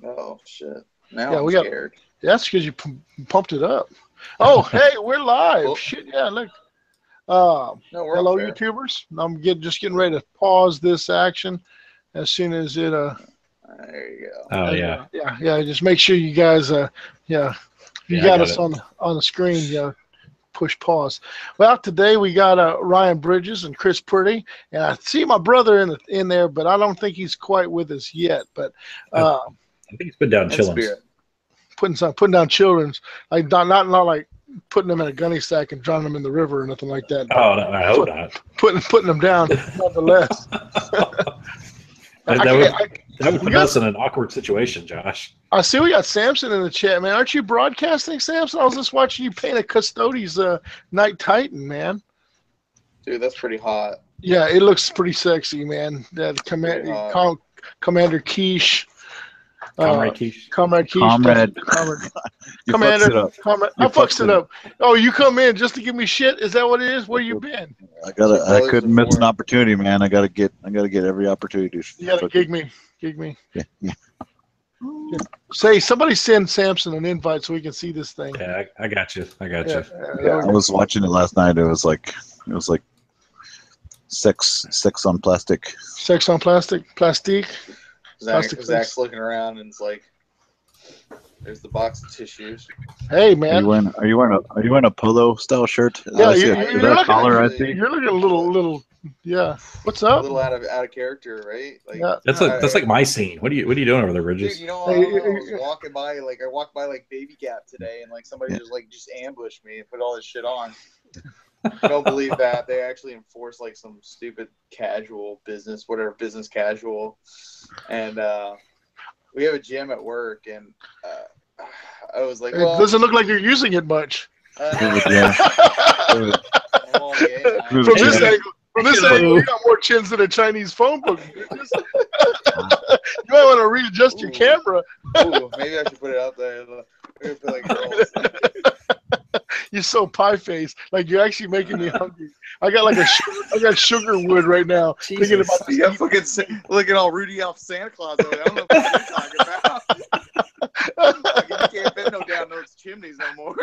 Oh shit! Now Yeah, I'm we got. scared. That's because you pumped it up. Oh, hey, we're live. Well, Shit, yeah, look. no, we're Hello, up there. YouTubers. I'm just getting ready to pause this action as soon as it There you go. Oh yeah. yeah. Just make sure you guys yeah, if you Yeah, I got got us it. on the screen, yeah, push pause. Well, today we got Ryan Bridges and Chris Purdy, and I see my brother in there, but I don't think he's quite with us yet. But I think he's been down In chilling. spirit. putting down children's, like not like putting them in a gunny sack and drowning them in the river or nothing like that. But Oh, no, I hope not. putting them down nonetheless. That would put us in an awkward situation, Josh. I see we got Samson in the chat, man. Aren't you broadcasting, Samson? I was just watching you paint a Custodes Night Titan, man. Dude, that's pretty hot. Yeah, it looks pretty sexy, man. That Commander Quiche. Comrade Quiche. Comrade Quiche. Comrade. You Commander. fucks it up. I fucks it up. Oh, you come in just to give me shit? Is that what it is? Where you been? I couldn't miss an opportunity, man. I gotta get every opportunity. You gotta gig me. Yeah. Say, somebody send Samson an invite so we can see this thing. Yeah, I got you. I got Yeah, I was watching it last night. It was like sex on plastic. Sex on plastique. Zach's looking around and it's like, there's the box of tissues. Hey, man. Are you wearing a polo style shirt? Yeah, you're looking a little. Yeah. What's up? A little out of character, right? Like, yeah. That's like my scene. What are you doing over there, Bridges? Dude, you know, I was walking by, I walked by Baby Gap today, and somebody just ambushed me and put all this shit on. I don't believe that they actually enforce some stupid casual business, whatever business casual, and we have a gym at work, and I was like, well, it doesn't look like you're using it much. I'm all gay now. From this angle, you got more chins than a Chinese phone book. You might want to readjust your camera. Ooh, maybe I should put it out there. Maybe put girls. You're so pie face. You're actually making me hungry. I got sugar wood right now. Jesus. Thinking about this. Yeah, fucking looking all Rudy off Santa Claus over there. I don't know what you're talking about. You can't bend no down those chimneys no more.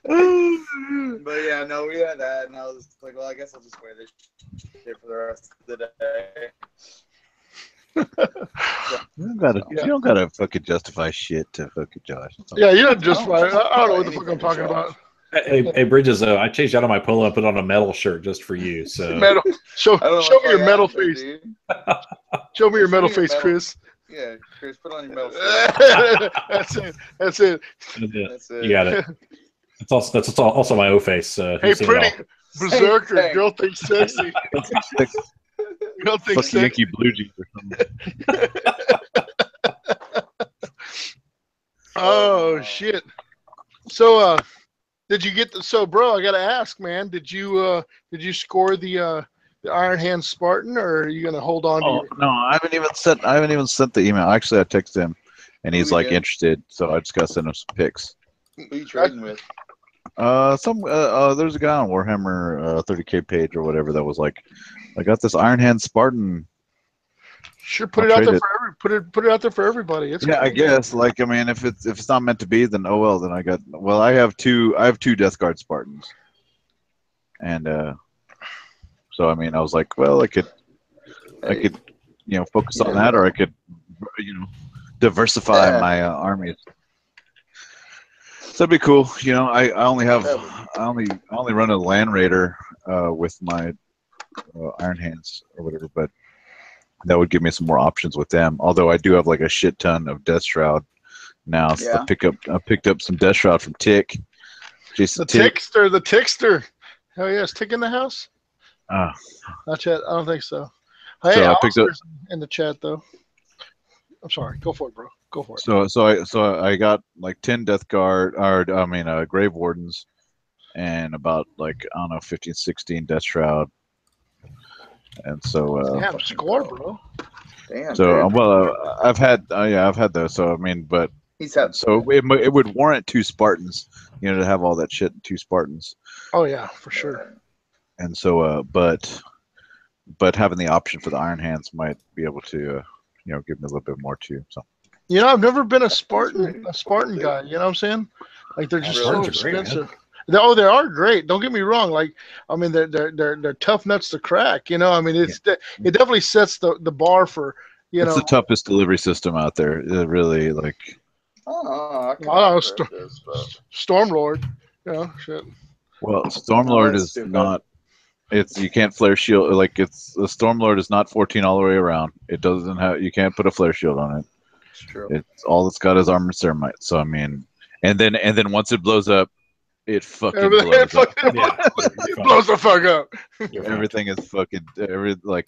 But yeah, no, we had that, and I was like, well, I guess I'll just wear this shit for the rest of the day. You don't gotta fucking justify shit to fucking Josh. Yeah, you don't justify. I don't know what the fuck I'm talking about. Hey, Bridges, I changed out of my polo and put on a metal shirt just for you. So metal. Show me your metal face. Dude. Show me your metal face, Chris. Yeah, Chris, put on your metal face. That's it. You got it. That's also my O face. Hey, pretty berserker, hey. Girl thinks sexy. Girl thinks sexy. Yankee Blue Jeans or something. Oh shit! So, did you get bro? I gotta ask, man. Did you score the Iron Hand Spartan, or are you gonna hold on to No, I haven't even sent the email. Actually, I texted him, and he's interested. So I just gotta send him some pics. Who are you trading with? There's a guy on Warhammer 30K page or whatever that was like, I got this Iron Hand Spartan. Sure, put it out there put it out there for everybody. It's I guess. If it's not meant to be, then oh well. Then I have two Death Guard Spartans, and so I was like, well, I could focus on that, or I could diversify my armies. So that'd be cool. I only run a Land Raider with my Iron Hands or whatever, but that would give me some more options with them. Although I do have a shit ton of Death Shroud now. So I picked up some Death Shroud from Tick. Jason the Tickster. Hell yeah, is Tick in the house? Not yet. I don't think so. Hey, so I picked up in the chat though. I'm sorry. Go for it, bro. Go for it. So I got 10 Death Guard, Grave Wardens, and about 15, 16 Death Shroud. And so damn, score, bro. Damn. So I've had those. So but he's had it would warrant 2 Spartans, to have all that shit in 2 Spartans. Oh yeah, for sure. And so but having the option for the Iron Hands might be able to give me a little bit more too. So I've never been a Spartan guy. You know what I'm saying? Like they're just so Spartans are great, man. expensive. Oh, they are great. Don't get me wrong. Like, I mean, they're tough nuts to crack. You know, I mean, it definitely sets the bar for it's the toughest delivery system out there. It really like. I don't know. Stormlord. Shit. Well, Stormlord is not. You can't flare shield. Like the Stormlord is not 14 all the way around. It doesn't have. You can't put a flare shield on it. It's true. It's all it's got is armor ceramite. So I mean, and then once it blows up, it fucking blows up. It blows the fuck up. Everything is fucking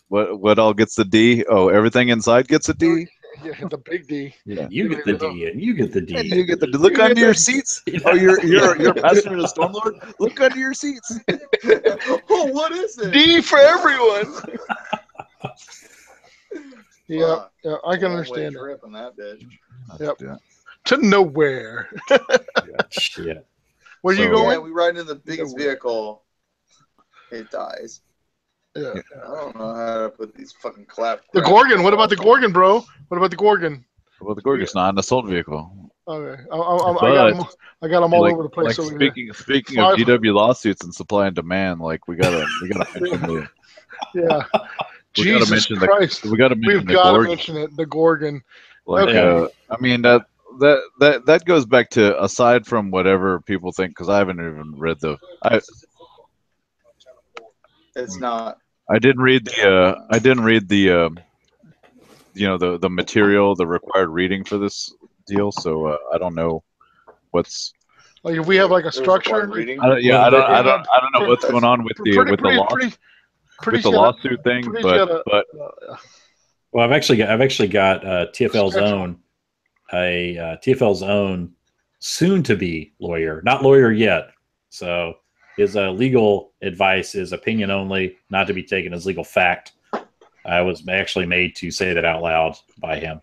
what all gets the D? Oh, everything inside gets a D. Yeah, the big D. Yeah, you get the D, and you get the D. And you get the D. Look under your seats. Oh, you're a passenger to Stormlord. Look under your seats. Oh, what is it? D for everyone. Yeah, I can understand it. On that bitch. Yep. Yeah. To nowhere. Shit. Where you going? Yeah, we ride in the biggest vehicle. It dies. Yeah. I don't know how to put these fucking clap. The Gorgon. What about the Gorgon, bro? What about the Gorgon? Well, the Gorgon's not an assault vehicle. Okay. I got them all over the place. Like speaking of GW lawsuits and supply and demand, like we gotta mention the. Yeah. Jesus Christ. We gotta mention the Gorgon. Like, okay. I mean that goes back to, aside from whatever people think, because I haven't even read It's not. I didn't read the the material, the required reading for this deal, so I don't know what's like if we have like a structure. I don't know what's going on with the lawsuit thing, but well, I've actually got TFL's own TFL's own soon to be lawyer, not lawyer yet, so. His legal advice is opinion only, not to be taken as legal fact. I was actually made to say that out loud by him.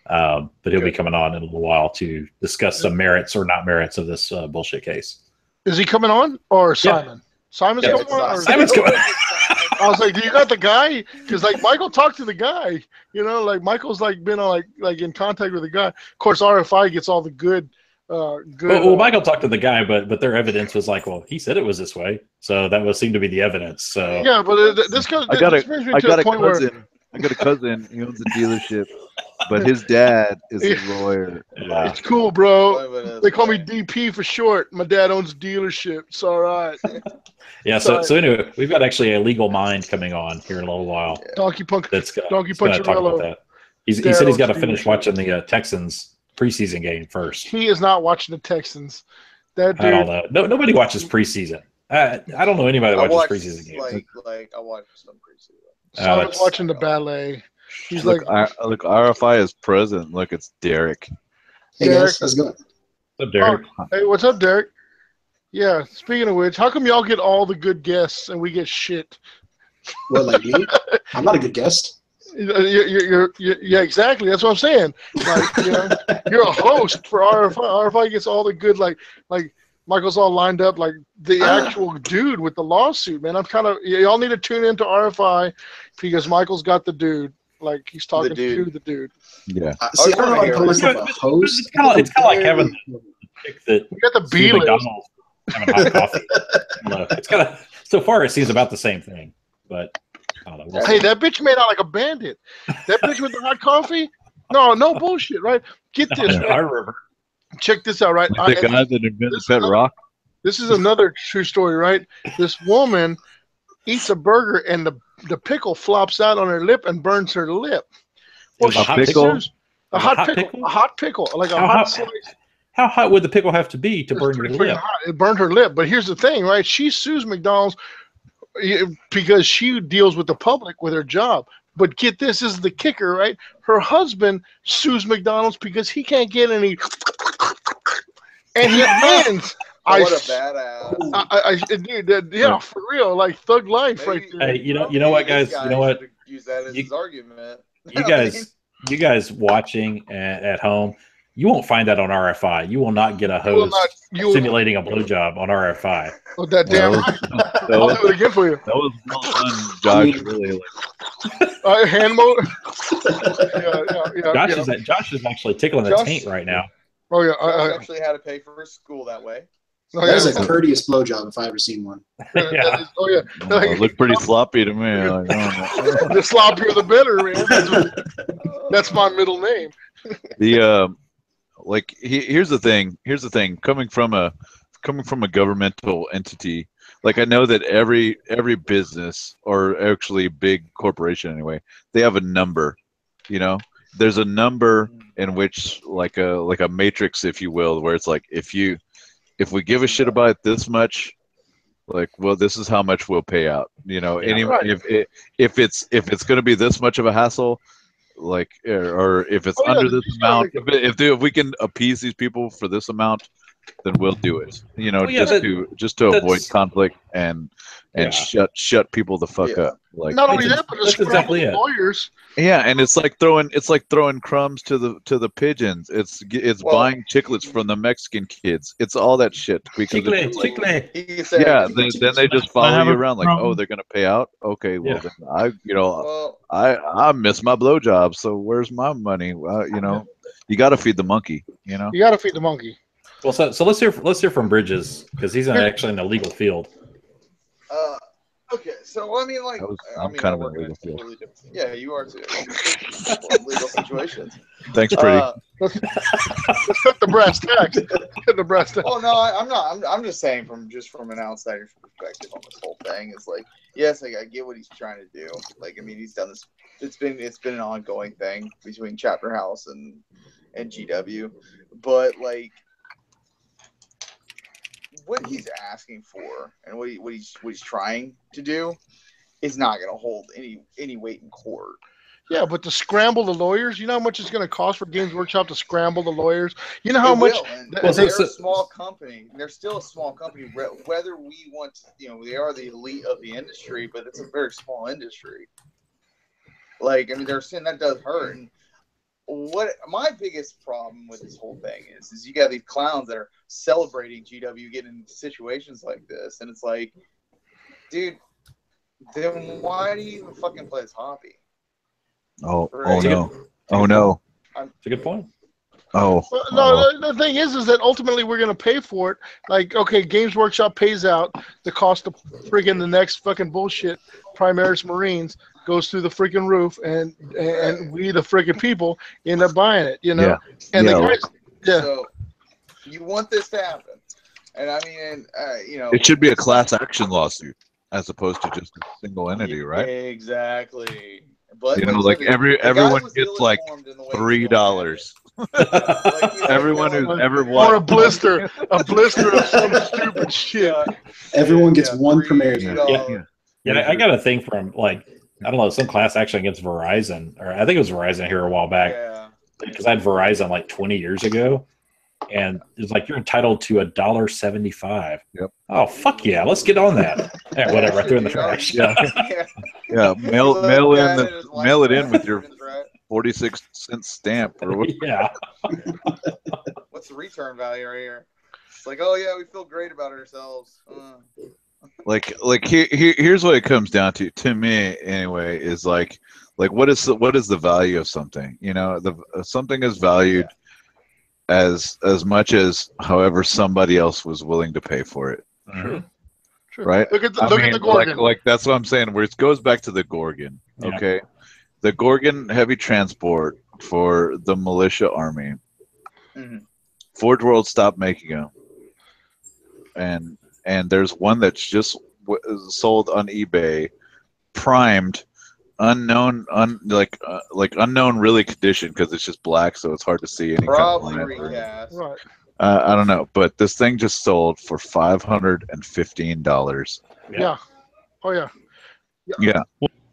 But he'll be coming on in a little while to discuss the merits or not merits of this bullshit case. Is he coming on or Simon? Yeah. Simon's coming on? Or Simon's coming on. I was like, do you got the guy? Because like Michael talked to the guy. Like Michael's like been on like in contact with the guy. Of course, RFI gets all the good. Well, Michael talked to the guy, but their evidence was like, well, he said it was this way, so that would seem to be the evidence. So yeah, but this goes. I got a cousin. He owns a dealership, but his dad is a lawyer. Yeah. It's cool, bro. They call me DP for short. My dad owns a dealership. It's all right. Yeah. So anyway, we've got actually a legal mind coming on here in a little while. Donkey Punch. Donkey Punch. Talk about that. He said he's got to finish watching the Texans preseason game first. He is not watching the Texans. That dude, I don't know. No, nobody watches preseason. I don't know anybody that watches preseason games. Like I watch some preseason. Someone's watching the ballet. He's look, RFI is present. Look, it's Derek. Hey guys, how's it going? What's up, Derek? Hey, what's up, Derek? Yeah. Speaking of which, how come y'all get all the good guests and we get shit? What, like me? I'm not a good guest. Yeah, exactly. That's what I'm saying. Like, you're a host for RFI. RFI gets all the good, like Michael's all lined up, like the actual dude with the lawsuit, man. I'm kind of, y'all need to tune into RFI because Michael's got the dude. Like he's talking to the dude. Yeah. See, I don't know if I call myself a host. It's kind of like having the chick that we got the B McDonald's having hot coffee. It's kind of, so far it seems about the same thing, but. I don't know. Hey, that bitch made out like a bandit. That bitch with the hot coffee? No bullshit, right? Get this. Right? Check this out, right? The guy that invented Pet Rock. This is another true story, right? This woman eats a burger and the pickle flops out on her lip and burns her lip. Well, a pickle? A hot pickle, like a hot slice. How hot would the pickle have to be to burn your lip? It burned her lip. But here's the thing, right? She sues McDonald's because she deals with the public with her job. But get this is the kicker, right? Her husband sues McDonald's because he can't get any, and he wins. What a badass! Dude, yeah, for real, like thug life, right there. Hey, you know what, guys? You know what? Use that as his argument. You guys watching at home, You won't find that on RFI. You will not get a You will host not. You will. simulating a blowjob on RFI. Oh, that damn right. That I'll was, do it again for you. that was well done, Josh. Really, Hand mode. Yeah. Josh is actually tickling the Josh- taint right now. Oh yeah. Josh actually had to pay for his school that way. Oh, That is yeah. a courteous blowjob if I ever seen one. Yeah. Oh yeah. it looked pretty sloppy to me. Like, The sloppier the better, man. That's my middle name. Here's the thing. Coming from a governmental entity, like I know that every business, or actually big corporation anyway, they have a number. You know, there's a number in which like a matrix, if you will, where it's like if we give a shit about it this much, like, well, this is how much we'll pay out. You know, Yeah, right. if it's going to be this much of a hassle, like, or if it's under this amount, if we can appease these people for this amount, then we'll do it. You know, just to avoid conflict and shut people the fuck up. Like, not only that, but that's exactly it. lawyers. yeah, and it's like throwing crumbs to the pigeons. It's buying chiclets from the Mexican kids. It's all that shit. Because Chicle. then they just follow you around like, oh, they're gonna pay out. Okay, well then I miss my blowjob. So where's my money? You know, you got to feed the monkey. You know, You got to feed the monkey. Well, so let's hear from Bridges, because he's actually in the legal field. Okay, so I mean, like, I'm kind of in work a legal in a field. completely different. Yeah, you are too. Legal situations. Thanks, pretty. Let's cut the brass tacks. Cut the brass tacks. Oh no, I'm not. I'm just saying from an outsider's perspective on this whole thing. It's like, yes, like I get what he's trying to do. Like, I mean, he's done this. It's been an ongoing thing between Chapter House and GW, but like, what he's asking for and what he's trying to do is not going to hold any weight in court. Yeah, but to scramble the lawyers, you know how much it's going to cost for Games Workshop to scramble the lawyers? You know how much? They're a small company. They're still a small company. Whether we want to, you know, they are the elite of the industry, but it's a very small industry. Like, I mean, they're saying that does hurt. And what my biggest problem with this whole thing is you got these clowns that are celebrating GW getting into situations like this, and it's like, dude, then why do you even fucking play this hobby? Oh It's no. a good point. Well, no, the thing is that ultimately we're going to pay for it. Like, okay, Games Workshop pays out the cost of friggin' the next fucking bullshit. Primaris Marines goes through the freaking roof, and we, the freaking people, end up buying it. You know, So you want this to happen, and I mean, you know, it should be a class action lawsuit as opposed to just a single entity, right? Exactly. But you know, like everyone gets like $3. Everyone who's ever won, or a blister of some stupid shit. Everyone gets one Premier. Yeah, I got a thing from, like, I don't know, some class action against Verizon, or I think it was Verizon here a while back, because I had Verizon like 20 years ago, and it's like, you're entitled to $1.75. Yep. Oh, fuck yeah, let's get on that. Hey, whatever, I threw in the trash. Yeah, mail it in with your 46-cent stamp or what? Yeah. What's the return value right here? It's like, oh yeah, we feel great about ourselves. Like here's what it comes down to me anyway, is like what is the value of something? You know, something is valued as much as however somebody else was willing to pay for it. Sure. Right? Look at the Gorgon. Like that's what I'm saying, where it goes back to the Gorgon. Okay. The Gorgon heavy transport for the militia army. Mm-hmm. Forge World stopped making them. And there's one that's just sold on eBay, primed, unknown, unknown really condition, because it's just black, so it's hard to see any probably kind of recast. Right. I don't know, but this thing just sold for $515. Yeah. Oh yeah. Yeah.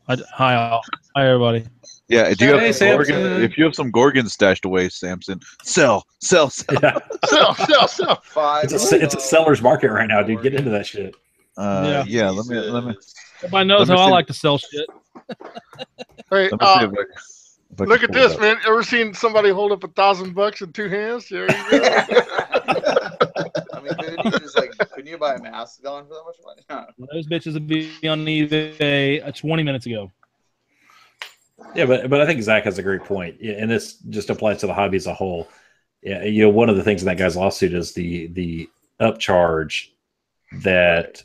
Hi everybody. Yeah. Do you have Hey, Gorgon? If you have some Gorgon stashed away, Samson, sell. Sell. It's a seller's market right now, dude. Get into that shit. Let me. Everybody knows how I like to sell shit. Hey, Let me see if If I can Look at pull it this, up. man. Ever seen somebody hold up $1,000 in 2 hands? There you go. I mean, couldn't you buy a Mastodon for that much money? Well, those bitches would be on eBay 20 minutes ago. Yeah, but I think Zach has a great point, and this just applies to the hobby as a whole. Yeah, you know, one of the things in that guy's lawsuit is the upcharge that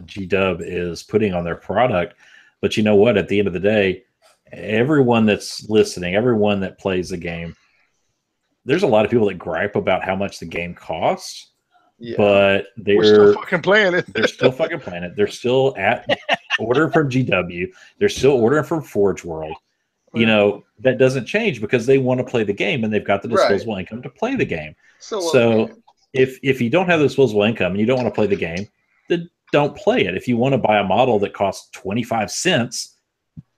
G-Dub is putting on their product. But you know what? At the end of the day, everyone that's listening, everyone that plays the game, there's a lot of people that gripe about how much the game costs, but We're still fucking playing it. They're still fucking playing it. They're still ordering from GW. They're still ordering from Forge World. You know, that doesn't change because they want to play the game and they've got the disposable income to play the game. So if you don't have the disposable income and you don't want to play the game, then don't play it. If you want to buy a model that costs 25 cents,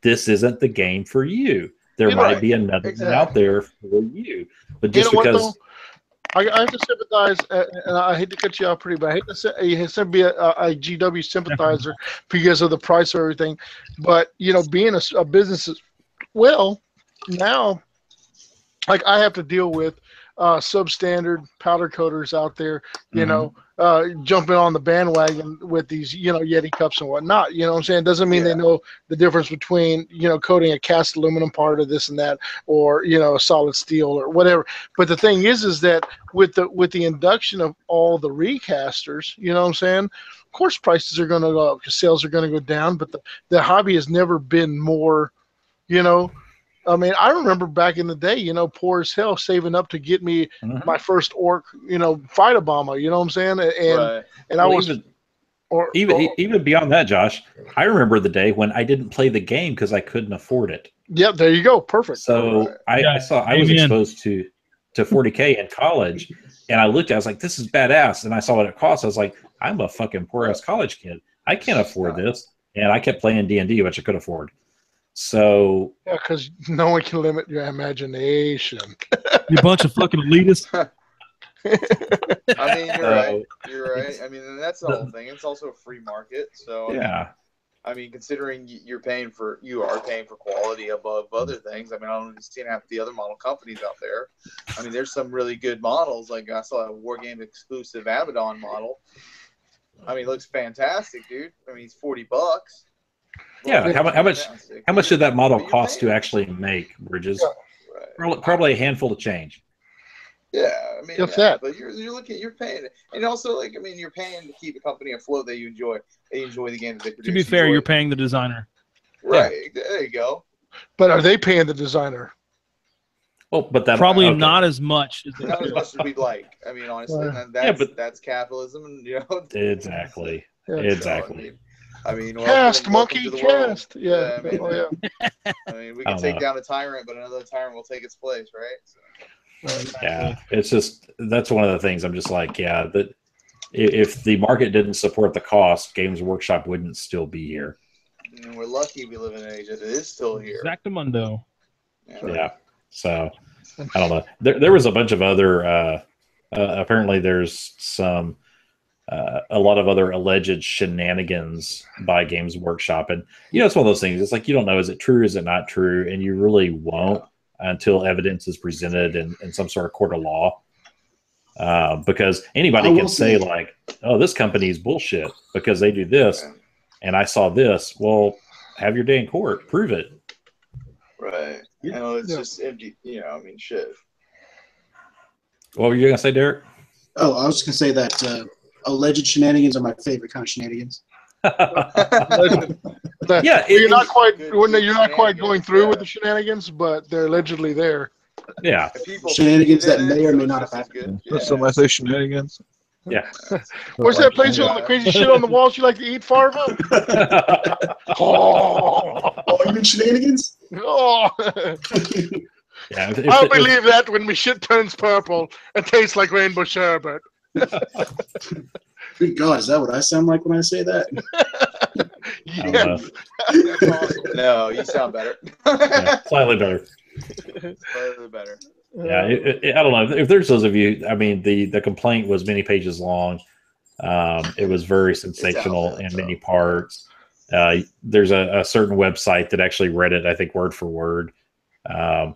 this isn't the game for you. There might be another one out there for you. But just because... I have to sympathize, and I hate to cut you off pretty, but I hate to say you have to be a GW sympathizer because of the price of everything. But, you know, being a business... Well, now, like I have to deal with substandard powder coaters out there, you know, jumping on the bandwagon with these, you know, Yeti cups and whatnot. You know what I'm saying? Doesn't mean they know the difference between, you know, coating a cast aluminum part of this and that, or, you know, a solid steel or whatever. But the thing is that with the induction of all the recasters, you know what I'm saying? Of course, prices are going to go up because sales are going to go down. But the hobby has never been more. You know, I mean, I remember back in the day, you know, poor as hell saving up to get me my first orc, you know, fight Obama. You know what I'm saying? And I was even beyond that, Josh. I remember the day when I didn't play the game because I couldn't afford it. Yeah, there you go. Perfect. So I was exposed to 40K in college, and I looked at it, I was like, this is badass. And I saw what it cost. I was like, I'm a fucking poor ass college kid. I can't afford this. And I kept playing D&D, which I could afford. So yeah, because no one can limit your imagination. You bunch of fucking elitists. I mean, you're right. I mean, that's the whole thing. It's also a free market, so I mean, considering you are paying for quality above other things. I mean, I don't understand half the other model companies out there. I mean, there's some really good models. Like I saw a Wargame exclusive Abaddon model. I mean, it looks fantastic, dude. I mean, it's $40. Yeah, how much did that model cost to actually make, Bridges? Probably a handful to change. Yeah, I mean, but you're paying, and also like I mean, you're paying to keep a company afloat that you enjoy. They enjoy the game that they produce. To be fair, you're paying the designer. Right, there you go. But are they paying the designer? Well, but that probably not as much. Not as much as we'd like. I mean, honestly, that's capitalism, and you know. Exactly. So, exactly. I mean, cast monkey, cast. Yeah. I mean, we can take down a tyrant, but another tyrant will take its place, right? So. Yeah, it's just that's one of the things. I'm just like, that if the market didn't support the cost, Games Workshop wouldn't still be here. And we're lucky we live in an age that it is still here. Exactamundo. Yeah. So I don't know. There was a bunch of other. Apparently, there's some. A lot of other alleged shenanigans by Games Workshop, and you know it's one of those things. It's like you don't know, is it true, is it not true, and you really won't until evidence is presented in some sort of court of law. Because anybody can say like, "Oh, this company is bullshit because they do this," and I saw this. Well, have your day in court, prove it. Right. You know, it's just empty. You know, I mean, shit. What were you gonna say, Derek? Oh, I was just gonna say that. Alleged shenanigans are my favorite kind of shenanigans. You're not quite going through with the shenanigans, but they're allegedly there. Yeah, shenanigans that may or may not have happened. Some I say shenanigans. Yeah. Where's that place with all the crazy shit on the walls you like to eat, Farva? You mean shenanigans? Oh. Yeah, I'll believe that when my shit turns purple and tastes like rainbow sherbet. Good God, is that what I sound like when I say that? Yes. No, you sound better. Slightly better. Slightly better. Yeah, I don't know if there's those of you. I mean, the complaint was many pages long. It was very sensational in many parts. There's a certain website that actually read it, I think, word for word. I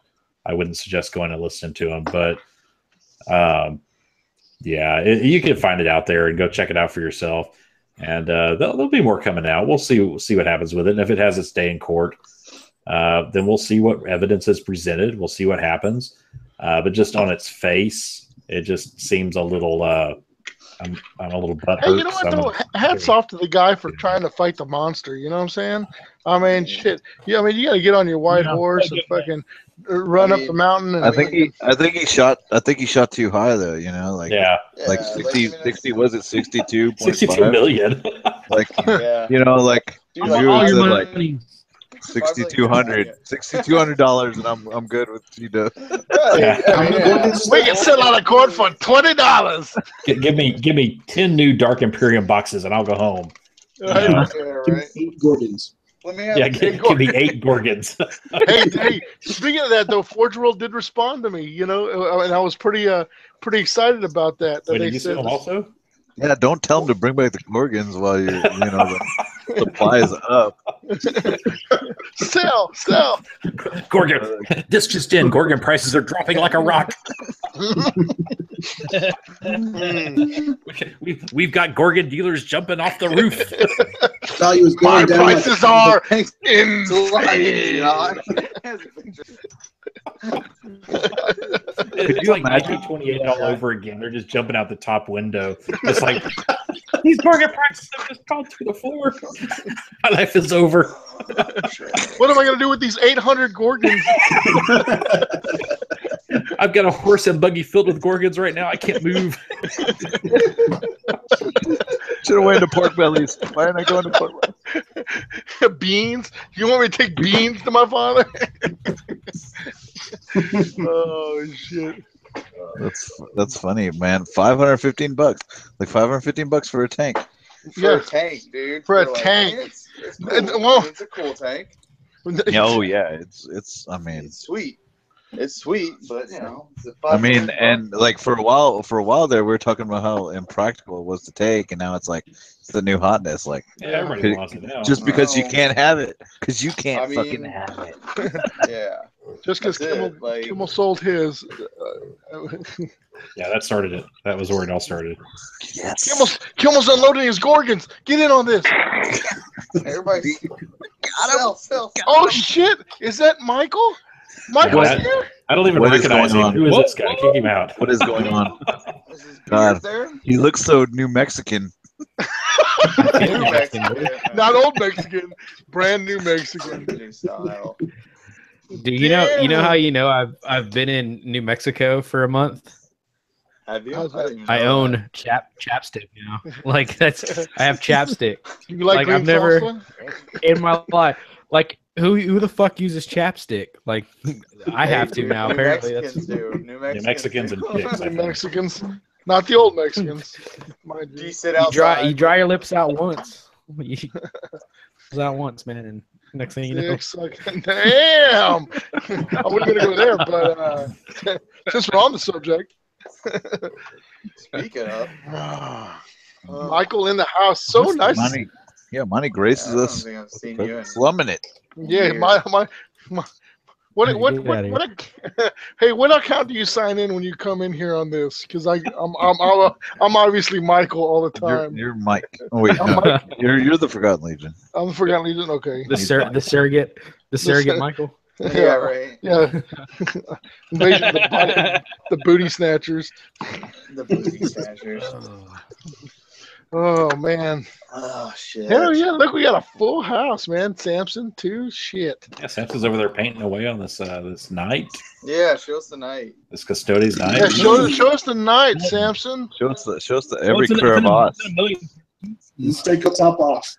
wouldn't suggest going and listening to them. But yeah, you can find it out there and go check it out for yourself. And there'll be more coming out. We'll see what happens with it. And if it has its day in court, then we'll see what evidence is presented. We'll see what happens. But just on its face, it just seems a little. I'm a little butthurt. Hey, you know what though? Hats off to the guy for trying to fight the monster. You know what I'm saying? I mean, shit. Yeah, I mean, you got to get on your white horse and fucking run up the mountain. And I think he shot too high though. You know, like like 60 was it 62? 62 million. Like you know, like Dude, all your like money. $6,200, and I'm good with G-Dub. We can sell out a court for $20. Give me 10 new Dark Imperium boxes, and I'll go home. right. 8 Gorgons. Let me have Give me 8 Gorgons. hey, speaking of that though, Forge World did respond to me. You know, and I was pretty excited about that. Wait, did you see them also? Yeah, don't tell him to bring back the Gorgons while the supply is up. Sell. Gorgon. This just in. Gorgon prices are dropping like a rock. We've got Gorgon dealers jumping off the roof. Value is My going down. prices are It's you like imagine? 1928 all over again. They're just jumping out the top window. It's like these Gorgon prices have just gone through the floor. My life is over. What am I going to do with these 800 Gorgons? I've got a horse and buggy filled with Gorgons right now. I can't move. Should have went to pork bellies. Why aren't I going to pork bellies? Beans? You want me to take beans to my father? Oh shit! That's funny, man. $515, like $515 for a tank. For a tank, dude. For a tank. It's cool. Well- It's a cool tank. Oh yeah, it's. I mean, It's sweet. It's sweet, but you know. It's I mean, and like for a while there, we were talking about how impractical it was to take, and now it's like it's the new hotness. Like, Yeah, everybody wants it now. just because you No. can't have it, because you can't I mean- fucking have it. Yeah. Just because That's it, like- Kimmel sold his. Yeah, that started it. That was where it all started. Yes. Kimmel's unloading his Gorgons. Get in on this. Everybody. Sell. Oh shit! Is that Michael? Michael's Yeah, here. I don't even What is recognize going him. on? Who is this guy? Kick him out. What is going on? Is his God. beard there? He looks so New Mexican. New Mexican. Not old Mexican, brand new Mexican. New style. Do you know how you know I've been in New Mexico for a month? Have you? How's that? didn't even I know own chapstick now. Like I have chapstick You like Like, green I've never- salsa? in my life. Like who the fuck uses chapstick? Like I have to New now. Apparently Mexicans that's do. New Mexicans and chicks, I The think. Mexicans, not the old Mexicans. Mind Do you. you sit you outside? dry your lips out once. You out once, man, and next thing you know. Dicks sucking. Damn! I wasn't gonna go there, but since we're on the subject, Speaking of, Michael in the house, so nice. Monty graces I don't us. think I've seen you in. Slumming it. Yeah, my what hey, what account do you sign in when you come in here on this? Because I'm obviously Michael all the time. You're Mike. Oh wait, I'm no. You're the Forgotten Legion. I'm the Forgotten Legion. Okay. The surrogate Michael. Yeah, right. Yeah. Invasion of the booty snatchers. The booty snatchers. Oh man. Oh shit. Hell yeah! Look, we got a full house, man. Samson too. Shit. Yeah, Samson's over there painting away on this this night. Yeah, show us tonight. This custodian's night. Yeah, show us the night, Samson. Show us the every It's in a- crevasse. it's in a million- Let's take the top off.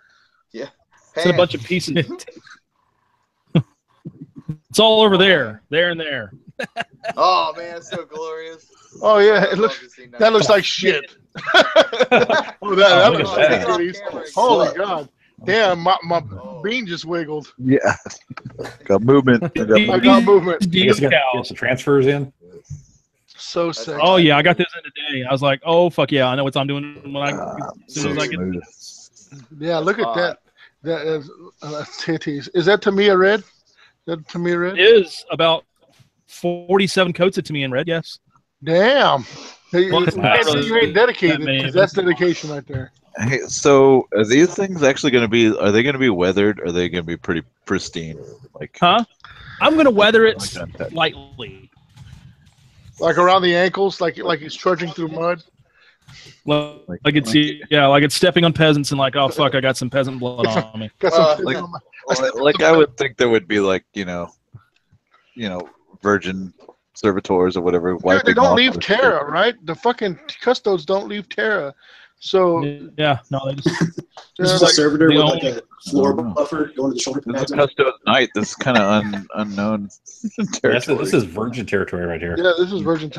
It's in a bunch of pieces. It's all over there and there. Oh man, it's so glorious. Oh yeah, I'd it love looks. to see That looks like shit. Oh, that look looks at like that. goodies. Holy God. Damn, my bean just wiggled. Yeah. Got movement. I got I movement. got movement. You guys got some transfers in? So sick. Oh yeah, I got this in today. I was like, oh fuck yeah, I know what I'm doing when as soon So as I get. smooth. Yeah, look at that. That is titties. Is that Tamiya red? That to me red. It is about 47 coats it to me in red. Yes. Damn. Hey, Well, it's you not can't say really you ain't dedicated that many because of that's dedication right there. Hey, so are these things actually going to be? Are they going to be weathered? Or are they going to be pretty pristine? Like, Huh? I'm gonna weather it Like that. slightly. Like around the ankles, like he's trudging through mud. Like it's stepping on peasants and like, oh fuck, I got some peasant blood on me. Got some like- on my- like I would think there would be like virgin servitors or whatever. Dude, wiping they don't off leave the Terra, right? The fucking custodes don't leave Terra. So Yeah, no, they just This is like, a servitor they with own- like a floor Oh. buffer going to the shoulder This pads. is Custodes Night. This is kind of unknown territory. This is virgin territory right here. yeah, this is Virgin.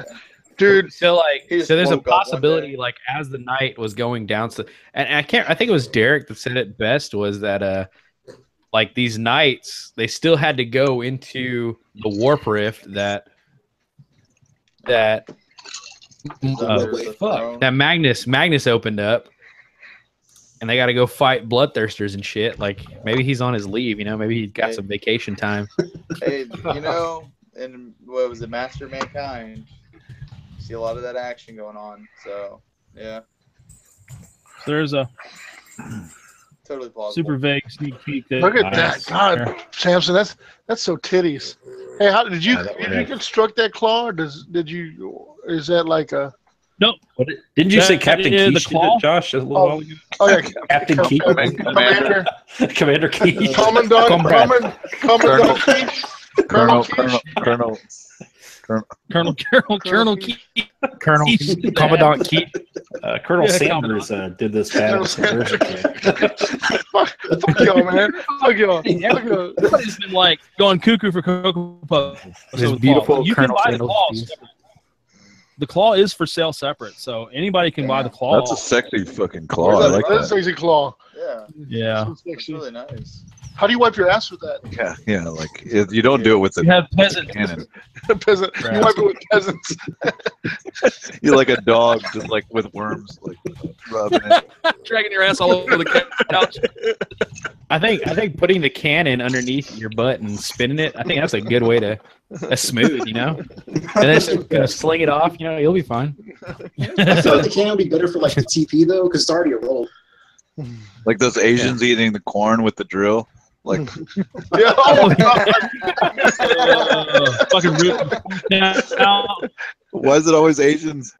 Dude, So He just there's a woke up one possibility day. like as the night was going down, so and I think it was Derek that said it best was that like these knights they still had to go into the warp rift that Magnus opened up, and they got to go fight bloodthirsters and shit. Like maybe he's on his leave, maybe he got some vacation time. Hey, and what was it, Master of Mankind? See a lot of that action going on. So yeah, there's a totally plausible. super vague sneak peek there. look at Nice. that. God, Samson, that's so titties. Hey, how did you Yeah, that was- construct that claw? Or is that like a Nope. Didn't you say That Captain is the Quiche, claw? Josh, a little Oh. while ago? oh yeah, Captain Quiche? Commander Commander Quiche. Commandant Comrade. Commandant Quiche? Colonel Quiche? Colonel Keith. Colonel Commandant Keith. Colonel Yeah, Sanders did this bad subversion kit. Fuck y'all, man. Fuck y'all. Fuck y'all. Everybody's been like going cuckoo for Cocoa Puff. His beautiful You can Colonel buy the Sandals claw piece. separate. The claw is for sale separate, so anybody can buy the claw. That's a sexy fucking claw. I like That's a that. sexy claw. Yeah, Yeah. That's it's sexy. really nice. How do you wipe your ass with that? Yeah. Like you don't do it with You the have peasant. cannon. Peasant. You wipe it with peasants. You're like a dog, just like with worms, like rubbing it. Dragging your ass all over the couch. I think putting the cannon underneath your butt and spinning it, I think that's a good way to that's smooth, And then just gonna sling it off, you'll be fine. I feel like the can would be better for like the TP though, because it's already a roll. Like those Asians eating the corn with the drill. Like Yeah. Oh, God. Fucking rude. Now, why is it always Asians?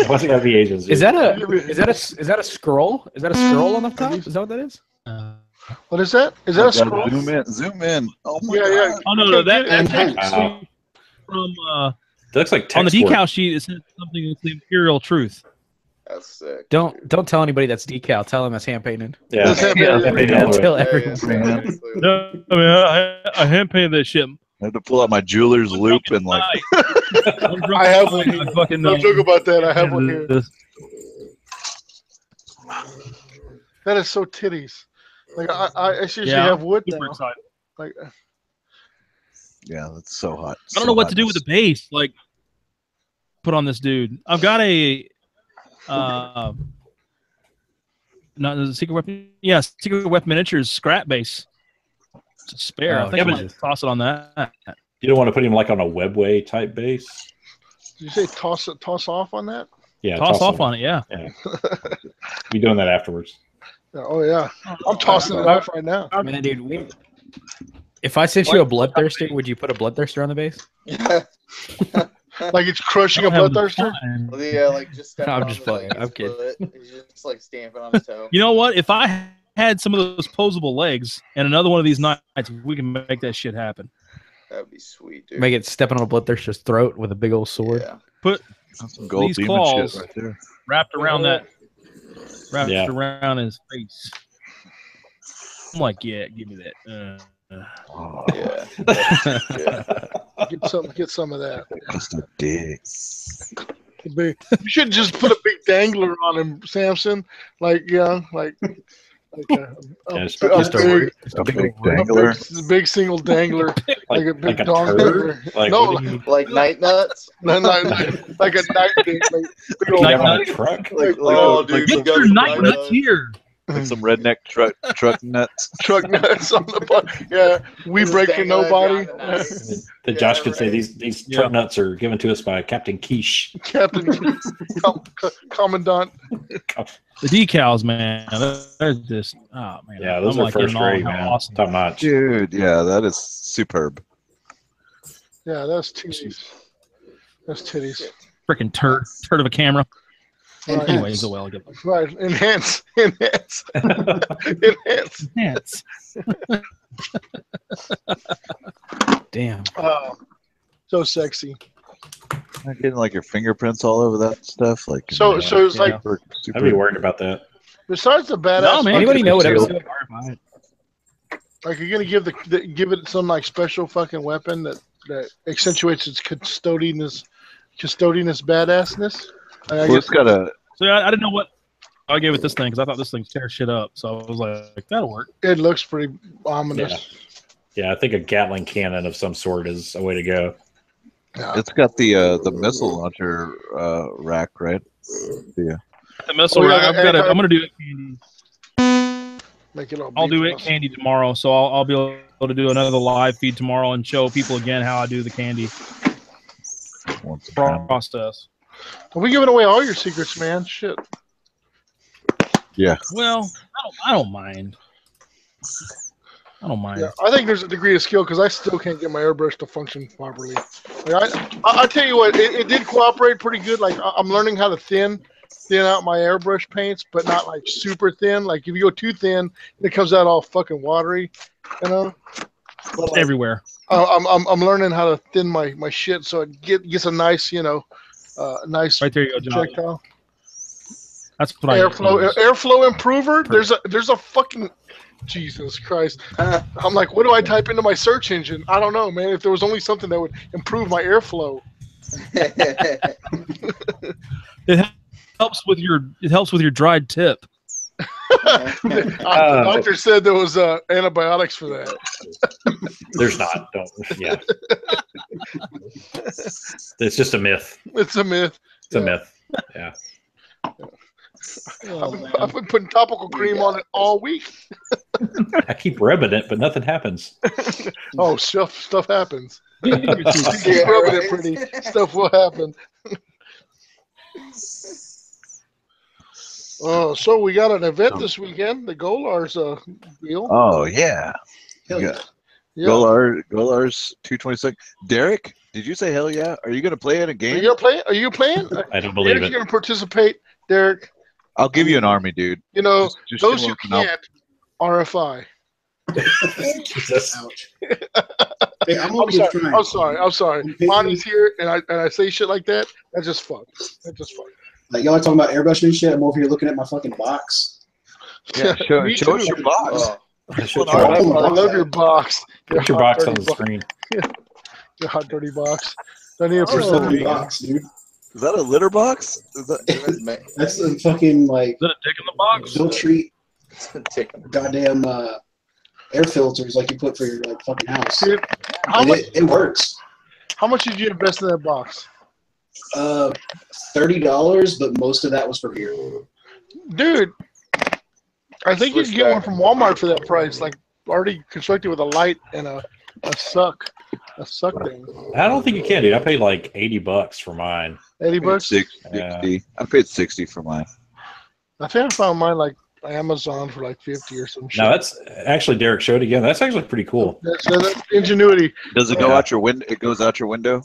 What's it gotta be Asians? Is that a scroll? Is that a scroll on the top? Is that what that is? What is that? Is that a scroll? Zoom in. Oh my Yeah, god. yeah. oh no, that And actually from That looks like on the text work. decal sheet it says something with the imperial truth. That's sick. Don't tell anybody that's decal. Tell them that's hand painted. Yeah. That's happening. Yeah. Tell Yeah, everyone. yeah. No, I mean I hand painted that shit. I had to pull out my jeweler's loop and like I have one here. I fucking No joke about that. I have one here. That is so titties. Like I seriously Yeah, have wood Super now. excited. Like yeah, that's so hot. I don't know what to do with the base. Like, put on this dude. I've got a, not a secret weapon. Yeah, secret weapon miniatures scrap base. It's a spare. Oh, I think I Jesus. might toss it on that. You don't want to put him like on a webway type base? did you say toss off on that? Yeah. Toss off on it. Yeah. Be doing that afterwards. Yeah, oh yeah. I'm tossing it off right now. Man, dude, if I sent you a bloodthirster, would you put a bloodthirster on the base? Yeah. Like it's crushing a I'm having bloodthirster. fun. Well, yeah, like just stepping I'm on just the, playing. like, I'm his kidding. foot. He's just like stamping on his toe. You know what? If I had some of those posable legs and another one of these knights, we can make that shit happen. That would be sweet, dude. Make it stepping on a bloodthirster's throat with a big old sword. Yeah. Put That's some gold These demon claws- shit right there. wrapped around that, wrapped Yeah. around his face. I'm like, yeah, give me that. Oh, Yeah. Get some of that. just a dicks. You should just put a big dangler on him, Samson. Like like Yeah, a just big, A big dangler. big single dangler, like a big like a dong turd? dangler. Like, No, what do you, Like night nuts. like a night dang, like big old you Night have on a nut? truck? Like, Oh, dude, Get you got your some night nuts here. Like some redneck truck nuts. Truck nuts on the butt. Yeah, we Just break for dangling nobody. down the night. That Yeah, Josh could say right. these truck nuts are given to us by Captain Quiche. Captain Commandant. The decals, man, they're just man. Yeah, those I'm are like first in awe grade, how man. awesome. Top notch. Dude, yeah, that is superb. Yeah, that's titties. That's titties. Freaking turd of a camera. Right. Anyways, oh well, I'll get Right. Enhance. Enhance. pants. Damn. So sexy. Not getting like your fingerprints all over that stuff. Like So it's like, super, I'd be worried about that. besides the badass. No, man. Anybody know what Seal. episode RFI? Like, you're gonna give it some like special fucking weapon that accentuates its custodianous badassness. I Well, guess it's got a. So I didn't know what I gave it this thing because I thought this thing tears shit up. So I was like, that'll work. it looks pretty ominous. Yeah, I think a Gatling cannon of some sort is a way to go. Yeah. It's got the missile launcher rack, right? Yeah. The missile Oh, yeah, rack. I'm gonna do it candy. Make it all I'll do beefy. it candy tomorrow. So I'll be able to do another live feed tomorrow and show people again how I do the candy Once upon a time. process. Are we giving away all your secrets, man? Shit. Yeah. Well, I don't mind. I don't mind. Yeah, I think there's a degree of skill because I still can't get my airbrush to function properly. Like I tell you what, it did cooperate pretty good. Like I'm learning how to thin out my airbrush paints, but not like super thin. Like if you go too thin, it comes out all fucking watery, you know. But like, Everywhere. I'm learning how to thin my shit so it gets a nice, nice Right there you go, John. projectile. That's what I Airflow improver. There's a fucking Jesus Christ. I'm like, what do I type into my search engine? I don't know, man. If there was only something that would improve my airflow. It helps with your dried tip. The doctor said there was antibiotics for that. There's not. Don't. Yeah. It's just a myth. It's a myth. It's a myth. Yeah. I've been putting topical cream on it all week. I keep rubbing it, but nothing happens. Oh, stuff happens. Yeah, Keep rubbing it pretty. Stuff will happen. Oh, so we got an event this weekend. The Golar's deal. Oh yeah. Hell yeah. Yeah. Golar's 226. Derek, did you say hell yeah? Are you gonna play in a Are game? you gonna play? Are you playing? I don't believe Derek's it. gonna participate. Derek, I'll give you an army, dude. you know Just those show who up and I'll- can't RFI. Jesus. Ouch. Hey, I'm trying. I'm sorry. Monty's here, and I say shit like that. That's just fun. That's just fun. Like y'all are talking about airbrushing and shit. I'm over here looking at my fucking box. Yeah, show Me us too. your box. Oh, I love your box. Put your hot, box on dirty the screen. Your hot, dirty box. Don't need a It's a fucking percentage. box, dude. Is that a litter box? Is that, That's the fucking like Is that a dick in the box? Bill treat take 'em. goddamn air filters like you put for your like fucking house. Dude, how And much? it works. How much did you invest in that box? $30, but most of that was for beer. Dude, I think you Switch can get one back. from Walmart for that price. Like already constructed with a light and a suck thing. I don't think you can, dude. I paid like $80 for mine. $80. 60. I paid 60 for mine. I think I found mine like Amazon for like 50 or some shit. No, that's actually Derek showed again. That's actually pretty cool. That's ingenuity. Does it go Yeah. out your window? It goes out your window.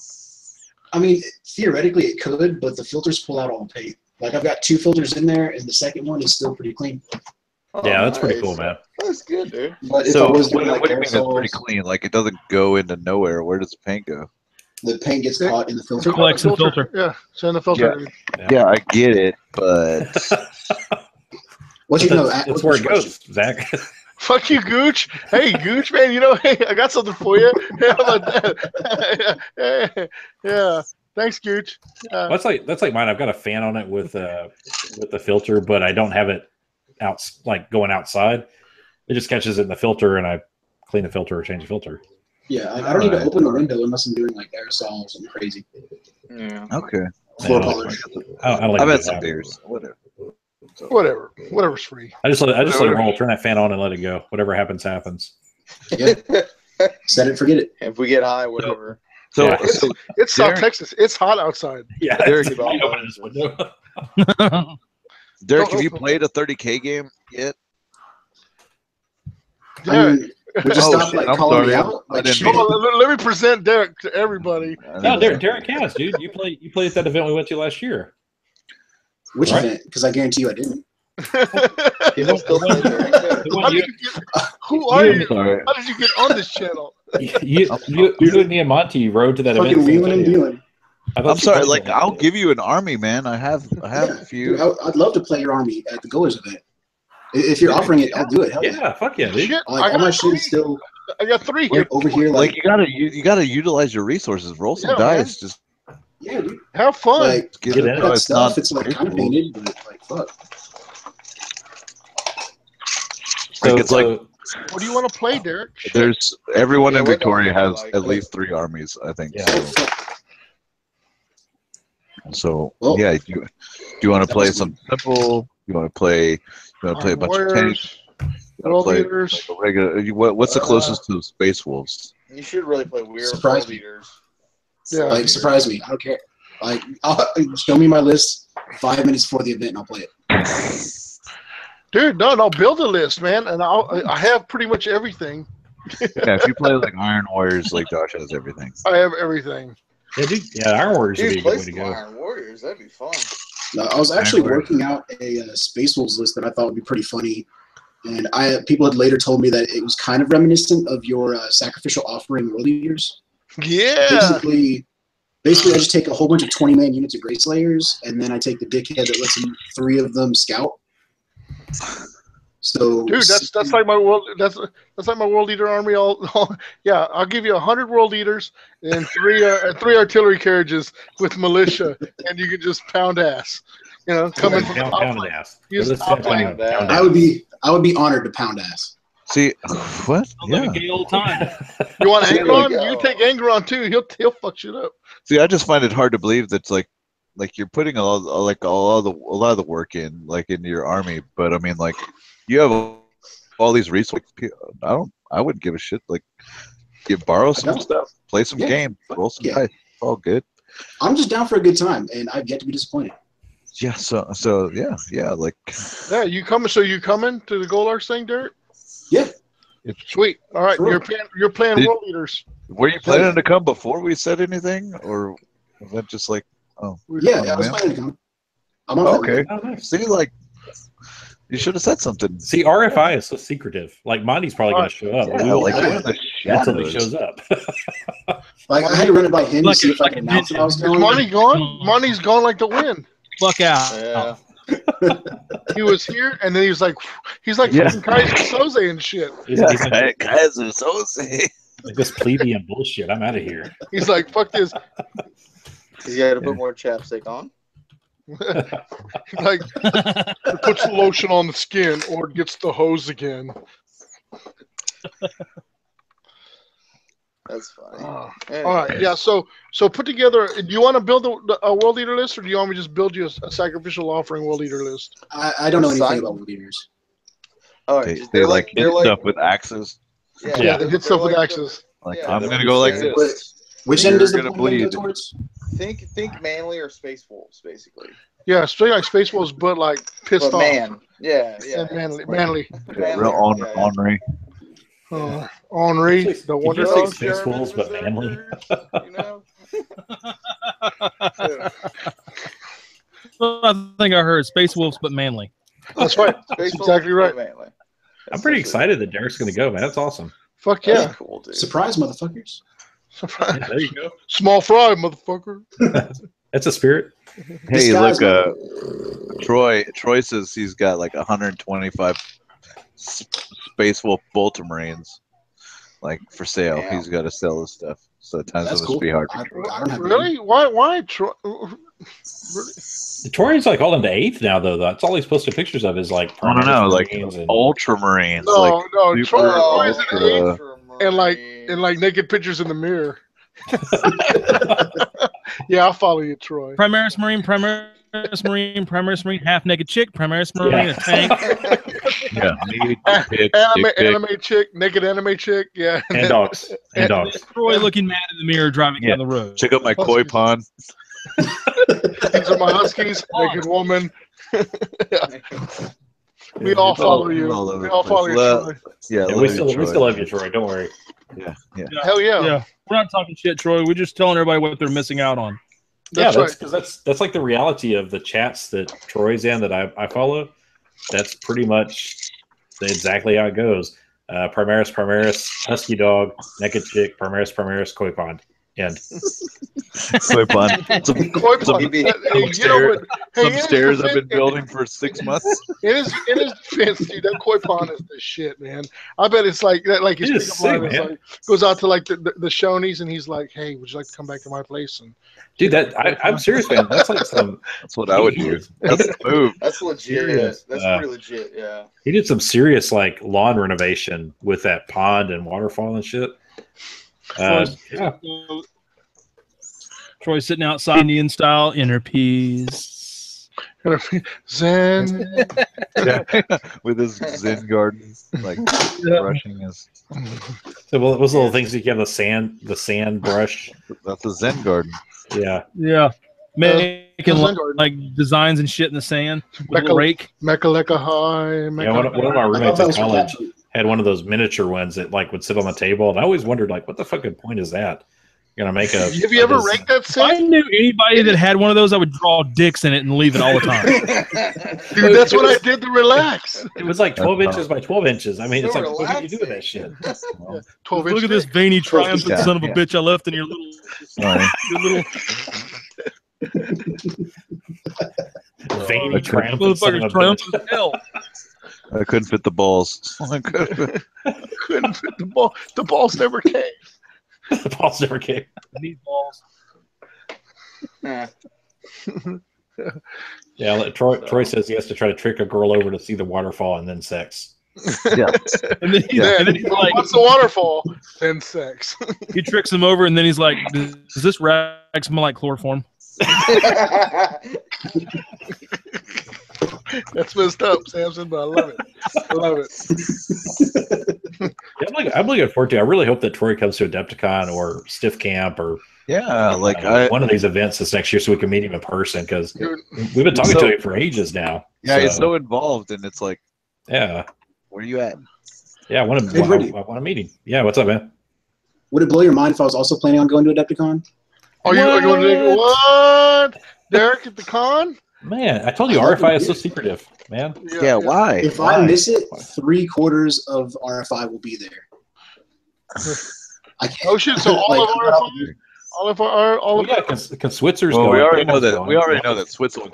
I mean, theoretically it could, but the filters pull out all the paint. Like I've got 2 filters in there, and the second one is still pretty clean. Yeah, that's pretty nice. cool, man. That's good, dude. But if So I was what, doing like what do you mean that's pretty aerosols, clean? Like it doesn't go into nowhere. Where does the paint go? the paint gets caught in the filter. Collects the filter. Yeah, send the filter. Yeah, I get it, but What you know? That's where it goes, Zach. Fuck you, Gooch. Hey, Gooch, man. You know, hey, I got something for you. How about that? Yeah. Thanks, Gooch. That's like mine. I've got a fan on it with the filter, but I don't have it out like going outside. It just catches it in the filter, and I clean the filter or change the filter. Yeah, I don't need to open the window unless I'm doing like aerosol or something crazy. Yeah. okay. Floor Yeah. polish. I don't like I've to had do some that. beers. Whatever. Whatever's free. I just let it roll. Turn that fan on and let it go. Whatever happens, happens. Yeah. Set it, forget it. If we get high, whatever. So, Yeah. so It's South Derek- Texas. It's hot outside. Yeah, Derek, it's fine opening this window. Derek, Don't have you open- played a 30K game yet? Derek, Would you Oh, stop shit, like I'm calling me sorry. out? I Like, didn't shit. mean- hold on, let me present Derek to everybody. No, Derek has, dude. You played at that event we went to last year. Which Right. event? Because I guarantee you I didn't. People still play Derek. How did you get, who are you- you? Sorry. How did you get on this channel? You and me and Monty rode to that event. Fucking wheeling and dealing. I thought I'm you sorry. played Like, that. I'll give you an army, man. I have a Dude, few. I'd love to play your army at the Goers event. If you're offering it, I'll do it. Hell yeah. Yeah, fuck yeah, dude. Shit, Like, all my shit is still I got 3 here. like, over here. Like, Like, you gotta utilize your resources. Roll some Yeah, dice. Just yeah, dude. Have fun. Like, get Get it. in. I No, got it's stuff. not. It's like kind of painted, but like, fuck. Like, it's like What do you want to play, Derek? Shit. there's everyone Yeah, in what Victoria army do you has like? at least 3 armies, I think. Yeah. So Well, yeah, do you want to that play was some simple? You want to play? You want to play a bunch of tanks? You wanna World play Leaders. like a regular? What's the closest to Space Wolves? You should really play Weird Surprise World me. Leaders. Yeah. Like, surprise me. I don't care. Like, show me my list 5 minutes before the event, and I'll play it. Dude, no, build a list, man, and I have pretty much everything. Yeah, if you play like Iron Warriors, like Josh has everything. I have everything. Yeah, dude. Yeah, Iron Warriors would be Dude, a play good way to some go. Iron Warriors. That'd be fun. No, I was actually Iron Warriors. working out a Space Wolves list that I thought would be pretty funny, and people had later told me that it was kind of reminiscent of your Sacrificial Offering World Eaters. Yeah. Basically, I just take a whole bunch of 20-man units of Grey Slayers, and then I take the dickhead that lets 3 of them scout. So, Dude, that's like my world. That's like my world leader army. Yeah, I'll give you 100 world leaders and 3 artillery carriages with militia, and you can just pound ass. You know, coming from the top Pound flank. ass. Use Let's top pound flank. ass. I would be honored to pound ass. See what? Sounds like Yeah. a gay old time. You want There we Angron? go. You can take Angron too. He'll fuck shit up. See, I just find it hard to believe that's like you're putting a lot of the work in like into your army, but I mean like you have all these resources. I wouldn't give a shit. Like you borrow some stuff, play some games, roll some dice. It's all good. I'm just down for a good time, and I've yet to be disappointed. Yeah. So yeah. Like Yeah, you coming? So you coming to the Gold Arch thing, Derek? Yeah. Sweet. All right, Sure. you're playing Did- world leaders. were you planning to come before we said anything, or was that just like Yeah, I was man. planning to come. I'm on okay? Oh, nice. See, like you should have said something. See, RFI is so secretive. Like Monty's probably going to show up. but we Yeah, won't like know yeah. the until he shadows. shows up. Like, I had to run it by him Like to see a- if I like could a announce ninja. what I was Is going. Monty gone? Monty's gone like the wind. Fuck out. Yeah. He was here, and then he's like Yeah. fucking Kaiser Soze and shit. He's like, Guys are so sick. like this plebeian bullshit. I'm out of here. He's like, fuck this. He's got to put more chapstick on. He's like, it puts lotion on the skin or it gets the hose again. That's funny. All Anyways. right, yeah. So put together. Do you want to build a world leader list, or do you want me to just build you a sacrificial offering world leader list? I don't know anything Side- about leaders. All right, They they're like hit stuff with axes. Yeah, they they're did stuff with like the- axes. Like Yeah, I'm they're gonna go like very- this. Which You're end does the gonna point go bleed. towards? Think manly or space wolves, basically. Yeah, straight like Space Wolves, but like pissed But off. man, yeah. And manly. Real ornery. Henri, Did you the Wonder say Dog. Space Wolves, but manly? You know? I think I heard Space Wolves, but manly. That's right. Space That's exactly wolves, right. but manly. I'm pretty That's excited that Derek's going to go, man. That's awesome. Fuck That's yeah. cool, dude. Surprise, motherfuckers. Yeah, there you go. Small fry, motherfucker. That's a spirit. Hey, Disguise look, Troy says he's got like 125 Space Wolf Boltamarines, like for sale. Damn. He's got to sell his stuff, so at times That's it must cool. be hard. I don't have Really? Why? Really? Torian's like all into eighth now, though. That's all he's posted pictures of is like I don't know, like Marines and- Ultramarines, No, like no. super Troy is an ultra- eight and like naked pictures in the mirror. Yeah, I'll follow you, Troy. Primaris Marine, Primaris Primaris Marine, half naked chick, Primaris Marine, a tank. Yeah, need dick, Anime chick, naked anime chick, yeah. And dogs. And dogs. Troy looking mad in the mirror driving Yeah. down the road. Check out my koi pond. These are my huskies, naked woman. We all follow you. We all follow you, Troy. Yeah, Yeah, we still love you, Troy. Don't worry. Yeah, yeah. Hell yeah. Yeah, we're not talking shit, Troy. We're just telling everybody what they're missing out on. That's right. Because that's like the reality of the chats that Troy's in that I follow. That's pretty much exactly how it goes. Primaris, husky dog, naked chick, Primaris, koi pond. End. Koi pond. Koi pond. Some stairs I've been building for 6 months. It is defense, dude. That koi pond is the shit, man. I bet it's like that. Like his pickup line is like, goes out to like the Shonies, and he's like, "Hey, would you like to come back to my place?" And dude, I'm serious, man. That's like some. That's what I would do. That's the move. That's legit. That's pretty legit. Yeah. He did some serious like lawn renovation with that pond and waterfall and shit. Yeah. Troy's sitting outside Indian style, inner peace. Zen. Yeah. With his Zen garden, like brushing his. So those little things you have the sand brush. That's a Zen garden. Yeah. Yeah. Making like designs and shit in the sand with a rake. Mecha high. Yeah, one of our roommates in college had one of those miniature ones that like would sit on the table, and I always wondered like, what the fucking point is that? You're gonna make a. Have you ever raked that If I knew anybody that had one of those, I would draw dicks in it and leave it all the time. Dude, that's what I did to relax. It was like 12 inches by 12 inches. I mean, it's like, what do you do with that shit? 12 Look at this veiny triumphant son of a bitch I left in your little. Veiny triumphant. Motherfucker's triumphant as hell. I couldn't fit the balls. I couldn't fit the ball. The balls never came. The balls never came. I need balls. Yeah, Troy says he has to try to trick a girl over to see the waterfall and then sex. Yeah. And then he's like, once the waterfall, then sex. He tricks him over, and then he's like, "Does this rag smell like chloroform?" That's messed up, Samson, but I love it. I love it. Yeah, I'm looking forward to it. I really hope that Troy comes to Adepticon or Stiff Camp or one of these events this next year so we can meet him in person, because we've been talking to him for ages now. Yeah, he's so involved, and it's like, yeah, where are you at? Yeah, I want to meet him. Yeah, what's up, man? Would it blow your mind if I was also planning on going to Adepticon? Are you going to what? Derek at the con? Man, I told you RFI is so secretive, man. Yeah, why? If I miss it, 3/4 of RFI will be there. I can't. Oh shit! So all of our can Switzer's well, going? we already know that Switzel and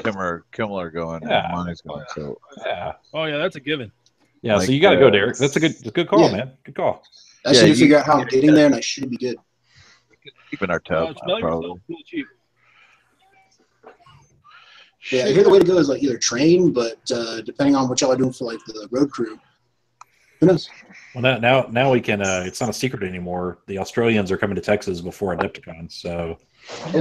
Kimmel are going. Yeah. And Monty's going. So yeah. Oh yeah, that's a given. Yeah, so you got to go, Derek. That's a good call, man. Good call. I should figure out how I'm getting there, and I should be good. Keeping our tab, probably. Yeah, I hear the way to go is like either train, but depending on what y'all are doing for like the road crew, who knows? Well, now we can. It's not a secret anymore. The Australians are coming to Texas before Adepticon, so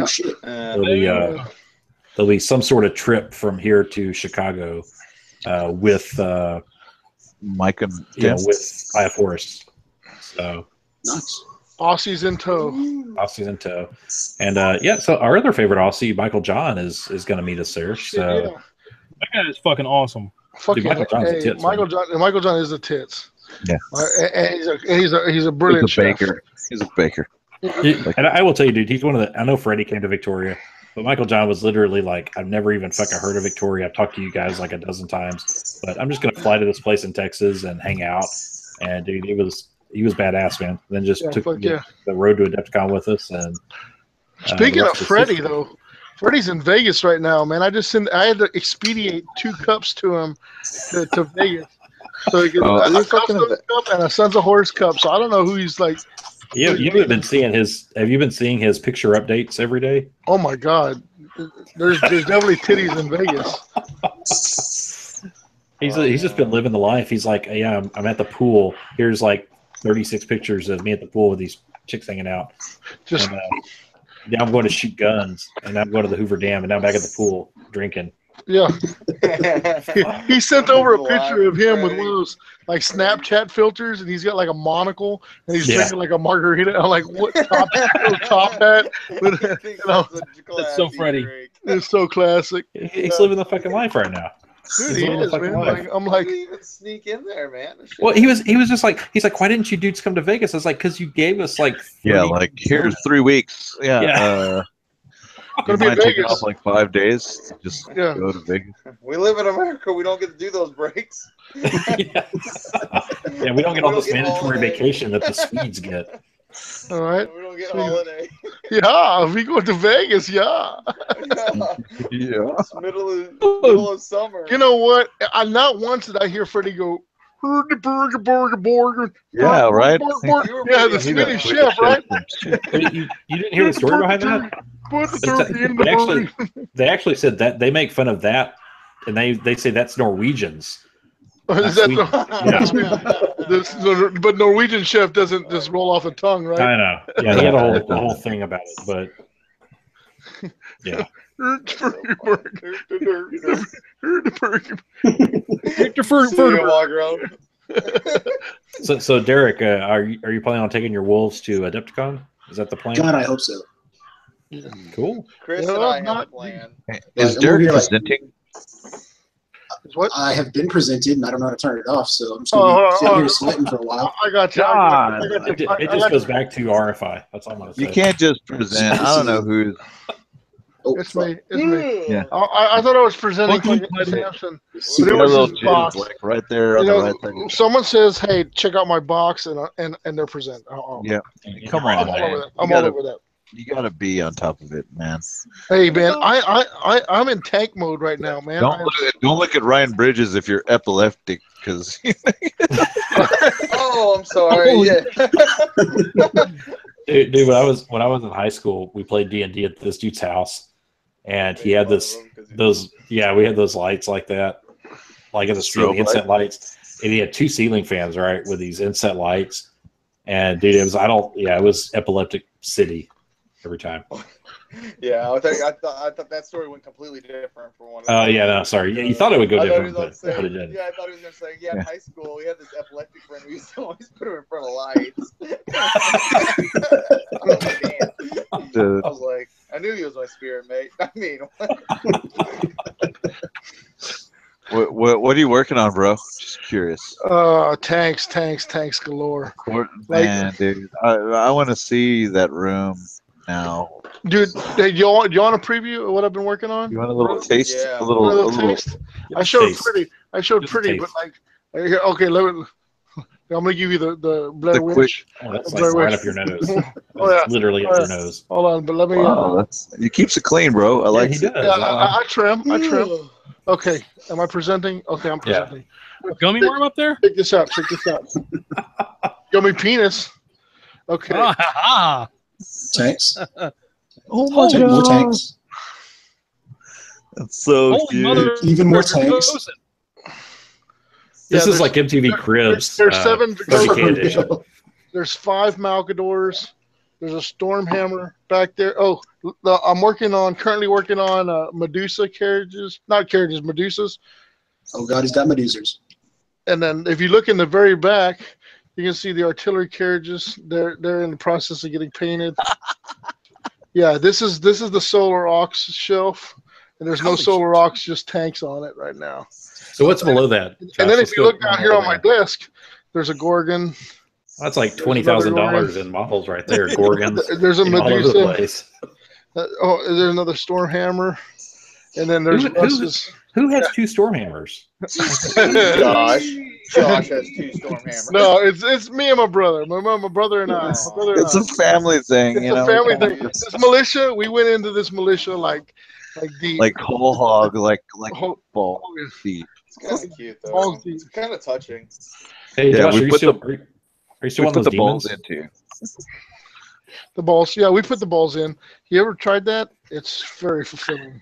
shit! There'll be some sort of trip from here to Chicago with Mike and with Aya Forest. So nice. Aussies in tow. And so our other favorite Aussie, Michael John, is going to meet us there. So that guy is fucking awesome. Dude, Michael John's a tits, Michael John is a tits. Yeah, and he's a brilliant baker. He's a baker. And I will tell you, dude, he's one of the. I know Freddie came to Victoria, but Michael John was literally like, I've never even fucking heard of Victoria. I've talked to you guys like a dozen times, but I'm just going to fly to this place in Texas and hang out. And dude, he was badass, man. Then just took the road to Adepticon with us. And speaking of Freddie, though, Freddie's in Vegas right now, man. I had to expedite 2 cups to him to Vegas. So he gets a Custom cup and a Sons of Horse cup. So I don't know who he's like. You haven't been seeing his. Have you been seeing his picture updates every day? Oh my God, there's definitely titties in Vegas. He's just been living the life. He's like, yeah, I'm at the pool. Here's like 36 pictures of me at the pool with these chicks hanging out. Now I'm going to shoot guns, and now I'm going to the Hoover Dam, and now I'm back at the pool drinking. Yeah. He sent over a Live picture of him with Craig. one of those like Snapchat filters, and he's got like a monocle, and he's Yeah. drinking like a margarita. I'm like, what top hat? He thinks You know, That's so classy Freddie. drink. It's so classic. He's living the fucking life right now. Dude, He's he living the is, fucking man. life. Like, I'm How like, did he even sneak in there, man? Well, he was just like, he's like, why didn't you dudes come to Vegas? I was like, because you gave us like 30 Yeah, like here's 3 weeks. Yeah. Yeah. Gonna You be in mind taking Vegas. off like 5 days? Just Yeah. go to Vegas. We live in America. We don't get to do those breaks. yeah, we don't get all We don't this get mandatory holiday. vacation that the Swedes get. all right. We don't get Sweet. holiday. Yeah, if we go to Vegas, yeah. Yeah. It's middle of summer. You know what? Not once did I hear Freddie go, burger. Yeah, right? Yeah, the He Swedish chef, right? You didn't hear the story behind that? Put the turkey in the They actually, burger. they actually said that they make fun of that, and they say that's Norwegians. Is that Yeah. but Norwegian chef doesn't just roll off the tongue, right? I know. Yeah, he had a whole thing about it, but yeah. Walk around. So Derek, are you planning on taking your wolves to Adepticon? Is that the plan? God, I hope so. Cool. Chris No, and I have not- a plan. Is I'm Derek over here, like- presenting? What? I have been presented, and I don't know how to turn it off, so I'm just Oh, going to oh, sit oh. here sweating for a while. I got you. God. It just goes back to RFI. That's all I'm gonna say. You can't just present. I don't know who's. Oh, It's fuck. me. It's me. Yeah. I thought I was presenting Welcome fucking to- Samson. You But it got a was little his box. jizz, like right there on You the know, right side. someone says, "Hey, check out my box," and they're present. Yeah. Come I'm on, all man. over that. You I'm all gotta- over that. You gotta be on top of it, man. Hey, man, I'm in tank mode right now, man. Don't look at Ryan Bridges if you're epileptic, because Oh, I'm sorry. Yeah. Dude, when I was in high school, we played D&D at this dude's house, and he had we had those lights like that, like in the ceiling, Strobe inset lights, and he had 2 ceiling fans, right, with these inset lights, and dude, it was epileptic city every time. Yeah, I thought that story went completely different from one. Oh yeah, no, sorry, yeah, you thought it would go I thought he different, was gonna but it say, didn't. yeah, I thought he was going to say, in high school, we had this epileptic friend who used to always put him in front of lights. I was like, damn. Dude. I was like, I knew he was my spirit mate. I mean, what are you working on, bro? Just curious. Tanks galore. Man, dude, I want to see that room now. Dude, hey, you want a preview of what I've been working on? You want a little taste? Yeah. A little taste? I showed Taste. pretty. Just a But taste. like, okay, I'm gonna give you the Blair The Witch. Oh, that's Blair like right Witch. up your nose. Oh, yeah. Literally Oh, up yeah. your nose. Hold on, but let me. Wow, he keeps it clean, bro. I like he it. does. Yeah, I trim. Okay, am I presenting? Okay, I'm Yeah. presenting. Gummy worm up there? Check this out. Yummy penis. Okay. Ah, ha, ha. Tanks. Oh my God. More tanks. That's so Holy cute. mother! Even more They're tanks. frozen. This Yeah, is like MTV Cribs. There's 7 30K edition. There's 5 Malkadors. There's a Stormhammer back there. Oh, I'm currently working on Medusa carriages. Not carriages, Medusas. Oh, God, he's got Medusers. And then if you look in the very back, you can see the artillery carriages. They're in the process of getting painted. Yeah, this is the Solar Aux shelf. And there's no Holy Solar Aux, just tanks on it right now. So what's below that? Josh? And then Let's if you go look down here on my desk, there's a Gorgon. that's like $20,000 in models right there. Gorgons. There's a all over the Medusa. place. There's another Stormhammer. And then there's Russ's. Who has 2 Stormhammers? Josh has 2 Stormhammers. No, it's me and my brother. My brother and I. My brother and It's I. a family thing, It's you a know. family thing. This militia, we went into this militia like deep. Like whole hog, like Whole- ball deep. It's kind of cute, though. Balls deep. It's kind of touching. Hey, Yeah, Josh, we are you put still, the- are you still We one put of the those balls demons? into. The balls. Yeah, we put the balls in. You ever tried that? It's very fulfilling.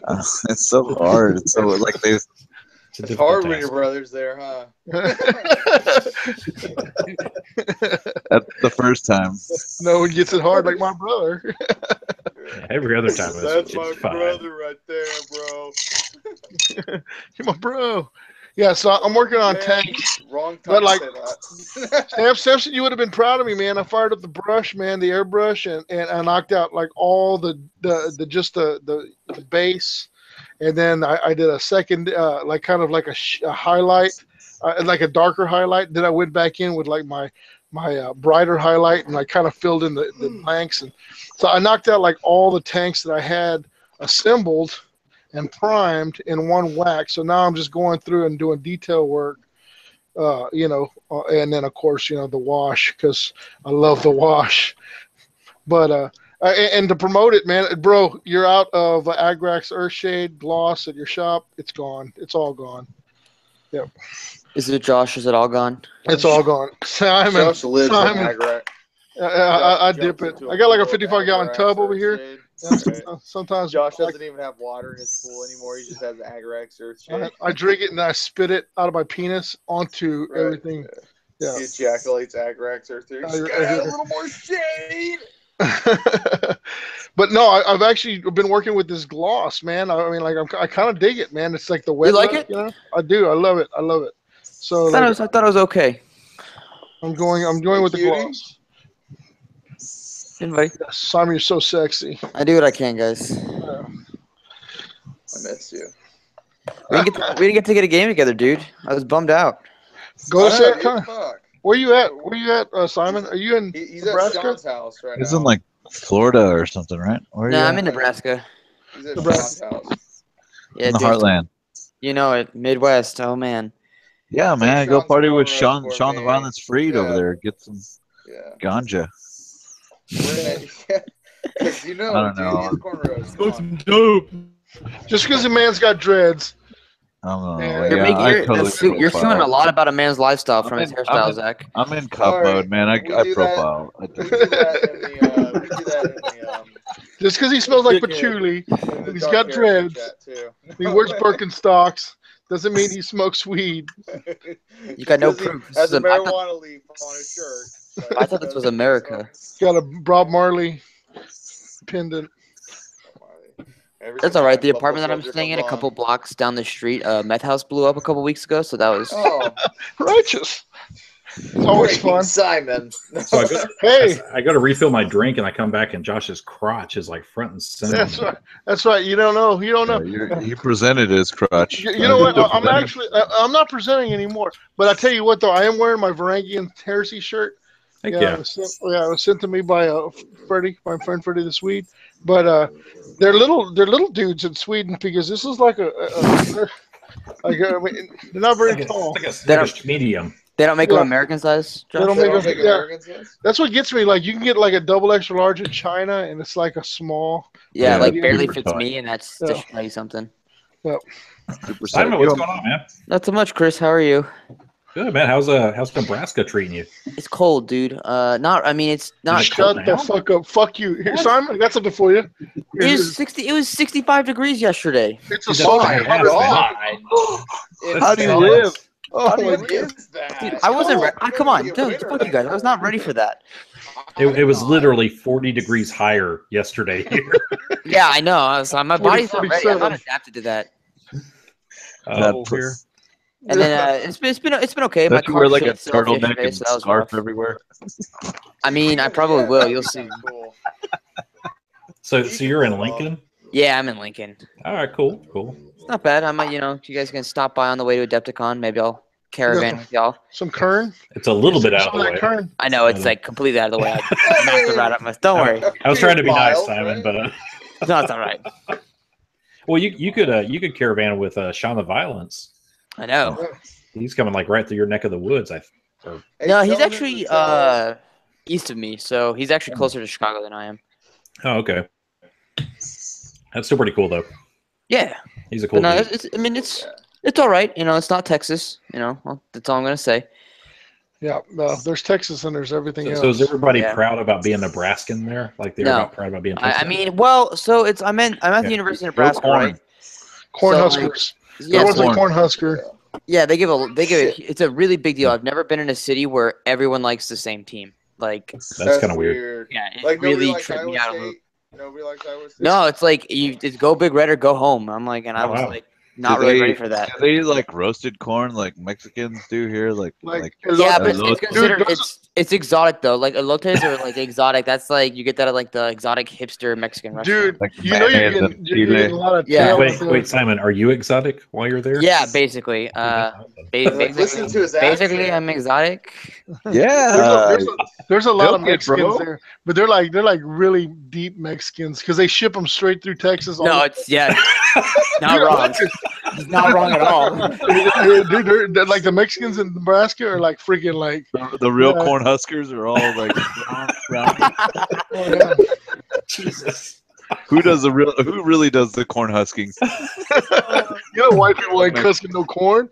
It's so hard. It's so like they. It's a It's difficult hard when task. your brother's there, huh? That's the first time. No one gets it hard like my brother. Yeah, every other time That's it's my fine. brother right there, bro. You're my bro. Yeah, so I'm working on Man, tanks. Wrong time But, like, to say that. Samson, you would have been proud of me, man. I fired up the brush, man, the airbrush, and I knocked out like all the base, and then I did a second, like kind of like a highlight, like a darker highlight. Then I went back in with like my brighter highlight, and I kind of filled in the blanks, and so I knocked out like all the tanks that I had assembled and primed in one whack. So now I'm just going through and doing detail work. And then of course, the wash, because I love the wash. But and to promote it, man, bro, you're out of Agrax Earthshade gloss at your shop. It's gone. It's all gone. Yep. Is it Josh? Is it all gone? It's all gone. Simon, Josh lives in Simon. Agrax. I Josh dip jumps it. into I got like a pool of 55-gallon Agrax tub over here. Earthshade. Yeah, Right. sometimes Josh doesn't even have water in his pool anymore. He just has Agrax Earthshade. I drink it and I spit it out of my penis onto Right. everything. Yeah. He ejaculates Agrax Earthshade. I- Just I- gotta add a little more shade. But no, I've actually been working with this gloss, man. I mean, like I kind of dig it, man. It's like the wet. like look, it? I do. I love it. I love it. So I thought, like, I thought it was okay. I'm going with the cutie. gloss. Anybody? Yes, Simon, you're so sexy. I do what I can, guys. I miss you. We didn't get to get a game together, dude. I was bummed out. Go to I know, San dude, Antonio. fuck. Where you at? Where you at, Simon? Are you in He's Nebraska? at Sean's house right He's now. in like Florida or something, right? Where are No, you I'm at? in Nebraska. He's at Nebraska. Sean's house. Yeah, In the dude. heartland. You know it. Midwest. Oh man. Yeah, Take man. Go Sean's party with cornrows Sean. for Sean the me. Violence Freed over Yeah. there. Get some Yeah. ganja. Because I don't know. Dude, these cornrows. Smoke Come on. some dope. Just because the man's got dreads. I don't know. Yeah. You're, Yeah, making, I you're, totally you're profile. assuming a lot about a man's lifestyle from his I'm hairstyle, in- Zach. I'm in cup Sorry, mode, man. we I do profile. I We do. do that in the. We do that Just because he smells like Dickhead. patchouli, in the He's dark got character dreads. chat, too. he wears Birkenstocks, doesn't mean he smokes weed. You got no Because he proof. This has is a I thought- marijuana leaf on his shirt. I thought this was America. Got a Bob Marley pendant. That's all right. The apartment that I'm staying in, a couple blocks down the street, meth house blew up a couple weeks ago, so that was. Oh, Righteous. It's always fun. Simon. So I go, Hey, I go to refill my drink and I come back and Josh's crotch is like front and center. that's right. That's right. You don't know. You don't know. He presented his crutch. You know what? I'm not presenting anymore. But I tell you what, though, I am wearing my Varangian Heresy shirt. Heck Yeah, yeah. it was sent to me by Freddie, my friend Freddie the Swede. But they're little dudes in Sweden because this is like I mean, they're not very tall. It's like a medium. They don't make them Yeah. American size. They don't Josh? make Don't them- make yeah. Americans this? That's what gets me. Like you can get like a double extra large in China, and it's like a small. Yeah, Yeah, like yeah, barely super fits tight. me, and that's Yeah. to show you something. Super Simon, what's going on, man? Not so much, Chris. How are you? Good, man. How's Nebraska treating you? It's cold, dude. I mean, it's not. Just Cold. Shut the now? fuck up. Fuck you. Here, Simon, I got something for you. It was 60. It was 65 degrees yesterday. It's a Dude, song. that's my God. That's How do you solid. live? Oh How my big god. is that? Dude, I wasn't. Come on, It's dude. winter Fuck you guys. I was not ready for that. It was literally 40 degrees higher yesterday here. Yeah, I know. I was, my 40, body's not ready. I'm not 47. adapted to that. Here. And then it's been okay. My Don't you car wear like a shit itself turtleneck yesterday, and so that was scarf rough. everywhere? I mean, I probably will. You'll see. Cool. So you're in Lincoln? Yeah, I'm in Lincoln. All right, cool. It's not bad. I might, if you guys can stop by on the way to Adepticon, maybe I'll caravan with y'all. Some Kern. It's a little bit out of Some the that way. Kern. I know it's like completely out of the way. I knocked it right up my. Don't worry. I was trying to be nice, Miles, Simon, right? but No, it's all right. well, you could caravan with Sean the Violence. I know. He's coming like right through your neck of the woods. Hey, No, he's tell him actually to tell- east of me, so he's actually closer to Chicago than I am. Oh, okay. That's still pretty cool, though. Yeah, He's a cool but no, dude. it's all right. It's not Texas. Well, that's all I'm gonna say. Yeah, no, there's Texas and there's everything else. So is everybody Yeah. proud about being Nebraskan there? Like they're No. not proud about being I Texas? mean, well, so I'm at the Yeah. University of Go Nebraska, corn. right? Corn so, Huskers. Yeah, Everyone's so a corn husker. yeah, they give it. It's a really big deal. I've never been in a city where everyone likes the same team. Like, That's kind of weird. yeah, it Like nobody really likes tripped me Iowa out a little. State. Nobody likes Iowa State. No, it's like it's go big red or go home. I'm like, and I Oh, was wow. like, not really ready for that. Do they like roasted corn like Mexicans do here? Like Yeah, but it's elote? considered Dude, it's exotic though. Like elotes are like exotic. That's like you get that at like the exotic hipster Mexican restaurant. Dude, Like you know you're mayonnaise and getting a chile. lot of Yeah. tail. Wait, Simon, are you exotic while you're there? Yeah, basically. Like, listen to his Basically, accent. I'm exotic. Yeah. There's a lot of Milk it, Mexicans bro. there, but they're like really deep Mexicans because they ship them straight through Texas. No, it's not wrong. He's not wrong at all. Dude, they're like the Mexicans in Nebraska are like freaking like. The real Yeah. corn huskers are all like brown. Oh, yeah. Jesus. Who really does the corn husking? You know, white people ain't cusking no corn.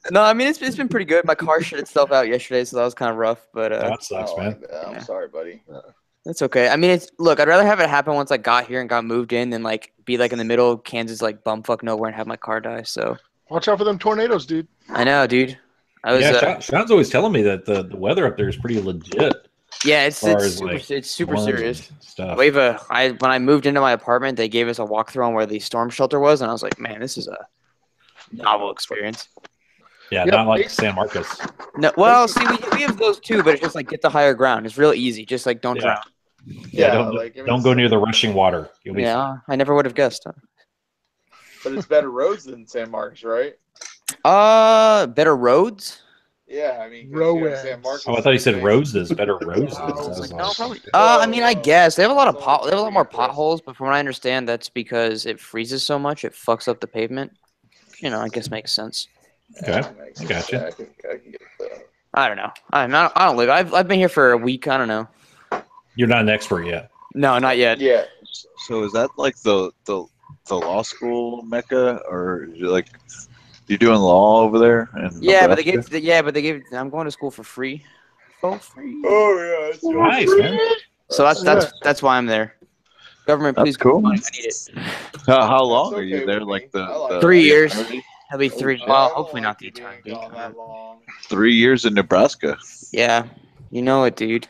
No, I mean it's been pretty good. My car shit itself out yesterday, so that was kind of rough. But That sucks, man. I'm sorry, buddy. that's okay. I mean, look. I'd rather have it happen once I got here and got moved in than like be like in the middle of Kansas, like bumfuck nowhere, and have my car die. So Watch out for them tornadoes, dude. I know, dude. I was Sean's always telling me that the weather up there is pretty legit. yeah, it's as far as, like, it's super storms and serious. stuff. When I moved into my apartment, they gave us a walkthrough on where the storm shelter was, and I was like, man, this is a novel experience. Yeah, Yep. not like San Marcos. No, well, see, we have those too, but it's just like get to higher ground. It's real easy. Just like don't Yeah. drown. Yeah, like, don't go near the rushing water. You'll be Yeah, I never would have guessed. But it's better roads than San Marcos, right? Better roads. Yeah, I mean, 'cause, Roads. San Marcos. Oh, I thought you said roses. Better roses. I was I was like, like, No, probably. Whoa, I mean, I whoa. guess they have a lot of It's they have a lot more pretty impressive. potholes, but from what I understand, that's because it freezes so much it fucks up the pavement. You know, I guess makes sense. Okay, that makes I sense. gotcha. Yeah, I can get that. I don't know. I don't live. I've been here for a week. I don't know. you're not an expert yet. No, not yet. Yeah. So is that like the law school mecca, or is it like you're doing law over there? Yeah, but they gave. I'm going to school for free. For free. Oh yeah. Nice, man. So that's why I'm there. Government, That's please. cool. I need it. How long That's are you okay there? with Like me. I like 3 it. years. eternity? That'll be 3. I Well, don't hopefully like not the you being eternity. gone that long. 3 years in Nebraska. Yeah, you know it, dude.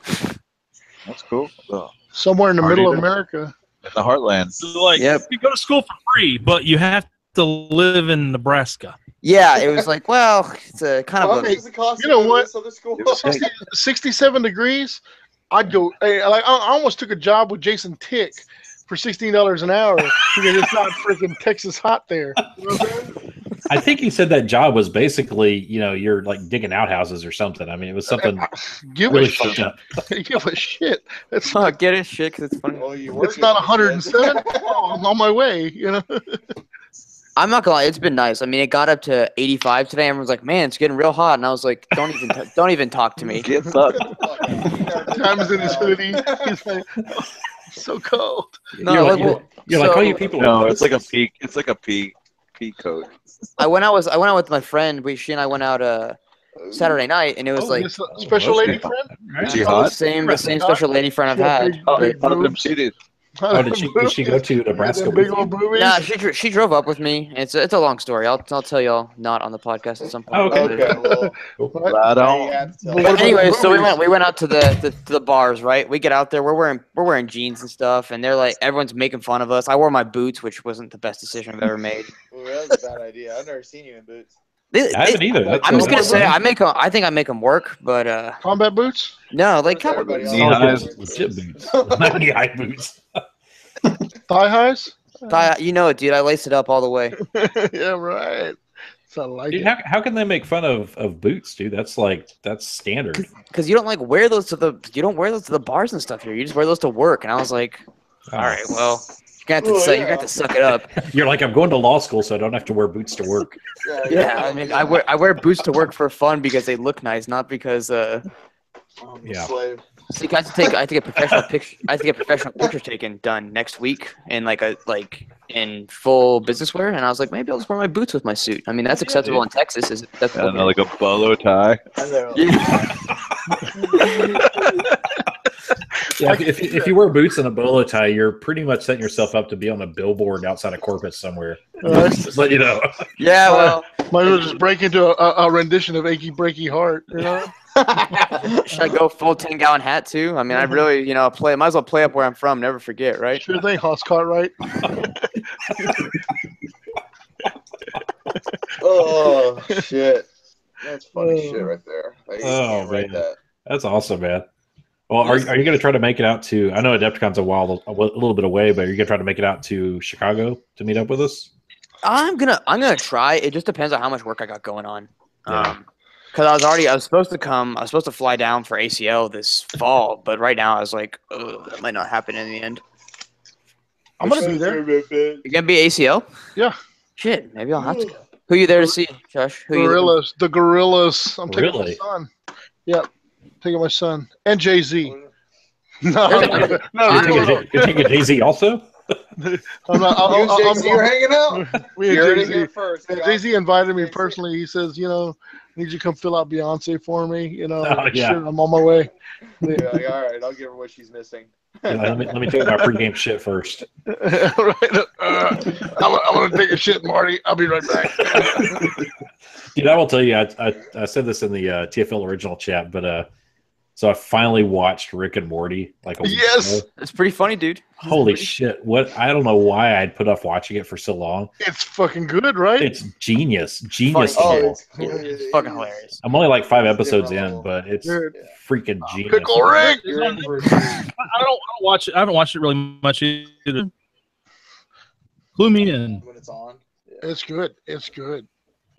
That's cool. Oh, Somewhere in the Party middle of day. America. in the heartland. So, like, Yep. you go to school for free, but you have to live in Nebraska. Yeah, it was like, well, it's a kind How of much a. is the cost You know of what? this other school? 67 degrees. I'd go. Hey, like I almost took a job with Jason Tick for $16 an hour because it's not freaking Texas hot there. You know what I'm saying? I think he said that job was basically, you're like digging outhouses or something. I mean, it was something Give really a shit. fucked up. Give a shit. It's Fuck, get it, shit, because it's funny. Well, you work it's not it, 107. Oh, I'm on my way. You know. I'm not gonna lie, it's been nice. I mean, it got up to 85 today. Everyone's like, "Man, it's getting real hot," and I was like, "Don't even talk to me." Get sucked. Time's in his hoodie. He's like, oh, it's so cold. No, You're like, like- well, You're like, so oh, you people. No, are it's like a peak. It's like a peak coat. I went out with my friend. She and I went out Saturday night, and it was Oh, like this special okay. lady friend. Right? Is she the hot? same special lady friend I've had. Oh, Big how did boobs. she do? Oh, did she go to Nebraska Them with big you? old boobies. Nah, she drove up with me. It's a long story. I'll tell y'all not on the podcast at some point. Oh, okay. Okay, well, What? Right now on. you have to tell But me. what Anyway, about so movies? we went out to the bars, right? We get out there, we're wearing jeans and stuff, and they're like everyone's making fun of us. I wore my boots, which wasn't the best decision I've ever made. Well, that was a bad idea. I've never seen you in boots. I haven't either. That's- I'm just gonna that's say fine. I think I make them work, but Combat boots. no, like Where's cowboy everybody boots. else? Knee It's not like highs. it's legit boots, not knee high boots. Thigh highs. You know it, dude. I lace it up all the way. Yeah, right. So I like Dude, it. how can they make fun of boots, dude? That's standard. Because you don't like wear those to the bars and stuff here. You just wear those to work. And I was like, all right, well, you're gonna have to suck it up. You're like, I'm going to law school, so I don't have to wear boots to work. Yeah, I mean, I wear boots to work for fun because they look nice, not because Yeah. Slave. See, I have to get professional picture. I have to get professional picture taken done next week in in full business wear. And I was like, maybe I'll just wear my boots with my suit. I mean, that's acceptable in Texas. That's And like a bolo tie. And they're Yeah. Yeah, if you wear boots and a bolo tie, you're pretty much setting yourself up to be on a billboard outside of Corpus somewhere. Just let you know. Yeah, well, Might as well just break into a rendition of "Achy Breaky Heart." You know. should I go full 10-gallon hat too? I mean, I really, might as well play up where I'm from. Never forget, right? Sure thing, Hoss Cartwright. Oh shit, that's funny shit right there. Like, you can't write man. that. That's awesome, man. Well, are you going to try to make it out to? I know Adepticon's a little bit away, but are you going to try to make it out to Chicago to meet up with us? I'm gonna try. It just depends on how much work I got going on. Yeah. Because I was supposed to fly down for ACL this fall, but right now I was like, that might not happen in the end. I'm gonna be there. You're gonna be ACL? Yeah. Shit, maybe I'll have to go. Who are you there to see, Josh? Gorillas, the Gorillas. I'm taking my Really? son. Yep, taking my son and Jay Z. There's You're taking Jay-Z also? I'm not. You and Jay-Z are hanging out? Me and You heard it Jay-Z. here first. Yeah, Jay-Z invited me personally. He says, I need you to come fill out Beyonce for me. yeah. Shit, I'm on my way. Yeah, like, all right, I'll give her what she's missing. Let me take my pregame shit first. Right. I'm gonna take a shit, Marty. I'll be right back. Dude, I will tell you, I said this in the TFL original chat, but so I finally watched Rick and Morty like a week Yes. ago. It's pretty funny, dude. Holy shit! I don't know why I'd put off watching it for so long. It's fucking good, right? It's genius. Oh, It's It's fucking hilarious. I'm only like 5 episodes in, but it's Dude. freaking genius. Pickle Rick. I don't watch it. I haven't watched it really much either. Clue me in. when it's on. It's good. It's good.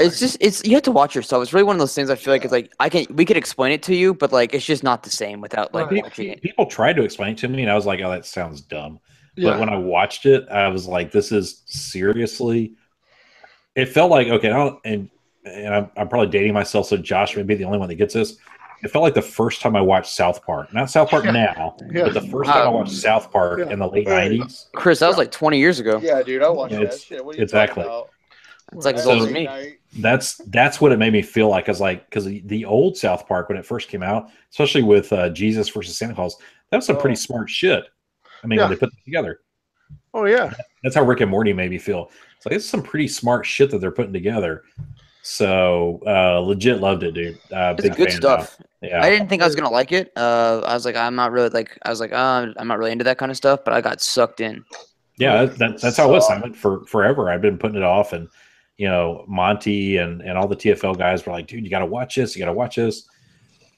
It's you have to watch yourself. It's really one of those things. I feel like it's like we could explain it to you, but like it's just not the same without like watching it. People tried to explain it to me, and I was like, "Oh, that sounds dumb." Yeah. But when I watched it, I was like, "This is seriously." It felt like okay, and I'm probably dating myself, so Josh may be the only one that gets this. It felt like the first time I watched South Park, not South Park now, but the first time I watched South Park in the late '90s. Chris, that was like 20 years ago. Yeah, dude, I watched Yeah, that shit. What are you exactly. talking about? It's like as old as me. Night. That's what it made me feel like. Because the old South Park when it first came out, especially with Jesus versus Santa Claus, that was some pretty smart shit. I mean, when they put it together. Oh yeah. That's how Rick and Morty made me feel. It's like it's some pretty smart shit that they're putting together. So legit loved it, dude. It's Big good fan stuff. now. Yeah. I didn't think I was gonna like it. I was like, I'm not really I'm not really into that kind of stuff, but I got sucked in. Yeah, that's how it was, Simon. For forever, I've been putting it off, and Monty and all the TFL guys were like, "Dude, you got to watch this. You got to watch this."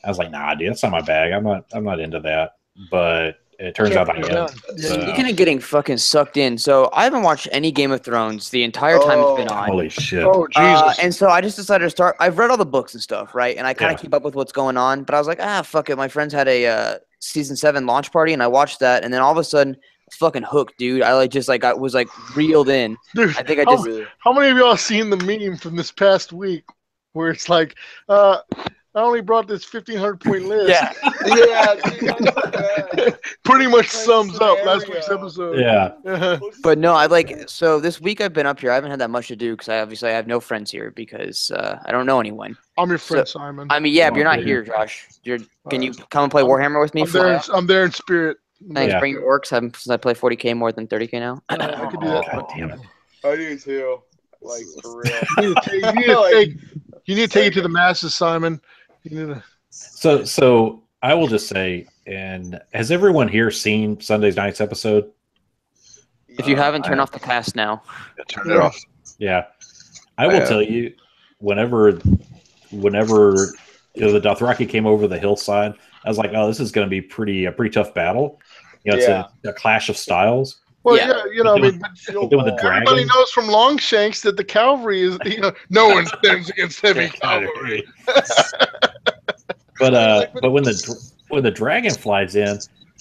I was like, "Nah, dude, that's not my bag. I'm not into that." But it turns out I am. Speaking of getting fucking sucked in, so I haven't watched any Game of Thrones the entire time it's been on. Holy shit! Oh Jesus. And so I just decided to start. I've read all the books and stuff, right? And I kind of Yeah. keep up with what's going on. But I was like, fuck it. My friends had a season 7 launch party, and I watched that. And then all of a sudden, fucking hooked, dude. I I was like reeled in. Dude, I think I just how many of y'all seen the meme from this past week where it's like, I only brought this 1,500-point list. yeah. Yeah, dude, Pretty much Like sums up last scenario. week's episode. Yeah, But no, so this week I've been up here. I haven't had that much to do because I have no friends here because I don't know anyone. I'm your friend, Simon. I mean, yeah, but you're not here, Josh. Can you come and play Warhammer with me? I'm there in spirit. Thanks. Yeah. Bring your orcs. Since I play 40K more than 30K now. I could do that. God damn it! I do too. Like for real. You need to take it to the masses, Simon. You need to... So I will just say, and has everyone here seen Sunday's night's episode? If you haven't, turn off the cast now. Turn it off. Yeah, I will tell you, whenever the Dothraki came over the hillside, I was like, oh, this is going to be a pretty tough battle. It's a clash of styles. Well, Yeah. I mean, But then with the everybody dragon, knows from Longshanks that the cavalry is, no one stands against heavy cavalry. but when the dragon flies in,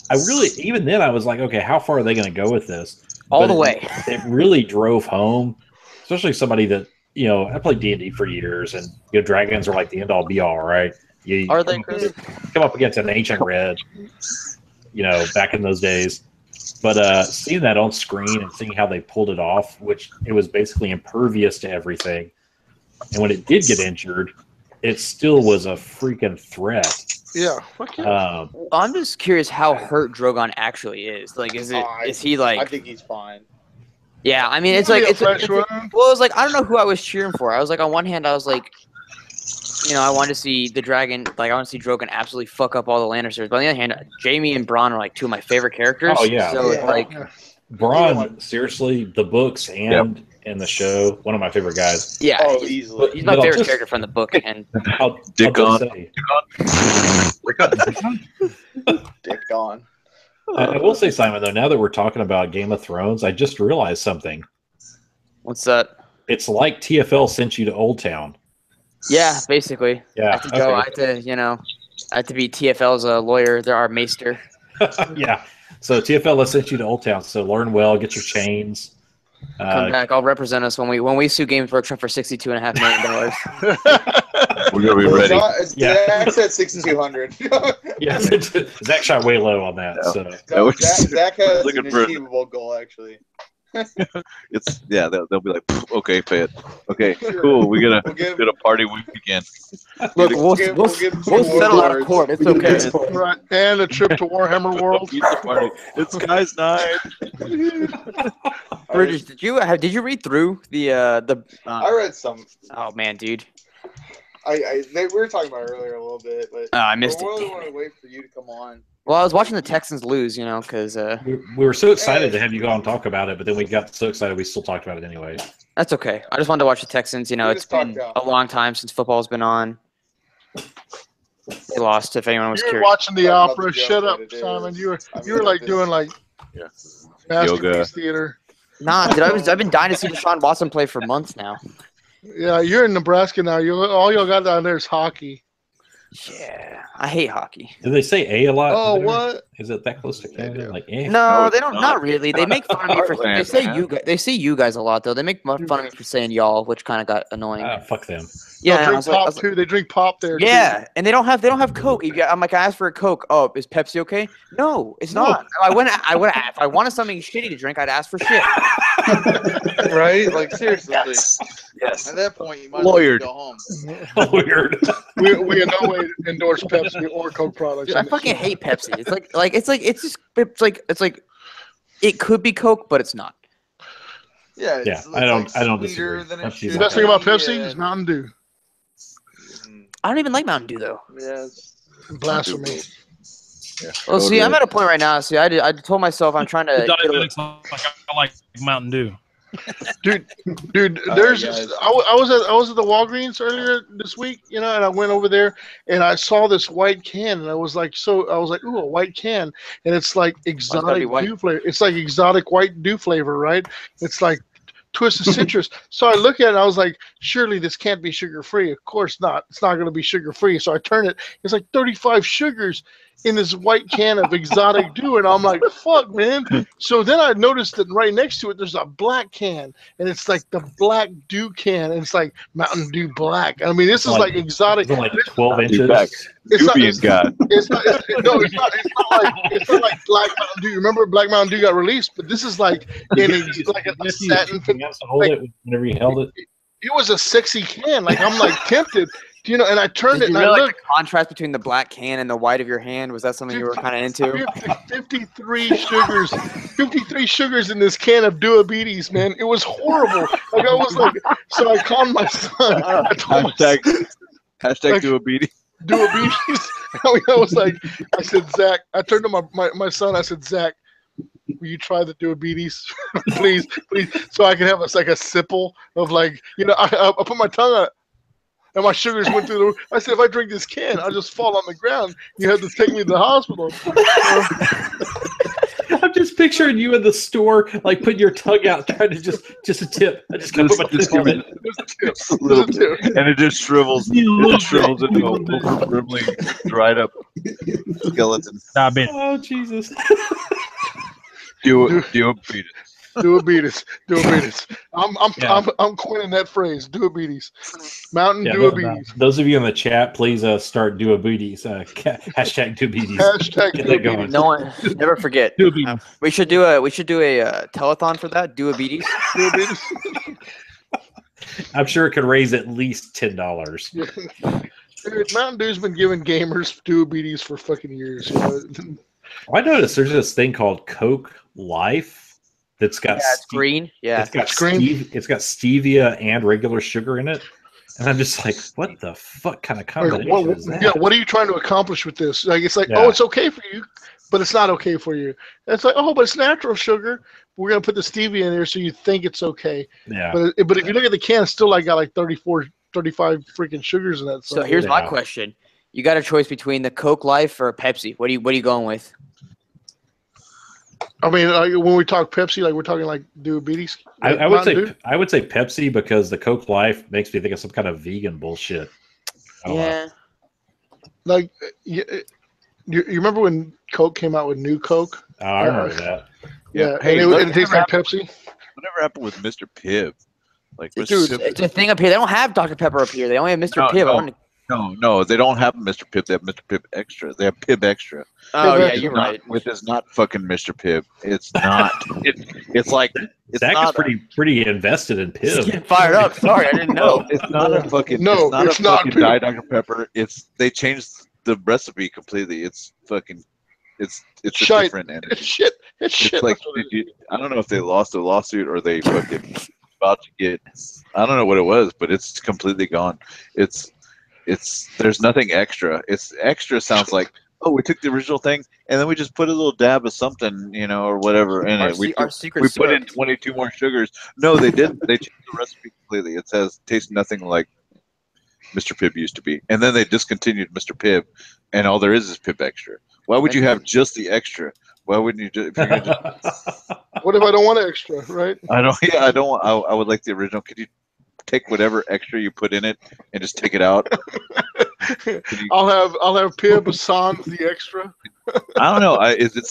I really even then I was like, okay, how far are they going to go with this? All But the way. It really drove home, especially somebody that I played D&D for years, and dragons are like the end all be all, right? Are they, Chris? Come up against an ancient red, back in those days. But seeing that on screen and seeing how they pulled it off, which it was basically impervious to everything, and when it did get injured, it still was a freaking threat. Yeah. Fuck yeah. I'm just curious how hurt Drogon actually is. Like, is he like? I think he's fine. Yeah, I mean, it's Maybe like a it's fresh well, one. it was like I don't know who I was cheering for. I was like, on one hand, I was like, I wanted to see the dragon, like I want to see Drogon absolutely fuck up all the Lannisters. But on the other hand, Jaime and Bronn are like two of my favorite characters. Oh, yeah. So it's like, Bronn, seriously, the books and the show, one of my favorite guys. yeah, Oh, he's easily. my favorite character from the book. And Dick on. Dick gone. I will say, Simon, though, now that we're talking about Game of Thrones, I just realized something. what's that? It's like TFL sent you to Old Town. Yeah, basically. Yeah, I had to go. okay. I had to be TFL's lawyer. They're our maester. Yeah. So TFL sent you to Old Town. So learn well, get your chains. Come back. I'll represent us when we sue Games Workshop for $62.5 million. We're gonna be ready. Zach said 6,200. Yeah, Zach shot way low on that. Yeah. So No, Zach has Looking an for- achievable goal, actually. They'll be like, okay, pay it. Okay, cool. We We'll give- get a party weekend. Look, we'll give two settle out of awards. court. It's okay. Right. And a trip to Warhammer World. Pizza party. It's guys' night. Bridges, did you read through the I read some. oh man, dude. We were talking about it earlier a little bit, but I missed I really it. want to wait for you to come on. Well, I was watching the Texans lose, because we were so excited to have you go on and talk about it, but then we got so excited we still talked about it anyway. that's okay. I just wanted to watch the Texans. It's just talked been about a long time since football's been on. They lost. If anyone was You were curious. watching the Talking about opera. the joke Shut that up, it is. Simon. You I mean, were like this- doing like Yeah. masterpiece Yoga. theater. Nah, dude, I've been dying to see Deshaun Watson play for months now. Yeah, you're in Nebraska now. All y'all got down there is hockey. Yeah, I hate hockey. Did they say A lot? Oh, there? what? Is it that close to Canada? do. Like, eh? No, it's they don't. not. Not really. They make fun of me for. They Heartland, say man. you guys. They say you guys a lot though. They make fun of me for saying y'all, which kind of got annoying. Fuck them. Yeah, They'll and I drink was like- I pop was like- too. They drink pop there. Yeah, and they don't have Coke. I'm like, I asked for a Coke. Oh, is Pepsi okay? No, it's not. I would if I wanted something shitty to drink, I'd ask for shit. Right? Like, seriously. Yes. At that point, you might as well Lawyered. go home. Weird. We in no way endorse Pepsi or Coke products. Dude, I fucking hate Pepsi. It's like it could be Coke, but it's not. Yeah, Yeah, it's I don't sweeter disagree. than it Pepsi's should The best thing about be, Pepsi and- is Mountain Dew. I don't even like Mountain Dew though. Yeah, it's- Blasphemy. Yeah. Well, see, I'm at a point right now. See, I told myself I'm trying to. The get a- diabetics like I like Mountain Dew. Dude, All there's right, guys. I was at the Walgreens earlier this week, and I went over there and I saw this white can, and I was like, ooh, a white can, and it's like be exotic white? dew flavor. It's like exotic white dew flavor, right? It's like twisted citrus. So I look at it, and I was like, surely this can't be sugar free. Of course not. It's not going to be sugar free. So I turn it. It's like 35 sugars in this white can of exotic dew, and I'm like, fuck, man. So then I noticed that right next to it there's a black can, and it's like the black dew can, and it's like Mountain Dew Black. I mean, this is like exotic. It's like 12 Dude, back. inches. It's not, Doobie's got. it's not like Black Mountain Dew. Remember Black Mountain Dew got released, but this is like in a satin. You have to hold it whenever you held it. It was a sexy can. Like I'm like tempted, and I turned Did it you and I know like looked. the contrast between the black can and the white of your hand? Was that something you were kind of into? 53 sugars in this can of diabetes, man. It was horrible. Like I was like, so I called my son. I told my son, Hashtag do a beating. diabetes. I was like, I said, Zach. I turned to my son. I said, Zach, will you try the diabetes, please? So I can have like a sipple of like, I put my tongue on it. And my sugars went through the roof. I said, if I drink this can, I'll just fall on the ground. You have to take me to the hospital. I'm just picturing you in the store, like putting your tongue out, trying to just a tip. I just gotta put my Just tip on give it. There's a tip. And it just shrivels. It shrivels into a shriveling, dried up skeleton. Diabetes. Oh Jesus! Do a beat it. Diabetes. I'm Yeah. I'm coining that phrase. Diabetes. Mountain Yeah, diabetes. those of you in the chat, please start do a booties. Hashtag do beaties. Hashtag Get that going. diabetes. No one never forget. Diabetes. We should do a telethon for that. Diabetes. Diabetes. I'm sure it could raise at least $10. Dude, Mountain Dew's been giving gamers diabetes for fucking years. You know? I noticed there's this thing called Coke Life that's got Yeah, it's green. Yeah. it's got stevia and regular sugar in it, and I'm just like, what the fuck kind of combination is that? Yeah, what are you trying to accomplish with this? Like, it's like, Yeah. oh, it's okay for you, but it's not okay for you. And it's like, oh, but it's natural sugar. We're gonna put the stevia in there so you think it's okay. Yeah. But if you look at the can, it's still like got like 35 freaking sugars in that. So here's my question: you got a choice between the Coke Life or Pepsi. What are you going with? I mean, when we talk Pepsi, like we're talking like diabetes. I would say Pepsi because the Coke Life makes me think of some kind of vegan bullshit. I don't know. Like you remember when Coke came out with New Coke? Oh, I remember that. Yeah, Hey, and it tastes like Pepsi. Whatever happened with Mr. Pibb? Like, Dude, Mr. Pibb, It's a thing up here. They don't have Dr. Pepper up here. They only have Mr. Pibb. no, they don't have Mr. Pibb. They have Mr. Pibb Extra. They have Pibb Extra. Oh Pibb yeah, Extra. you're right. Which is not fucking Mr. Pibb. It's not. It's like it's Zach not is pretty invested in He's Pibb. getting fired up. Sorry, I didn't know. It's not a fucking. No, it's it's not not a fucking Pibb. Diet Dr. Pepper. They changed the recipe completely. It's fucking. It's a Shite. different entity. It's shit. It's shit. It's like That's what it is. I don't know if they lost a lawsuit or they fucking about to get. I don't know what it was, but it's completely gone. It's there's nothing extra. It's extra sounds like, oh, we took the original thing and then we just put a little dab of something, or whatever in it. Our secret We put in syrup. 22 more sugars. No, they didn't. They changed the recipe completely. It says tastes nothing like Mr. Pibb used to be, and then they discontinued Mr. Pibb, and all there is Pibb Extra. Why would you have just the extra? Why wouldn't you? If you're gonna just, What if I don't want extra, right? I don't. Yeah, I don't. I would like the original. Could you take whatever extra you put in it and just take it out? I'll have Pibb sans the extra. I don't know. Is it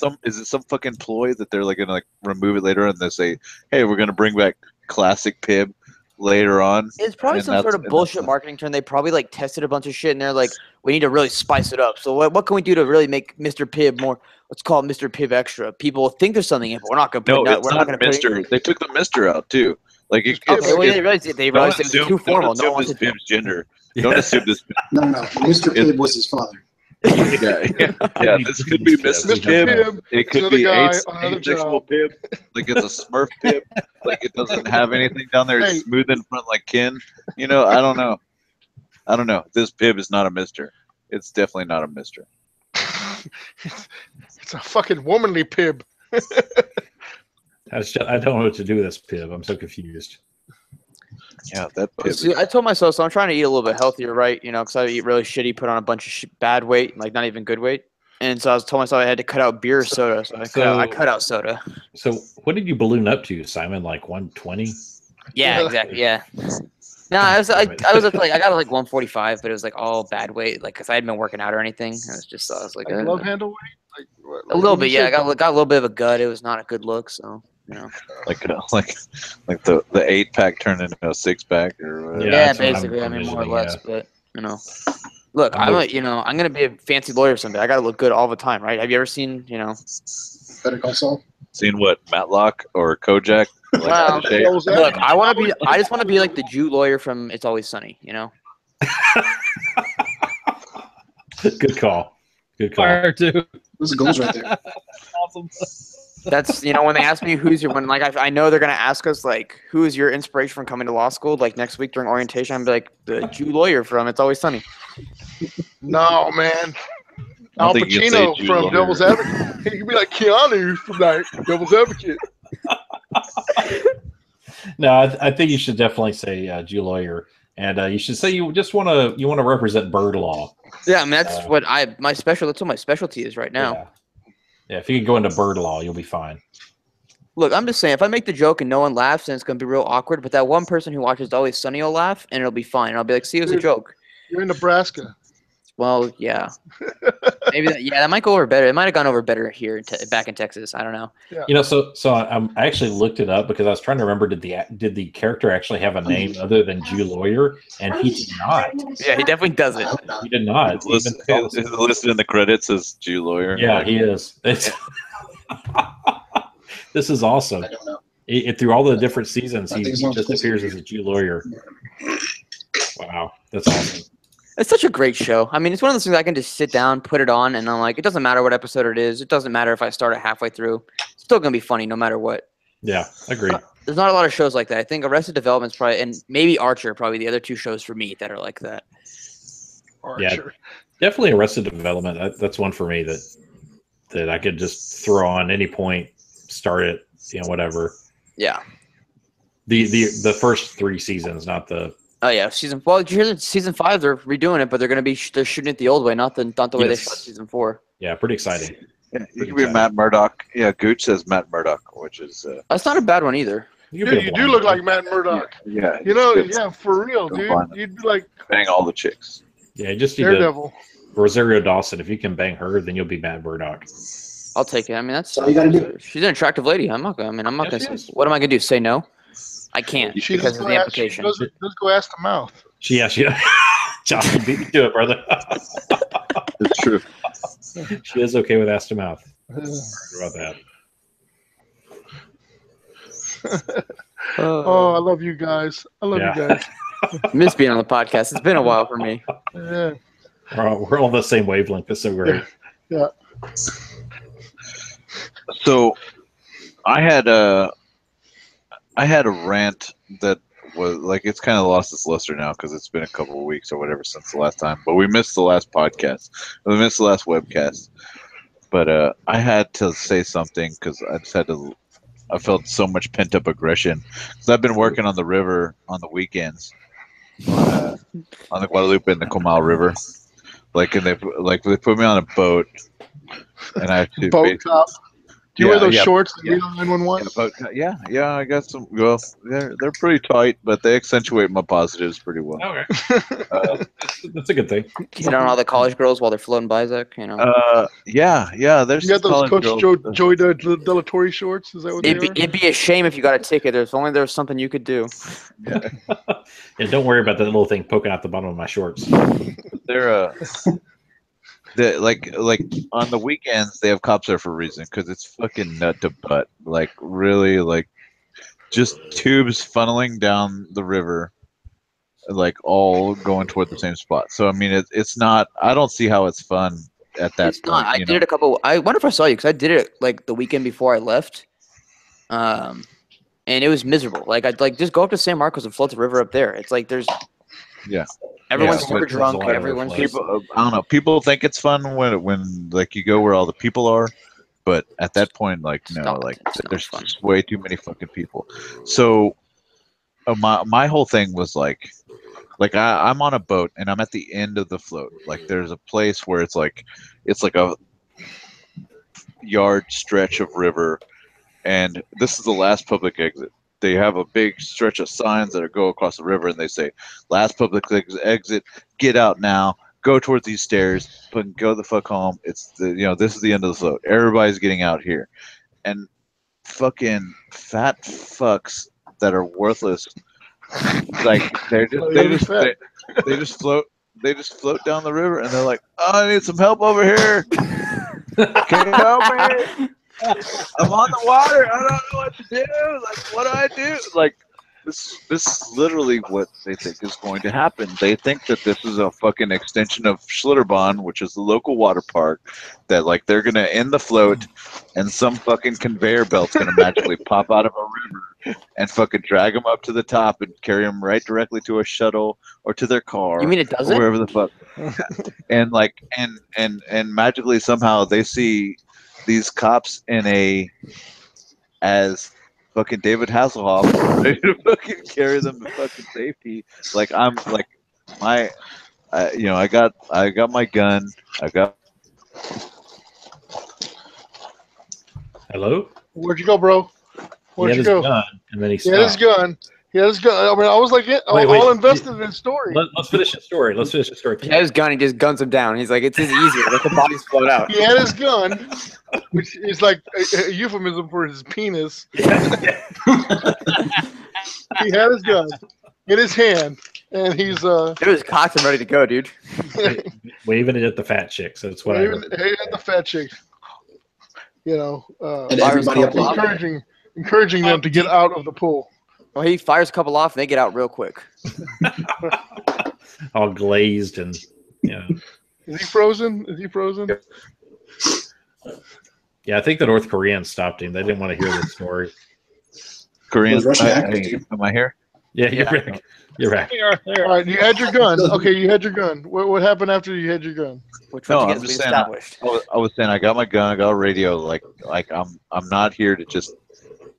some fucking ploy that they're like gonna like remove it later and they say, hey, we're gonna bring back classic Pibb later on? It's probably And some sort of that's- bullshit marketing term. They probably like tested a bunch of shit and they're like, we need to really spice it up. So what can we do to really make Mr. Pibb more? Let's call it Mr. Pibb Extra. People think there's something in it, but we're not gonna put. No, it's we're not not gonna Mr. They took the Mr. out too. Like Okay, well, they realized it was too formal. No one this wanted to. Pibb's gender. Don't assume this. No. Mr. Pibb was his father. Yeah. This could be Mrs. Mr. Pibb. Pibb, It could another be guy, asexual another job. Pibb. Like it's a Smurf Pibb. Like it doesn't have anything down there. It's Hey. smooth in front like Ken. I don't know. This Pibb is not a Mister. It's definitely not a Mister. It's a fucking womanly Pibb. I don't know what to do with this Pibb. I'm so confused. Yeah, that Pibb. See, I told myself, so I'm trying to eat a little bit healthier, right? Because I eat really shitty, put on a bunch of bad weight, like not even good weight. And so I told myself I had to cut out beer or soda. So I cut out soda. So what did you balloon up to, Simon? Like 120? Yeah, exactly. Yeah. No, I was like I got like 145, but it was like all bad weight, like because I hadn't been working out or anything. I was like Like love handle weight? Like, what, a little bit. Yeah, I got a little bit of a gut. It was not a good look. So Like like the 8-pack turned into a 6-pack or whatever. Yeah, yeah, that's what basically. I I'm mean, more or envisioning, less. But look, I'm gonna be a fancy lawyer someday. I gotta look good all the time, right? Have you ever seen Better Call Saul. Seen what, Matlock or Kojak? Like, Well, out of shape? Look, I just want to be like the Jew lawyer from It's Always Sunny. Good call. Good call. Fire too. Those goals right there. Awesome. That's when they ask me I know they're gonna ask us like who is your inspiration from coming to law school like next week during orientation. I'm like the Jew lawyer from It's Always Sunny. No, man. I Al don't think you can say Pacino Jew from lawyer. Devil's Advocate. He could be like Keanu from like Devil's Advocate. No, I think you should definitely say Jew lawyer, and you should say you just want to represent bird law. Yeah, I mean that's what my specialty is right now. Yeah, if you can go into bird law, you'll be fine. Look, I'm just saying, if I make the joke and no one laughs, then it's gonna be real awkward. But that one person who watches Always Sunny will laugh, and it'll be fine. And I'll be like, "See, it was a joke." You're in Nebraska. Well, yeah, maybe that might go over better. It might have gone over better here, back in Texas. I don't know. Yeah. So I actually looked it up because I was trying to remember did the character actually have a name other than Jew lawyer, and he did not. Yeah, he definitely does it. He did not. Is it listed in the credits as Jew lawyer? Yeah, he is. This is awesome. I don't know. Through all the different seasons, I he think it's not just supposed appears to as be. a Jew lawyer. Wow, that's awesome. It's such a great show. I mean, it's one of those things I can just sit down, put it on, and I'm like, it doesn't matter what episode it is. It doesn't matter if I start it halfway through. It's still gonna be funny no matter what. Yeah, agreed. There's not a lot of shows like that. I think Arrested Development's probably, and maybe Archer, probably the other two shows for me that are like that. Yeah, definitely Arrested Development. That's one for me that I could just throw on any point, start it, whatever. Yeah. The first 3 seasons, not the. Oh yeah, Well, did you hear that season 5? They're redoing it, but they're shooting it the old way, not the way they shot season 4. Yeah, pretty exciting. Yeah, you can be Matt Murdock. Yeah, Gooch says Matt Murdock, which is. That's not a bad one either. Dude, you do look like Matt Murdock. Yeah. Yeah, for real, dude. You'd be like bang all the chicks. Yeah, just need Daredevil. Rosario Dawson. If you can bang her, then you'll be Matt Murdock. I'll take it. I mean, that's all you gotta do. She's an attractive lady. I'm not gonna. What am I gonna do? Say no? I can't because of the implication. Just go ask the mouth. Yeah. Josh, you beat me to it, brother. It's true. She is okay with ass to mouth. About that. Oh, I love you guys. I love you guys. Miss being on the podcast. It's been a while for me. Yeah. We're on the same wavelength. That's so great. Yeah. So, I had a rant that was like, it's kind of lost its luster now because it's been a couple of weeks or whatever since the last time. But we missed the last podcast. We missed the last webcast. But I had to say something because I felt so much pent up aggression because I've been working on the river on the weekends, on the Guadalupe and the Comal River. And they put me on a boat, and I have to boat top. Do you wear those shorts that read on 911? Yeah, I got some. Well, they're pretty tight, but they accentuate my positives pretty well. Okay, that's a good thing. Hit on all the college girls while they're floating by, Zach. Yeah. There's you got those Coach Joey Delatorre shorts. Is that what it'd be a shame if you got a ticket. There's something you could do. Yeah. Don't worry about that little thing poking out the bottom of my shorts. They're like on the weekends they have cops there for a reason because it's fucking nut to butt. Like really, like just tubes funneling down the river, like all going toward the same spot. So I mean, it's not. I don't see how it's fun at that point. Not. I did it a couple. I wonder if I saw you because I did it like the weekend before I left. And it was miserable. Like I'd just go up to San Marcos and float the river up there. It's like there's. Yeah. Everyone's super drunk. Everyone's people. I don't know. People think it's fun when like you go where all the people are, but at that point, like no, like there's just way too many fucking people. So, my whole thing was like I'm on a boat and I'm at the end of the float. Like there's a place where it's like a yard stretch of river, and this is the last public exit. They have a big stretch of signs that go across the river, and they say, "Last public exit. Get out now. Go towards these stairs. But go the fuck home. It's this is the end of the float. Everybody's getting out here." And fucking fat fucks that are worthless, like they just float down the river, and they're like, "Oh, I need some help over here. Can you help me? I'm on the water. I don't know what to do. Like, what do I do?" Like, this is literally what they think is going to happen. They think that this is a fucking extension of Schlitterbahn, which is the local water park, that like they're gonna end the float, and some fucking conveyor belt's gonna magically pop out of a river and fucking drag them up to the top and carry them right directly to a shuttle or to their car. You mean it doesn't? Wherever the fuck. And like and magically somehow they see these cops as fucking David Hasselhoff ready to fucking carry them to fucking safety. Like I'm like I got my gun. Hello? Where'd you go, bro? Where'd you go? Gun, and then he had his gun. He had his gun. I mean, I was like, all invested in his story. Let's finish the story. He had his gun. He just guns him down. He's like, it's easier. Let the bodies float out. He had his gun, which is like a euphemism for his penis. He had his gun in his hand, and he's It was cocked and ready to go, dude. Waving it at the fat chicks. That's what I heard. At the fat chicks. And everybody encouraging them to get out of the pool. Well, he fires a couple off, and they get out real quick. all glazed and Is he frozen? Is he frozen? Yeah, I think the North Koreans stopped him. They didn't want to hear this story. Koreans, Those Russian hackers, dude. am I here? Yeah, you're Yeah. back. You're back. All right, you had your gun. Okay, you had your gun. What happened after you had your gun? Which No, once I'm again just we saying. established. I was saying I got my gun. I got a radio. Like I'm not here to just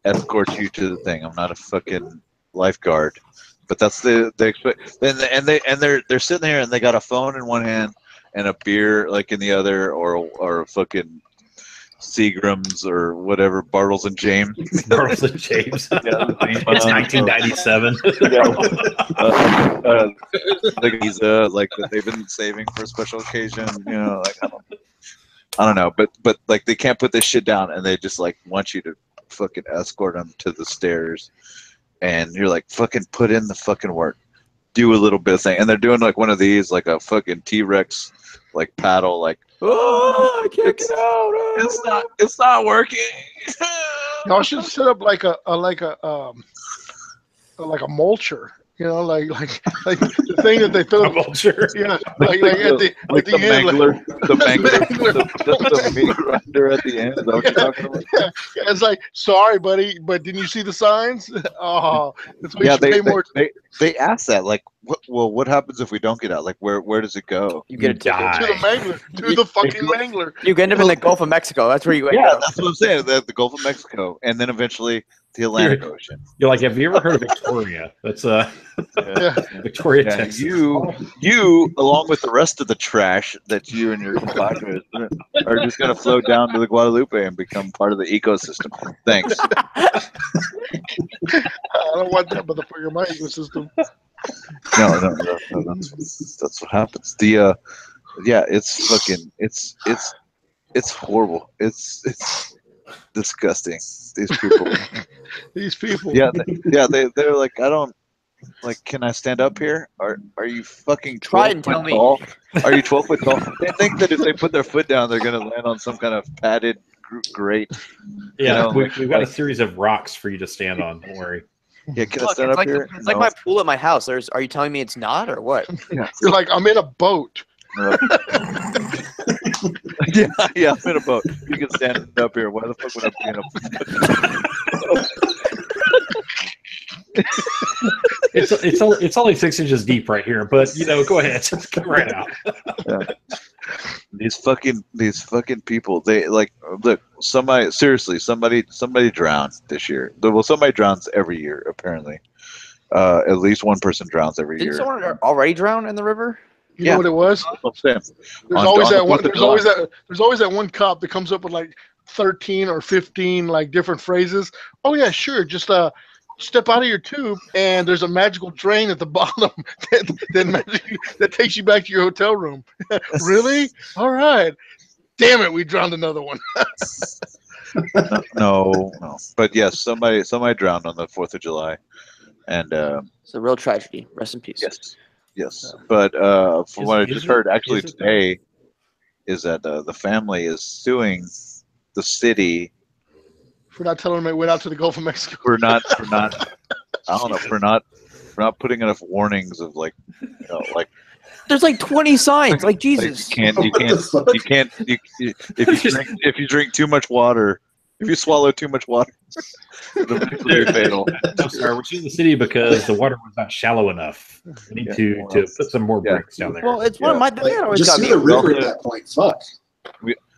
escort you to the thing. I'm not a fucking lifeguard. But that's the they expect. And they're sitting there and they got a phone in one hand and a beer like in the other, or a fucking Seagram's or whatever, Bartles and James. Bartles and James. It's 1997. The Giza, like that they've been saving for a special occasion. Like I don't know, but like they can't put this shit down, and they just like want you to fucking escort them to the stairs, and you're like, fucking put in the fucking work, do a little bit of thing, and they're doing like one of these, like a fucking T-Rex, like paddle, like. Oh, I can't get out. It's not working. Y'all should set up like a mulcher. Like the thing that they throw. A vulture. Yeah, like at the end, mangler, the meat grinder at the end. Is that what you're talking about? Yeah, it's like, sorry, buddy, but didn't you see the signs? Oh, that's why you should pay more. They asked that, like, what happens if we don't get out? Like, where does it go? You get a ticket. To the mangler, to the fucking mangler. You end up in the Gulf of Mexico. That's where you end Yeah, up. that's what I'm saying. The Gulf of Mexico, and then eventually the Atlantic Ocean. You're like, have you ever heard of Victoria? That's Victoria, Yeah, Texas. you, along with the rest of the trash that you and your compadres are just going to float down to the Guadalupe and become part of the ecosystem. Thanks. I don't want that motherfucker in my ecosystem. No, that's what happens. It's fucking, it's horrible. It's disgusting. These people. These people. Yeah, they're like, I don't. Like, can I stand up here? Are you fucking 12 foot tall? Are you 12 foot tall? They think that if they put their foot down, they're gonna land on some kind of padded grate. Yeah, we've got a series of rocks for you to stand on. Don't worry. Yeah, can I stand up here? It's like my pool at my house. Are you telling me it's not, or what? Yeah. You're like, I'm in a boat. Yeah, I'm in a boat. You can stand up here. Why the fuck would I be in a boat? It's only 6 inches deep right here, but go ahead, just come right out. Yeah. These fucking people. They like, look. Somebody drowned this year. Well, somebody drowns every year apparently. At least one person drowns every year. Did someone already drown in the river? You know what it was? There's always that one cop that comes up with like 13 or 15 like different phrases. Oh yeah, sure. Just step out of your tube, and there's a magical drain at the bottom that takes you back to your hotel room. Really? All right. Damn it, we drowned another one. No. But yes, somebody drowned on the 4th of July, and it's a real tragedy. Rest in peace. Yes. But from what I just heard, actually today, is that the family is suing the city. For not telling them they went out to the Gulf of Mexico. For not putting enough warnings of like there's like 20 signs. Like Jesus. If you drink too much water, if you swallow too much water, it'll be fatal. I'm sorry, we're suing the city because the water was not shallow enough. We need to put some more bricks down there. Well, it's one of my. Just see the river at that point. Fuck.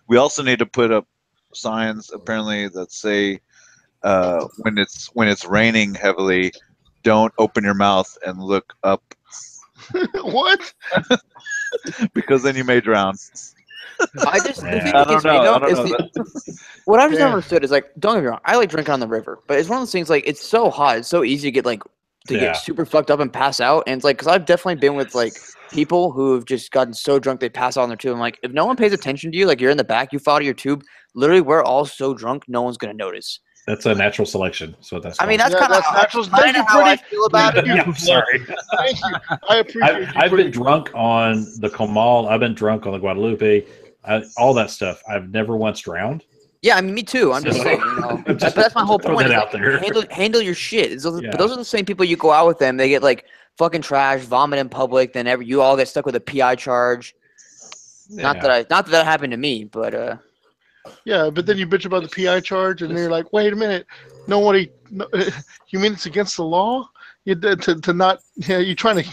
We also need to put up signs apparently that say when it's raining heavily, don't open your mouth and look up. What? Because then you may drown. I don't know. What I've just never understood is, like, don't get me wrong, I like drinking on the river, but it's one of those things, like, it's so hot, it's so easy to get super fucked up and pass out. And it's like, because I've definitely been with like people who have just gotten so drunk they pass out on their tube. I'm like, if no one pays attention to you, like you're in the back, you fall out of your tube, literally we're all so drunk, no one's gonna notice. That's a natural selection. So that's. I mean, that's kind of how I feel about it. Yeah, I'm sorry. Thank you. I appreciate. I've been drunk on the Comal. I've been drunk on the Guadalupe. All that stuff. I've never once drowned. Yeah, I mean, me too. I'm just So- saying, you know, I'm just- that's my whole throw point. that is, out like, there. handle your shit. Yeah. But those are the same people you go out with them. They get like fucking trash, vomit in public. Then you all get stuck with a PI charge. Not that that happened to me, but Yeah, but then you bitch about the PI charge, and then you're like, wait a minute, nobody. No, you mean it's against the law? You to not? Yeah, you trying to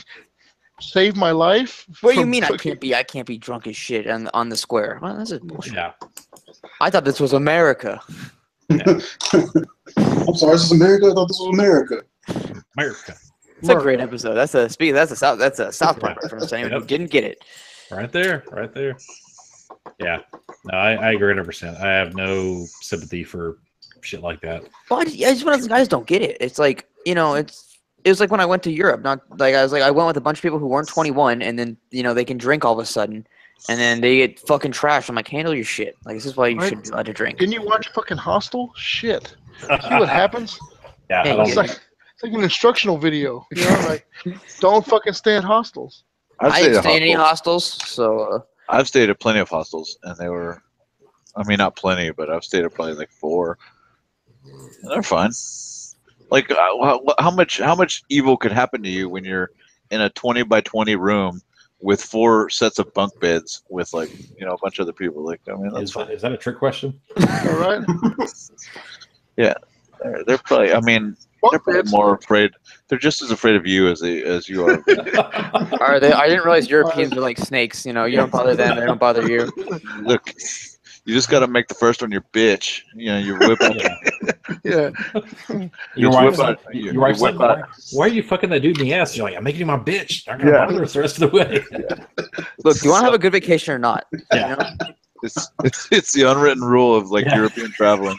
save my life? what do you from mean fucking- I can't be drunk as shit on the square? Well, that's just bullshit. Yeah. I thought this was America. I'm sorry, this is America. I thought this was America. America. It's a great episode. That's a South Park Yeah. reference. Anyone who Yep. didn't get it. Right there. Right there. Yeah. No, I agree 100%. I have no sympathy for shit like that. Well, I just one of those guys don't get it. It's like, you know, it was like when I went to Europe. Not like I went with a bunch of people who weren't 21, and then you know they can drink all of a sudden, and then they get fucking trashed. I'm like, handle your shit. Like this is why you Right. shouldn't be allowed to drink. Didn't you watch fucking Hostel? Shit. See what happens? Yeah. Hey, I don't It's like an instructional video. You know, like don't fucking stay at hostels. I didn't stay in any hostels, so I've stayed at plenty of hostels, and they were, I mean, not plenty, but I've stayed at probably like 4. And they're fun. Like, how much evil could happen to you when you're in a 20 by 20 room with 4 sets of bunk beds with like, you know, a bunch of other people? Like, I mean, that's fine. is that a trick question? All right. Yeah, they're probably. I mean, they're Bunk probably beds. more afraid. They're just as afraid of you as you are. are they? I didn't realize Europeans are like snakes. You know, you don't bother them, they don't bother you. Look, you just got to make the first one your bitch. You know, you whip out. Yeah. Your Just wife's whip like, out- you- your wife's you like, whip out- why are you fucking that dude in the ass? You're like, I'm making you my bitch. I'm gonna Yeah. bother us the rest of the way. Look, do you want to have a good vacation or not? Yeah. You know? It's the unwritten rule of like Yeah. European traveling.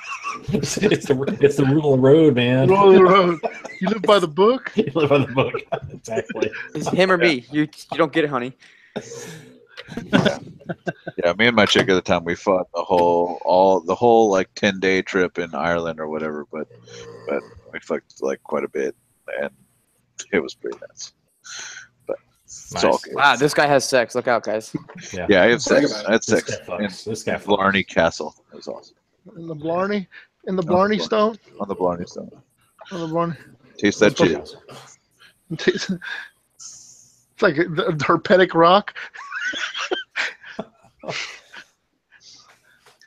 it's the rule of the road, man. Roll the road. You live by the book. You live on the book. Exactly. It's him or me. You don't get it, honey. Yeah, me and my chick at the time we fought the whole like 10-day trip in Ireland or whatever, but we fucked like quite a bit, and it was pretty nuts. But it's all Nice. good. Wow, this guy has sex. Look out, guys. Yeah, I have sex. I had This sex guy in fucks. This guy fucks. Blarney Castle. It was awesome. In the Blarney. In the Blarney Blarney. Stone. On the Blarney Stone. On the Blarney. Taste that Fuck cheese. It's like the herpetic rock.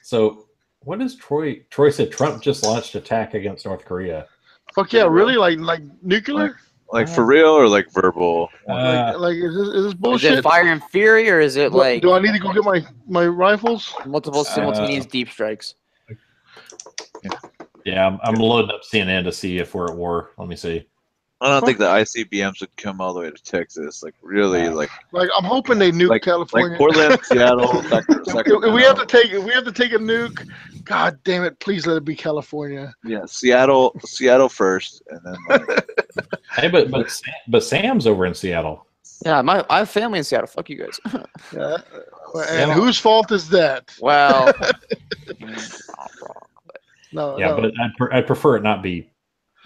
So, what is Troy? Troy said Trump just launched attack against North Korea. Fuck yeah, really? Like nuclear? Like for real or like verbal? Like is this Is bullshit? it fire and fury or is it like Do I need to go get my rifles? multiple simultaneous deep strikes? Yeah, I'm loading up CNN to see if we're at war. Let me see. I don't think the ICBMs would come all the way to Texas. Like really, like Like I'm hoping they nuke like California. Portland, Seattle, If we have to take a nuke, god damn it, please let it be California. yeah, Seattle first, and then like, Hey, but Sam's over in Seattle. Yeah, I have family in Seattle. Fuck you guys. Yeah. And whose fault is that? Well, No, Yeah, no. but I'd prefer it not be.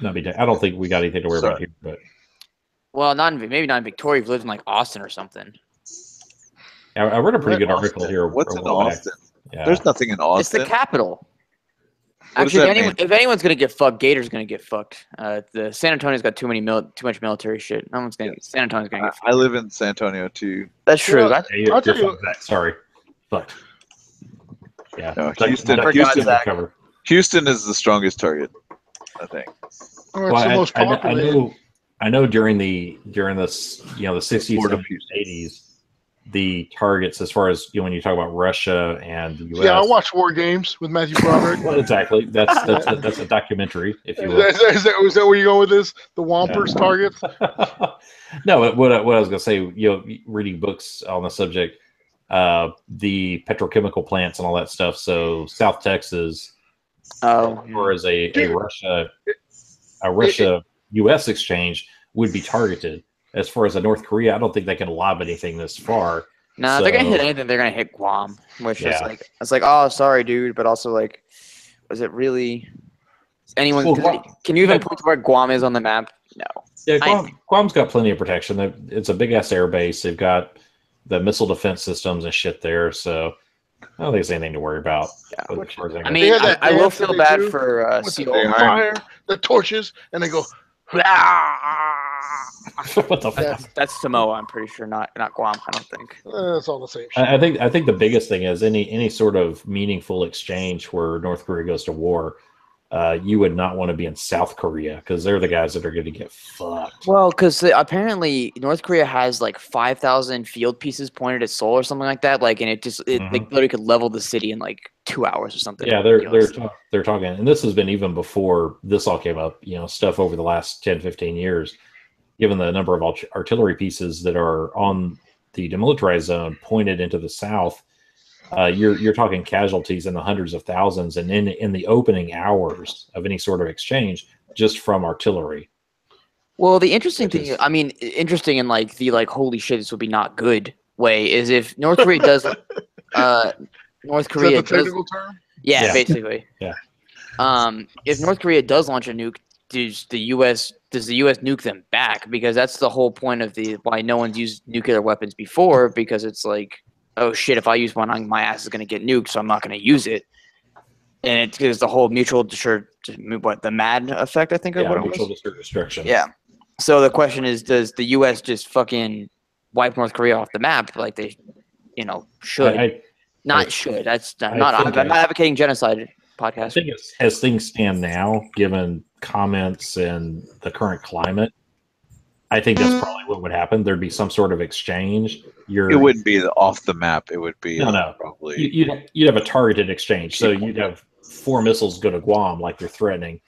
I don't think we got anything to worry about here. But maybe not in Victoria. If you lived in like Austin or something. I read a pretty good Austin. article here. What's a in while back. Austin? Yeah. There's nothing in It's Austin. the capital. What does Actually, that if anyone's gonna get fucked, Gator's gonna get fucked. The San Antonio's got too much military shit. No one's gonna. San Antonio's gonna get fucked. I live in San Antonio too. That's true. Well, That's- Hey, you're I'll tell you- fucked, Zach. Sorry, fucked. Yeah, No, Houston Zach. cover. Houston is the strongest target, I think. Or it's Well, the most populated. I know during the 60s, Port of 70s, Houston. 80s, the targets as far as when you talk about Russia and the U.S. Yeah, I watch War Games with Matthew Broderick. Well, exactly. That's a documentary, if you will. Is that where you go with this? The Wampers targets? No, but what I was going to say, reading books on the subject, the petrochemical plants and all that stuff. So South Texas, Oh, as far as a Russia U.S. exchange would be targeted. As far as a North Korea, I don't think they can lob anything this far. no, they're gonna So- hit anything. They're gonna hit Guam, which is Yeah. like it's like, oh, sorry, dude, but also like, was it really? Anyone? Well, Guam- Can you even point to where Guam is on the map? No. Yeah, Guam's got plenty of protection. It's a big ass air base. They've got the missile defense systems and shit there. So I don't think it's anything to worry about. Yeah. As far as I goes. mean, They have that I will dance that feel they bad do for with Seal. the fire, the torches, and they go. What the fuck? That's Samoa, I'm pretty sure, not Guam. I don't think. It's all the same shit. I think the biggest thing is any sort of meaningful exchange where North Korea goes to war. You would not want to be in South Korea because they're the guys that are going to get fucked. Well, because apparently North Korea has like 5,000 field pieces pointed at Seoul or something like that. Like, and it like literally could level the city in like 2 hours or something. Yeah, they're talking, and this has been even before this all came up. Stuff over the last 10, 15 years. Given the number of artillery pieces that are on the demilitarized zone pointed into the south, you're talking casualties in the hundreds of thousands, and in the opening hours of any sort of exchange, just from artillery. Well, the interesting thing, I mean, interesting in like the holy shit, this would be not good way is if North Korea does, North Korea Is that the technical does, term? yeah, basically, Yeah. If North Korea does launch a nuke, does the U.S. nuke them back? Because that's the whole point of why no one's used nuclear weapons before. Because it's like, oh shit, if I use one, my ass is gonna get nuked, so I'm not gonna use it. And it's the whole mutual the MAD effect, I think. Yeah, mutual destruction. Yeah. So the question is, does the U.S. just fucking wipe North Korea off the map like they, should? That's not. I'm not advocating genocide. Podcast. I think as things stand now, given comments and the current climate, I think that's probably what would happen. There'd be some sort of exchange. It wouldn't be off the map. It would be probably you'd have a targeted exchange. So you'd have 4 missiles go to Guam like they're threatening,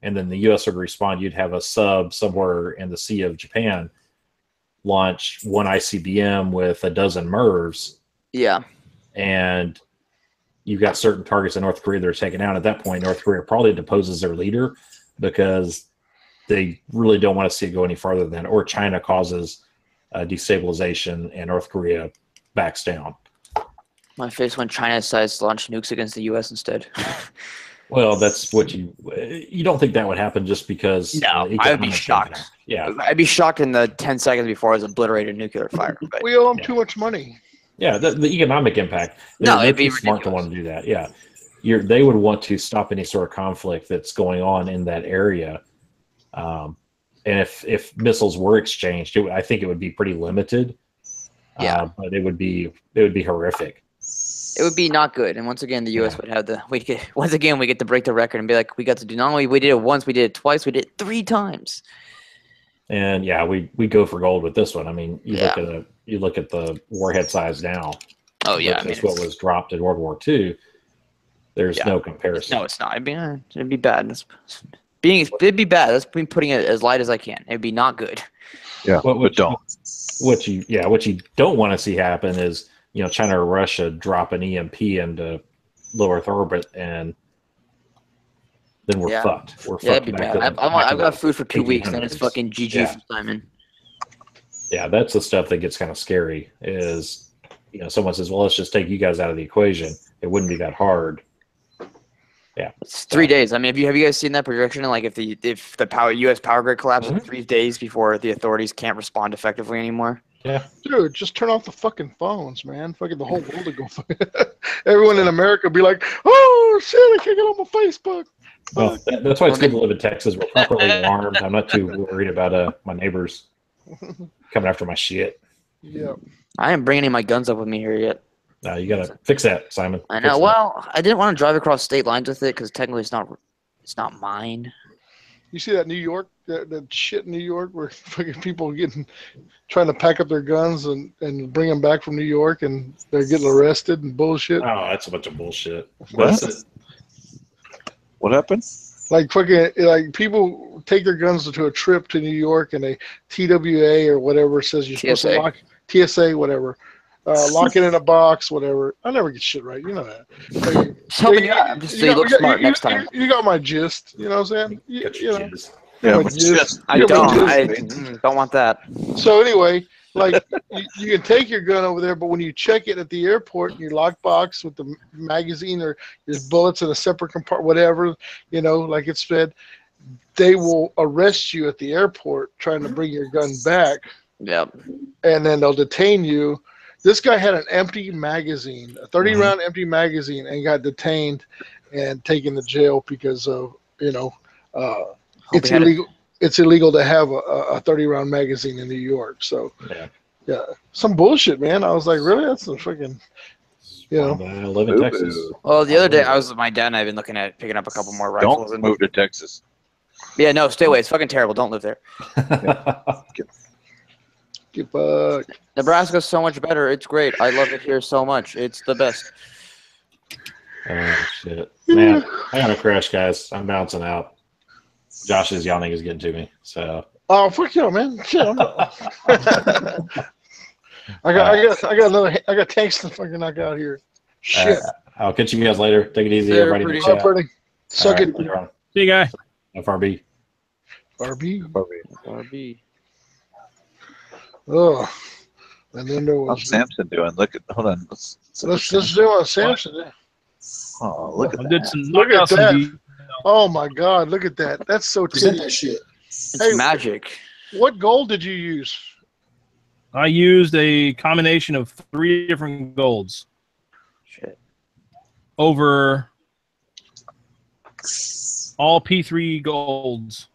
and then the U.S. would respond. You'd have a sub somewhere in the Sea of Japan launch 1 ICBM with a dozen MIRVs. Yeah, and you've got certain targets in North Korea that are taken out. At that point, North Korea probably deposes their leader because they really don't want to see it go any farther than, or China causes destabilization and North Korea backs down. My face when China decides to launch nukes against the U.S. instead. Well, that's what you don't think that would happen just because. No, I would be shocked. Yeah, I'd be shocked in the 10 seconds before I was obliterated nuclear fire. But we owe them too much money. Yeah, the economic impact. It'd be smart to want to do that. Yeah, they would want to stop any sort of conflict that's going on in that area. And if missiles were exchanged, I think it would be pretty limited. Yeah, but it would be horrific. It would be not good. And once again, the U.S. would have we get to break the record and be like, we got to do not only we did it once, we did it twice, we did it 3 times. And yeah, we go for gold with this one. I mean, you look at the warhead size now. Oh yeah, that's what was dropped in World War II. There's no comparison. No, it's not. It'd be bad. It'd be bad. That's me putting it as light as I can. It'd be not good. Yeah, but don't. What you don't want to see happen is China or Russia drop an EMP into low Earth orbit, and then we're fucked. We're fucked. That'd be bad. I've got food for 2 weeks, and it's fucking GG for Simon. Yeah, that's the stuff that gets kind of scary. Is someone says, "Well, let's just take you guys out of the equation. It wouldn't be that hard." Yeah, it's 3 days. I mean, have you guys seen that projection? Like, if the U.S. power grid collapses in 3 days before the authorities can't respond effectively anymore. Yeah, dude, just turn off the fucking phones, man. Fucking the whole world would go. Everyone in America would be like, "Oh shit, I can't get on my Facebook." Well, that's why it's good to live in Texas. We're properly armed. I'm not too worried about my neighbors coming after my shit. Yeah. I ain't bringing any of my guns up with me here yet. No, you gotta fix that, Simon. I know. Well, I didn't want to drive across state lines with it because technically it's not mine. You see that New York, that shit in New York where fucking people trying to pack up their guns and bring them back from New York and they're getting arrested and bullshit. Oh, that's a bunch of bullshit. What happened? Like people take their guns to a trip to New York and they TWA or whatever says you're supposed to lock TSA, whatever. Lock it in a box, whatever. I never get shit right. You know that. Like, just so you look smart next time. You got my gist. You know what I'm saying? Yeah, I don't want that. So anyway, like you can take your gun over there, but when you check it at the airport in your lockbox with the magazine or your bullets in a separate compartment, whatever, like it said, they will arrest you at the airport trying to bring your gun back. Yep. And then they'll detain you This guy had an empty magazine, a 30-round empty magazine, and got detained and taken to jail because of it's illegal. It's illegal to have a 30-round magazine in New York. So yeah, some bullshit, man. I was like, really? That's some freaking. I live in Texas. Well, the other day my dad and I have been looking at picking up a couple more rifles. Don't move to Texas. Yeah, no, stay away. It's fucking terrible. Don't live there. Get back. Nebraska's so much better. It's great. I love it here so much. It's the best. Oh shit, man! I gotta crash, guys. I'm bouncing out. Josh's yawning is getting to me. So. Oh fuck you, man! Shit, I'm not. I got tanks to fucking knock out here. Shit. I'll catch you guys later. Take it easy, everybody. Suck it. See you, guy. FRB. RB. Oh, and then there was. How's Samson doing? Hold on. Let's do a Samson. Oh, look at I that. did some. Look at that. Oh my God! Look at that. That's so Present titty. that shit. It's magic. What gold did you use? I used a combination of 3 different golds. Shit. Over all P3 golds.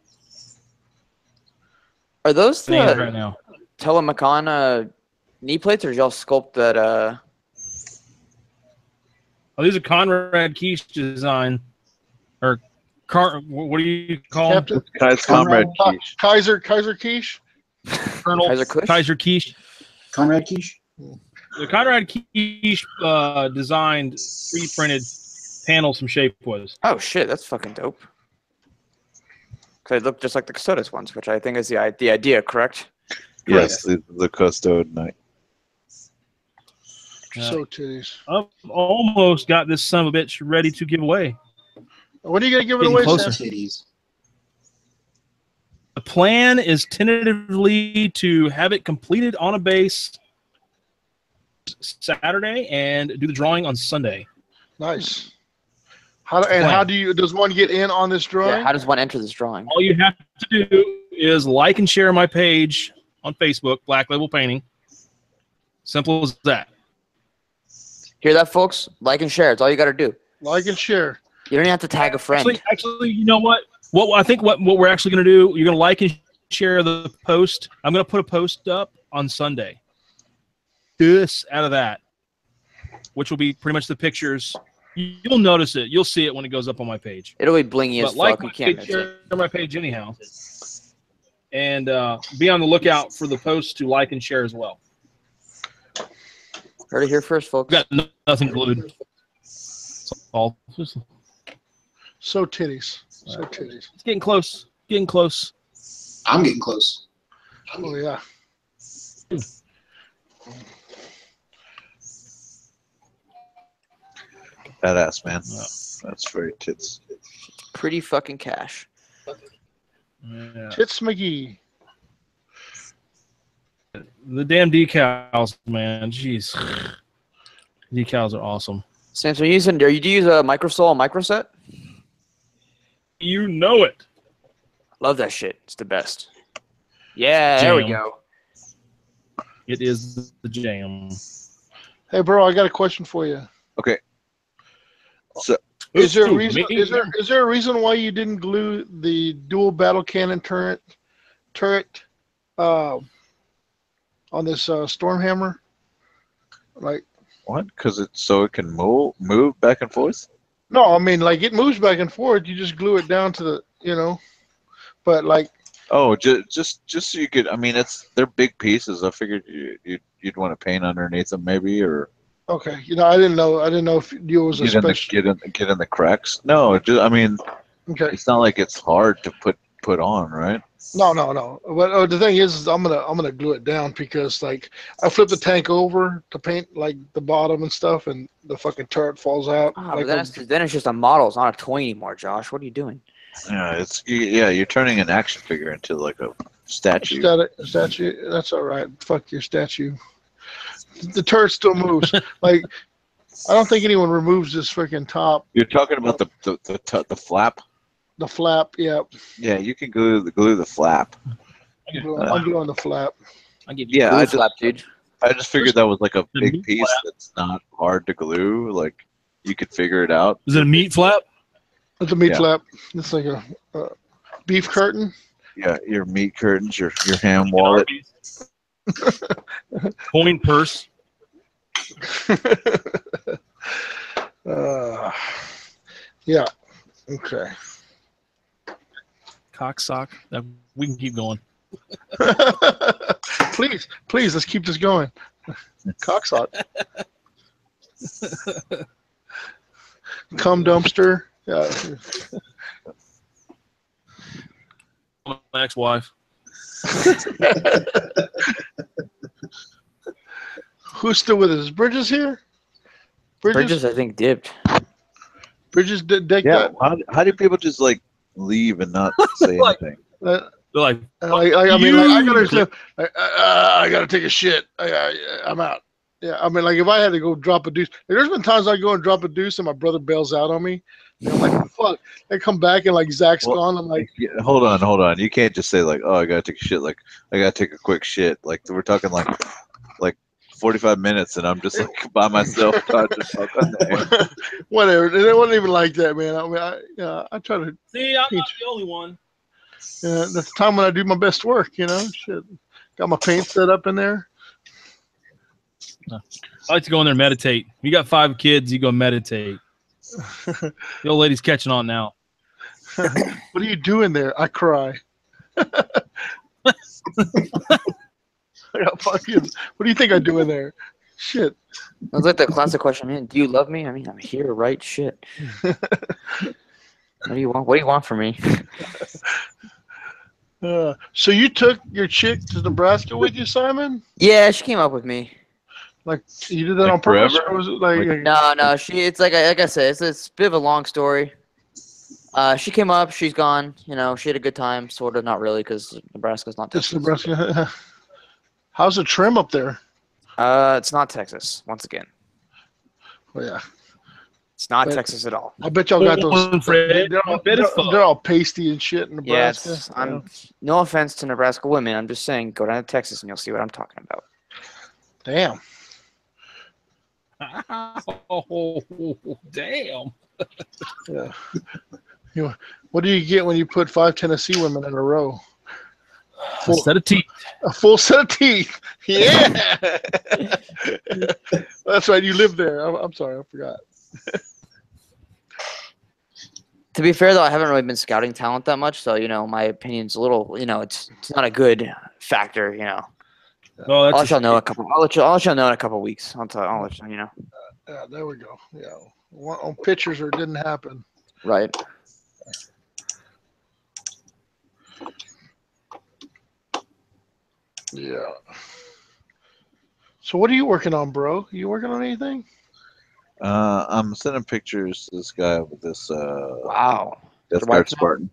Are those the right now. Telemachon knee plates, or did y'all sculpt that? Oh, these are Conrad Quiche design, or what do you call Captain? them? Comrade Quiche. Kaiser Quiche. Colonel Kaiser Quiche. Conrad Quiche. The Conrad Quiche designed 3D-printed panels from Shapeways. Oh shit, that's fucking dope. They look just like the Custodes ones, which I think is the idea, correct? Yes, the Custode Knight. So titties. I've almost got this son of a bitch ready to give away. When are you gonna give it Getting away, closer. Sam? Titties. The plan is tentatively to have it completed on a base Saturday and do the drawing on Sunday. Nice. How does one get in on this drawing? Yeah, how does one enter this drawing? All you have to do is like and share my page on Facebook, Black Label Painting. Simple as that. Hear that, folks? Like and share. It's all you got to do. Like and share. You don't even have to tag a friend. Actually, you know what? I think what we're actually going to do, you're going to like and share the post. I'm going to put a post up on Sunday. This out of that, which will be pretty much the pictures. You'll notice it. You'll see it when it goes up on my page. It'll be blingy as fuck. You can't miss it. Share my page anyhow. And be on the lookout for the post to like and share as well. Heard it here first, folks. Got nothing glued. It's all So titties. So titties. It's getting close. Getting close. I'm getting close. Oh yeah. Badass, man. That's very tits. Pretty fucking cash. Yeah. Tits McGee. The damn decals, man. Jeez. Decals are awesome. Sam, so do you use a microsol microset? You know it. Love that shit. It's the best. Yeah, there we go. It is the jam. Hey, bro, I got a question for you. Okay. So Is there a reason? Is there a reason why you didn't glue the dual battle cannon turret on this Stormhammer? Like what? Because it can move back and forth. No, I mean like it moves back and forth. You just glue it down to the but like. Oh, just so you could. I mean, they're big pieces. I figured you'd want to paint underneath them, maybe, or. Okay, I didn't know if you was a special. Get in the cracks. No, I mean, okay. It's not like it's hard to put on, right? No. But the thing is I'm gonna glue it down because like I flip the tank over to paint like the bottom and stuff, and the fucking turret falls out. But then it's just a model. It's not a toy anymore, Josh. What are you doing? Yeah, you're turning an action figure into like a statue. Statue. That's all right. Fuck your statue. The turret still moves. Like I don't think anyone removes this freaking top. You're talking about the flap. The flap, yeah. Yeah, you can glue the flap. I'm gluing the flap. I give you glue flap, dude. I just figured that was like a The big meat piece flap. that's not hard to glue. Like you could figure it out. Is it a meat flap? It's a meat Yeah. flap. It's like a beef curtain. Yeah, your meat curtains, your ham wallet. Coin purse. Yeah. Okay. Cock sock. We can keep going. Please, let's keep this going. Cocksock. Cum dumpster. Yeah. My ex-wife. Who's still with us? Is Bridges here? Bridges, I think, dipped. Bridges decked Yeah. that. How do people just like leave and not say Like- anything? They're like, I mean, like, I gotta, you. I gotta take a shit. I'm out. Yeah, I mean, like, if I had to go drop a deuce, like, there's been times I go and drop a deuce and my brother bails out on me. And I'm like, fuck. I come back and like Zach's Well, gone. I'm like, Yeah, hold on. You can't just say like, oh, I gotta take a shit. Like, I gotta take a quick shit. Like, we're talking like 45 minutes, and I'm just like by myself. On there. whatever. It wasn't even like that, man. I mean, I try to. See, I'm not the only one. That's the time when I do my best work. Shit. Got my paint set up in there. I like to go in there and meditate. You got 5 kids, you go meditate. The old lady's catching on now. What are you doing there? I cry. I got 5 kids. What do you think I do in there? Shit. That's like the classic question, man. Do you love me? I mean, I'm here, right? Shit. What do you want? What do you want from me? So you took your chick to Nebraska with you, Simon? Yeah, she came up with me. Like you did that Like on purpose, forever? or was it like? No. It's like I said, it's a bit of a long story. She came up, she's gone. She had a good time, sort of, not really, because Nebraska's not It's Texas. Nebraska. How's the trim up there? It's not Texas. Once again, Oh yeah, it's not But- Texas at all. I bet y'all got those. Fred, They're all pasty and shit in Nebraska. Yeah, no offense to Nebraska women. I'm just saying, go down to Texas and you'll see what I'm talking about. Damn. Oh, damn. Yeah. What do you get when you put 5 Tennessee women in a row? A set of teeth. A full set of teeth. Yeah. That's right. You live there. I'm sorry. I forgot. To be fair, though, I haven't really been scouting talent that much, so my opinion's a little, it's not a good factor. Well, I'll that's let y'all know I'll let y'all know in a couple weeks. I'll let you know. Yeah, there we go. Yeah. On pictures, or it didn't happen. Right. Yeah. So what are you working on, bro? You working on anything? I'm sending pictures to this guy with this Wow. Death The Guard white- Spartan.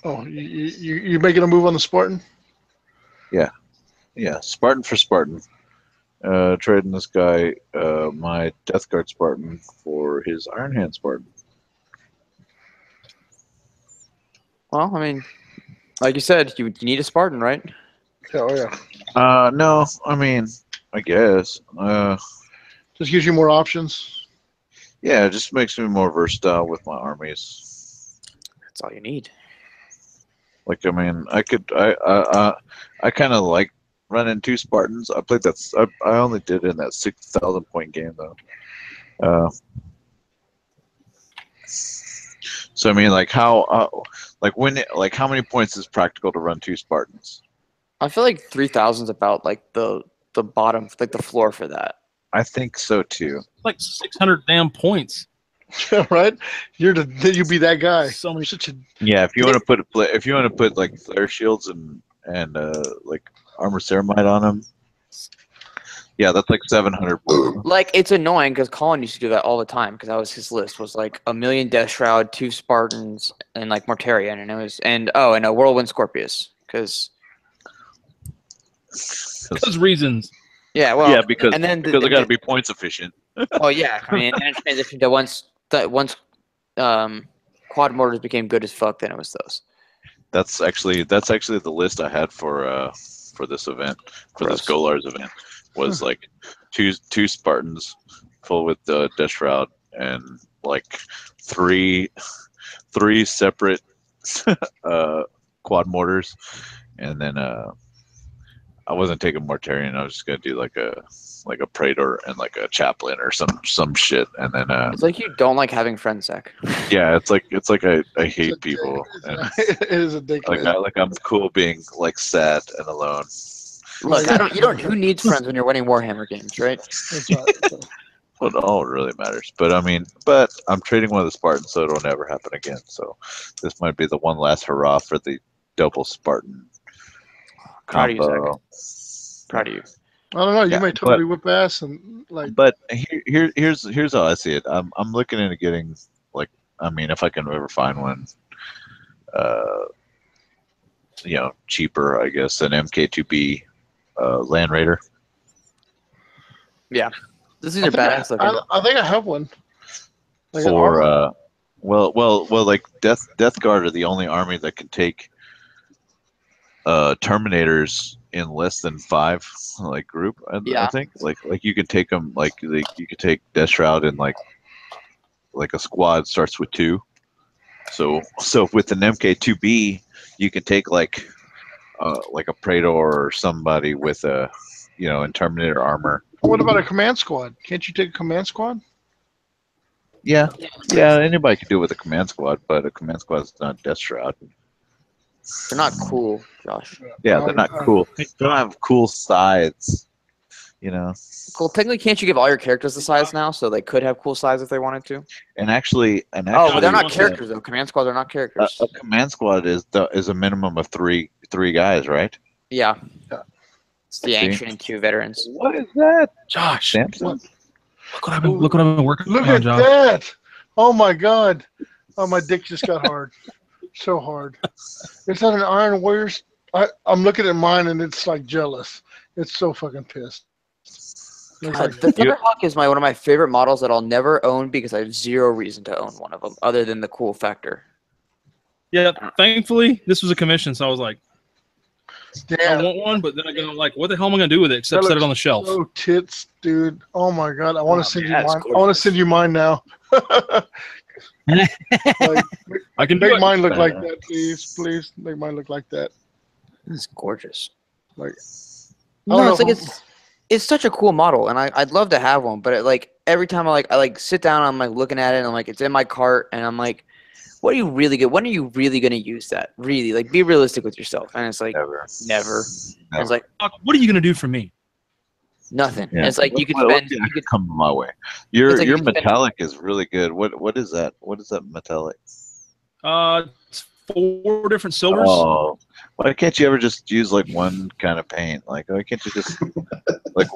Oh, you making a move on the Spartan? Yeah, Spartan for Spartan. Trading this guy my Death Guard Spartan for his Iron Hand Spartan. Well, I mean, like you said, you need a Spartan, right? Oh yeah. No, I mean, I guess. Just gives you more options. Yeah, it just makes me more versatile with my armies. That's all you need. Like, I mean, I kind of like running 2 Spartans. I played that. I only did it in that 6,000 point game though. So I mean, like how many points is practical to run 2 Spartans? I feel like 3,000 is about like the bottom, like the floor for that. I think so too. like 600 damn points. Right? You be that guy. So many. Such a Yeah, if you want to put like flare shields and like armor ceramide on them, yeah, that's like 700 points. Like, it's annoying because Colin used to do that all the time because that was his list, was like 1,000,000 Death Shroud, 2 Spartans, and like Mortarion, and it was and a Whirlwind Scorpius because Those reasons. yeah, well, yeah, because and then they got to be points efficient. oh yeah, I mean, and then transition to once quad mortars became good as fuck, then it was those. That's actually the list I had for this event, for this Gross. Golar's event. was like two Spartans full with the Death Shroud and like three separate quad mortars, and then I wasn't taking Mortarian. I was just gonna do like a Praetor and like a Chaplain or some shit, and then It's like you don't like having friends, Zach. yeah, it's like I hate people. And, It is ridiculous. like I'm cool being like sad and alone. Look, you don't. Who needs friends when you're winning Warhammer games, right? That's right. Well, all really matters. But I mean, I'm trading one of the Spartans, so it'll never happen again. So this might be the one last hurrah for the double Spartan Proud of you, combo. Zach. Proud of you. I don't know. You Yeah, may totally whip ass and like. But here's how I see it. I'm looking into getting like, I mean, if I can ever find one, cheaper, I guess, an MK2B Land Raider. Yeah, this is your badass looking. I think I have one. Like an For armor. like Death Guard are the only army that can take Terminators in less than 5 like group. I think like you can take them like you could take Death Shroud and like a squad starts with 2. So with an MK2B you can take like a Praetor or somebody with a in Terminator armor. What about a command squad? Can't you take a command squad? Yeah, anybody can do it with a command squad, but a command squad is not Death Shroud. They're not cool, Josh. Yeah, they're not cool. They don't have cool sides, Cool. Technically, can't you give all your characters the size now? So they could have cool size if they wanted to. And actually, Oh, but they're not characters though. Command squads are not characters. A command squad is a minimum of three guys, right? Yeah. Yeah. It's the ancient and 2 veterans. What is that, Josh, Samson? look what I've been working Look on, at Josh. that! Oh my god! Oh, my dick just got hard. So hard. It's not an Iron Warriors. I'm looking at mine and it's like jealous. It's so fucking pissed. It's like, The Thunderhawk is one of my favorite models that I'll never own because I have zero reason to own one of them other than the cool factor. Yeah, thankfully this was a commission, so I was like, I damn. want one, but then I go like, what the hell am I gonna do with it except That set it looks on the shelf? So tits, dude. Oh my god. I want to send you that's mine. I want to send you mine now. Like, I can do make it. mine look like that, please. Please make mine look like that. It's gorgeous. Like, No, it's like it's such a cool model, and I'd love to have one, but every time I sit down, I'm like looking at it, and I'm like, it's in my cart, and I'm like, what are you really good? When are you really gonna use that? Really, like, be realistic with yourself. And it's like never. And it's like, what are you gonna do for me? nothing. Yeah. And it's like you could What spend. could You could, come my way. Your It's like you could spend- metallic is really good. What is that? What is that metallic? It's 4 different silvers. Oh, why can't you ever just use like one kind of paint? Like, why can't you just like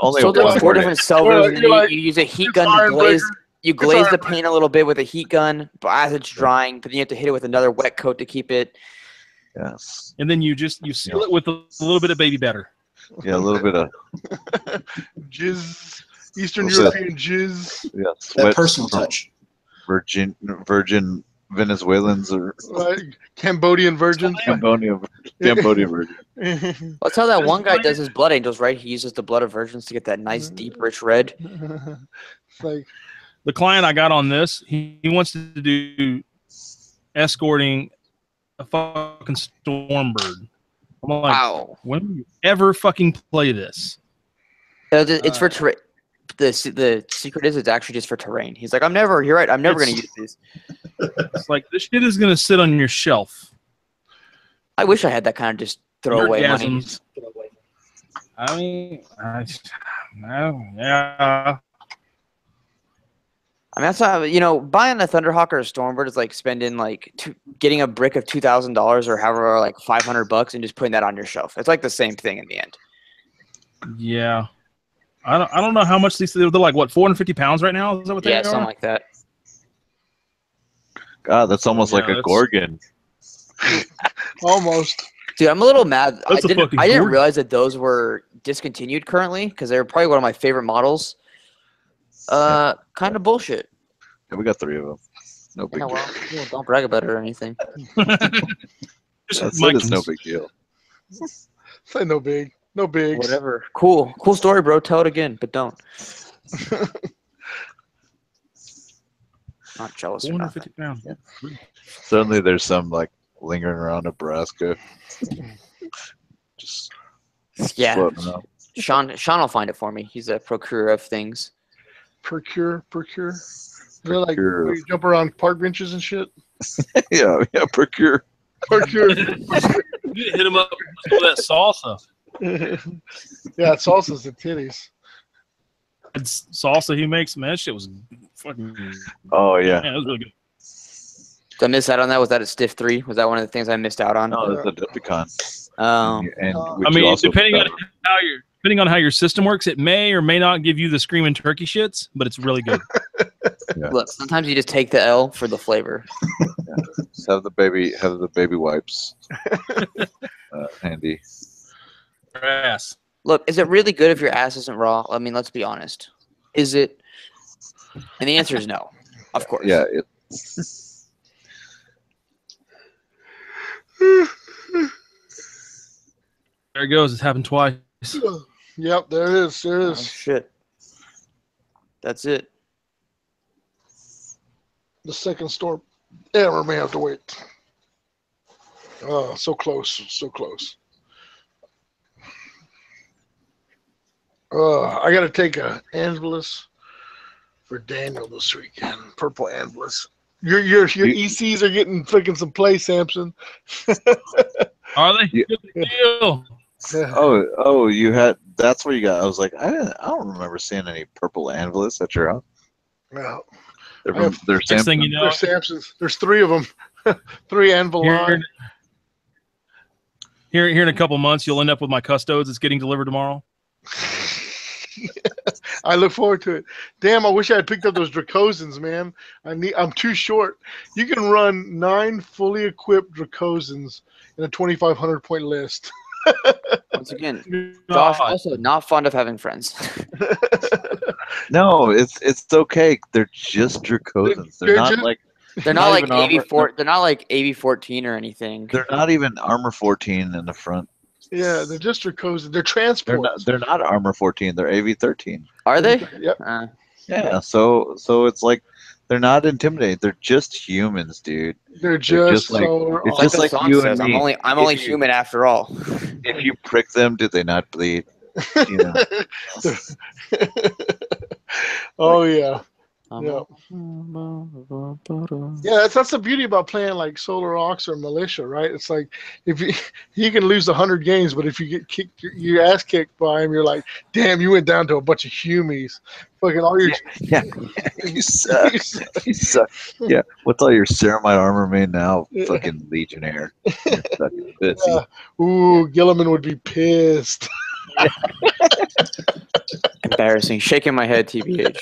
only so there's one 4 paint? different silvers, and you're like, you use a heat it's gun to Iron glaze. Breaker. You glaze the Iron paint a little bit with a heat gun, but as it's drying, but then you have to hit it with another wet coat to keep it. Yes. And then you seal it with a little bit of baby batter. Yeah, a little bit of jizz. Eastern What's that? European jizz. yeah, That sweat personal from touch. Virgin Venezuelans or Right? Cambodian virgins. Cambodian virgin. That's how that one guy does his blood angels, right? He uses the blood of virgins to get that nice, deep, rich red. It's like, The client I got on this, he wants to do escorting a fucking Stormbird. I'm like, Wow. when will you ever fucking play this? It's for terrain. The secret is it's actually just for terrain. He's like, you're right, I'm never going to use these. It's like, this shit is going to sit on your shelf. I wish I had that kind of just throwaway money. Orgasms. I mean, yeah. I mean, that's not, buying a Thunderhawk or a Stormbird is like spending getting a brick of $2,000 or however, like $500 and just putting that on your shelf. It's like the same thing in the end. Yeah. I don't know how much they're like, what, 450 pounds right now? Is that what they are? Something like that. God, that's almost like a that's- Gorgon. almost. Dude, I'm a little mad. I That's a didn't fucking realize gorgeous. that those were discontinued currently because they were probably one of my favorite models. Kind of bullshit. Yeah, we got 3 of them. No big Yeah, deal. well, don't brag about it or anything. Just That's Mike it is no big deal. Say no big. No bigs. Whatever. Cool story, bro. Tell it again, but don't. Not jealous or nothing. 450 pounds. Yeah. Suddenly there's some like lingering around Nebraska. Just Yeah. floating around. Sean will find it for me. He's a procurer of things. Procure. They're like where you jump around park benches and shit. yeah, procure. Procure. You hit him up with that salsa. Yeah, salsa's the titties. It's salsa he makes, man. That shit was fucking. Oh yeah. Man, it was really good. Did I miss out on that? Was that a stiff 3? Was that one of the things I missed out on? No, that's a Decepticon. Oh. And I mean, depending on how your system works, it may or may not give you the screaming turkey shits, but it's really good. Yeah. Look, sometimes you just take the L for the flavor. Yeah. Just have the baby wipes handy. Your ass. Look, is it really good if your ass isn't raw? I mean, let's be honest. Is it? And the answer is no. Of course. Yeah. There it goes. It's happened twice. Yep, there it is. There it Oh, is. shit. That's it. The second storm. Yeah, we may have to wait. Oh, so close. So close. I got to take a Anvilus for Daniel this weekend. Purple Anvilus. Your ECs are getting freaking some play, Samson. Are they? Yeah. Good deal. Oh, you had. That's where you got. I was like, I don't remember seeing any purple Anvilus at your house. No. They're Next thing you know, They're Samsons. There's 3 of them. 3 Anvil. Here in a couple months, you'll end up with my custodes. It's getting delivered tomorrow. I look forward to it. Damn, I wish I had picked up those Dracosans, man. I'm too short. You can run 9 fully equipped Dracosans in a 2,500 point list. Once again, Josh also not fond of having friends. No, it's okay. They're just Dracosans. They're not like they're not like even AV4. They're not like AV14 or anything. they're not even armor 14 in the front. Yeah, they're just Dracosans. They're transports. They're not armor 14. They're AV 13. Are they? Yep. Yeah. So it's like they're not intimidating. They're just humans, dude. They're just like- solar. it's Like just the like song you says, and me. I'm only human after all. If you prick them, do they not bleed? You know? Oh yeah. Yeah. Yeah, that's the beauty about playing like Solar Aux or Militia, right? It's like if you can lose 100 games, but if you get kicked your ass kicked by them, you're like, damn, you went down to a bunch of humies. Fucking all your Yeah. You suck. You suck. Yeah. What's all your ceramite armor made now? Fucking Legionnaire. You're fucking pussy. Yeah. Ooh, Gilliman would be pissed. Embarrassing. Shaking my head, TBH.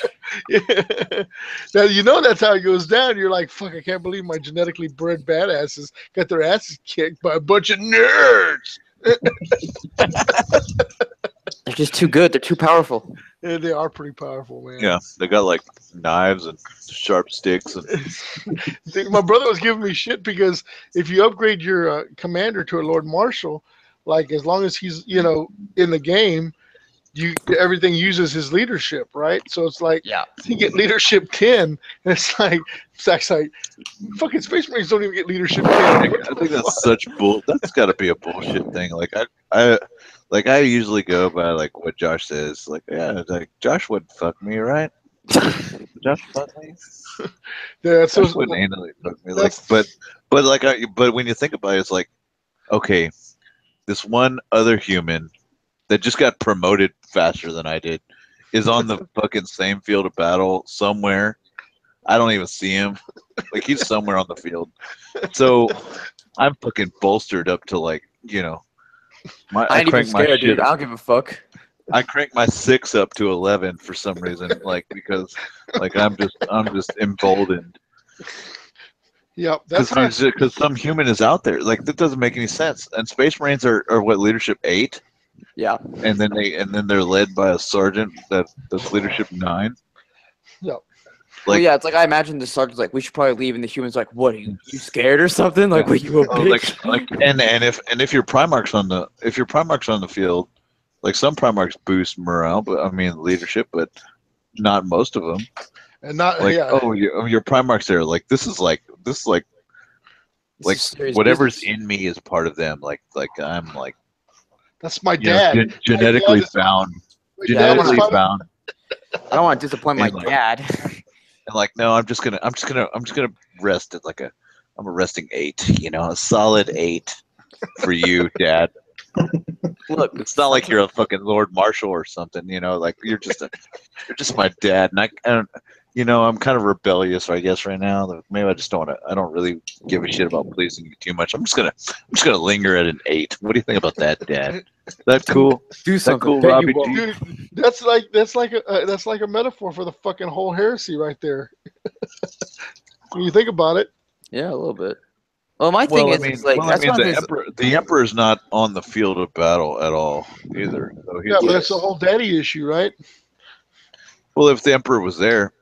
Yeah. Now you know that's how it goes down. You're like, fuck, I can't believe my genetically bred badasses got their asses kicked by a bunch of nerds. They're just too good. They're too powerful. Yeah, they are pretty powerful, man. Yeah. They got like knives and sharp sticks. And My brother was giving me shit because if you upgrade your commander to a Lord Marshal, like as long as he's in the game, everything uses his leadership, right? So it's like you get leadership 10, and it's like fucking Space Marines don't even get leadership 10. I think that's such bull. That's got to be a bullshit thing. Like I usually go by like what Josh says. Like like Josh would fuck me, right? Josh fuck me. Yeah, so Josh wouldn't anally fuck me. Like, but when you think about it, it's like, okay, this one other human that just got promoted faster than I did is on the fucking same field of battle somewhere. I don't even see him. Like he's somewhere on the field. So I'm fucking bolstered up to like, I ain't even scared, dude. I don't give a fuck. I crank my 6 up to 11 for some reason, like because like I'm just emboldened. Yep, that's because some human is out there. Like that doesn't make any sense. And Space Marines are what, leadership 8? Yeah. And then they're led by a sergeant that's leadership 9. Yep. Well, yeah, it's like I imagine the sergeant's like, we should probably leave, and the human's like, what, are you scared or something? Like, what, you a bitch? And if your Primarch's on the field, Like some Primarchs boost morale, but I mean leadership, but not most of them. And not Like yeah. your Primarchs there. Like this is like This is serious whatever's business. in me is part of them. Like I'm like That's my you know, dad. genetically My dad is- bound. my Yeah, dad is Genetically my- bound. I don't want to disappoint my And, like, dad. And like, no, I'm just gonna rest at I'm a resting 8. You know, a solid 8 for you, Dad. Look, It's not like you're a fucking Lord Marshal or something. You know, like you're just my dad, and I don't. You know, I'm kind of rebellious, I guess, right now. Maybe I just don't want to. I don't really give a shit about pleasing you too much. I'm just gonna linger at an 8. What do you think about that, Dad? That cool? do That something. cool, Bet Robbie you won't. G? Dude, that's like a metaphor for the fucking whole heresy right there. When you think about it. Yeah, a little bit. Well, my thing is, it's like that's one of the things. The Emperor's not on the field of battle at all either. So Yeah, but it's the whole daddy issue, right? well, if the Emperor was there,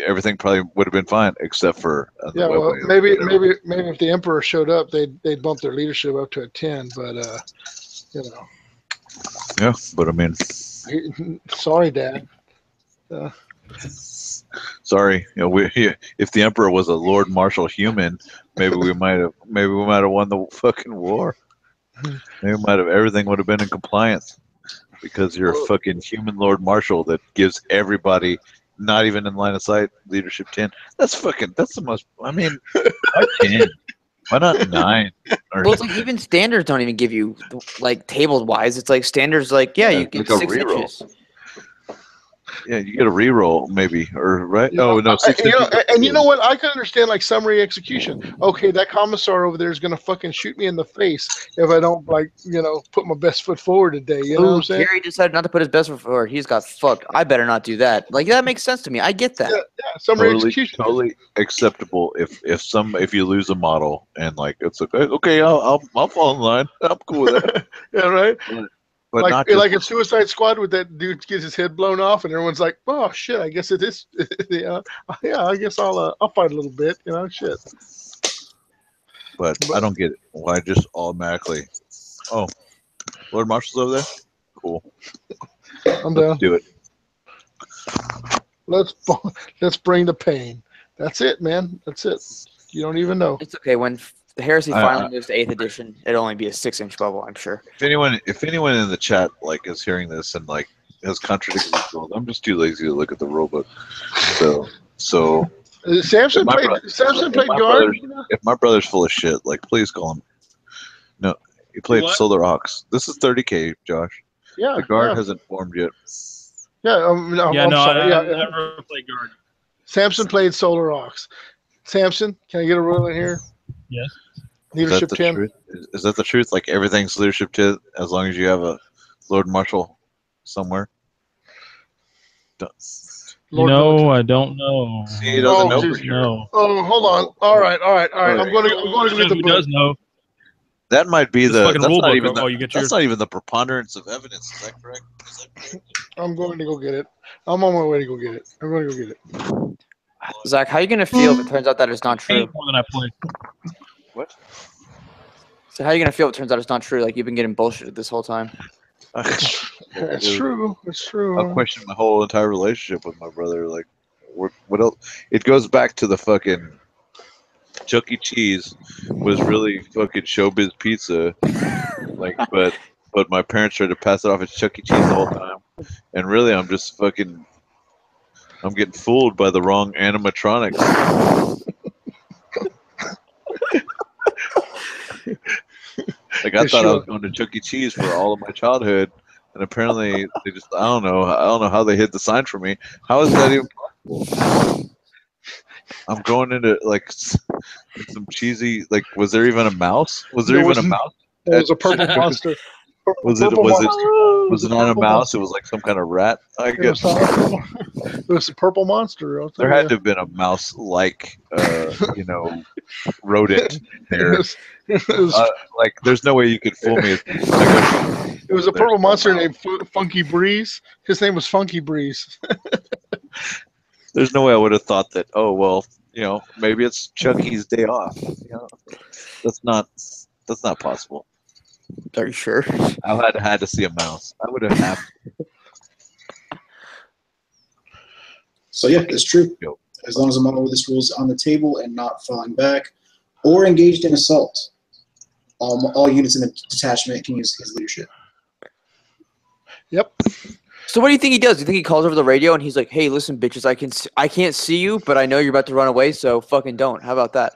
everything probably would have been fine, except for Yeah, well, maybe if the emperor showed up, they'd bump their leadership up to a 10. But you know, yeah. But I mean, sorry, Dad. sorry, you know, if the Emperor was a Lord Marshal human, maybe we might have won the fucking war. Maybe everything would have been in compliance because you're a fucking human Lord Marshal that gives everybody. Not even in line of sight, leadership 10. That's the most. I mean, why 10? Why not 9? Well, it's like even standards don't even give you like table wise. It's like standards, like you get like a 6 reroll. inches. Yeah, you get a reroll maybe, or right? Yeah, Oh no, 6 you know, inches. and you know what? I can understand like summary execution. Okay, that commissar over there is gonna fucking shoot me in the face if I don't put my best foot forward today. You know what I'm saying? Gary decided not to put his best foot forward. He's got fucked. I better not do that. Like that makes sense to me. I get that. Yeah, summary execution. Totally acceptable if you lose a model and like it's okay, I'll fall in line. I'm cool with that. Yeah, right. But like not just, like in Suicide Squad with that dude gets his head blown off and everyone's like, oh shit, I guess it is. Yeah, I guess I'll fight a little bit. You know, shit. But I don't get it. Why just automatically? Oh, Lord Marshal's over there. Cool. I'm down. Do it. Let's bring the pain. That's it, man. That's it. You don't even know. It's okay when the Heresy finally moves to 8th edition. It'll only be a 6-inch bubble, I'm sure. If anyone in the chat like is hearing this and like has contradicted these rules, I'm just too lazy to look at the rule book. So Samson played guard. If my brother's full of shit, like please call him. No, he played Solar Ox. This is 30K, Josh. Yeah, the guard hasn't formed yet. Yeah, I'm sorry. I never played guard. Samson played Solar Ox. Samson, can I get a rule in here? Yes. Leadership 10. Truth? Is that the truth? Like everything's leadership 10 as long as you have a Lord Marshal somewhere? I don't know. See, he doesn't know for sure. No. Oh, hold on. All right. I'm going to read the Who book. does know? That might be This fucking rule book. That's not even the preponderance of evidence. Is that correct? I'm going to go get it. I'm on my way to go get it. I'm going to go get it. Zach, how are you going to feel if it turns out that it's not true? More than I play. What? So how are you going to feel if it turns out it's not true? Like you've been getting bullshitted this whole time. It's true. It's true. I'll question my whole entire relationship with my brother. Like, what else? It goes back to the fucking Chuck E. Cheese was really fucking Showbiz Pizza. Like, but my parents tried to pass it off as Chuck E. Cheese the whole time, and really, I'm getting fooled by the wrong animatronics. Like I thought I was going to Chuck E. Cheese for all of my childhood, and apparently they just I don't know how they hid the sign for me. How is that even possible? I'm going into like some cheesy was there even a mouse? Was there even a mouse? There was a purple monster. Was it not a mouse? It was like some kind of rat. I guess it was a purple monster. There had to have been a mouse like rodent there. Like there's no way you could fool me. It was a purple monster named Funky Breeze. His name was Funky Breeze. There's no way I would have thought that. Oh well, maybe it's Chucky's day off. That's not possible. Are you sure? I would have had to see a mouse. I would have. So yeah, it's true. As long as a model with this rule is on the table and not falling back or engaged in assault, all units in the detachment can use his leadership. Yep. So what do you think he does? Do you think he calls over the radio and he's like, "Hey, listen, bitches, I can't see you, but I know you're about to run away, so fucking don't." How about that?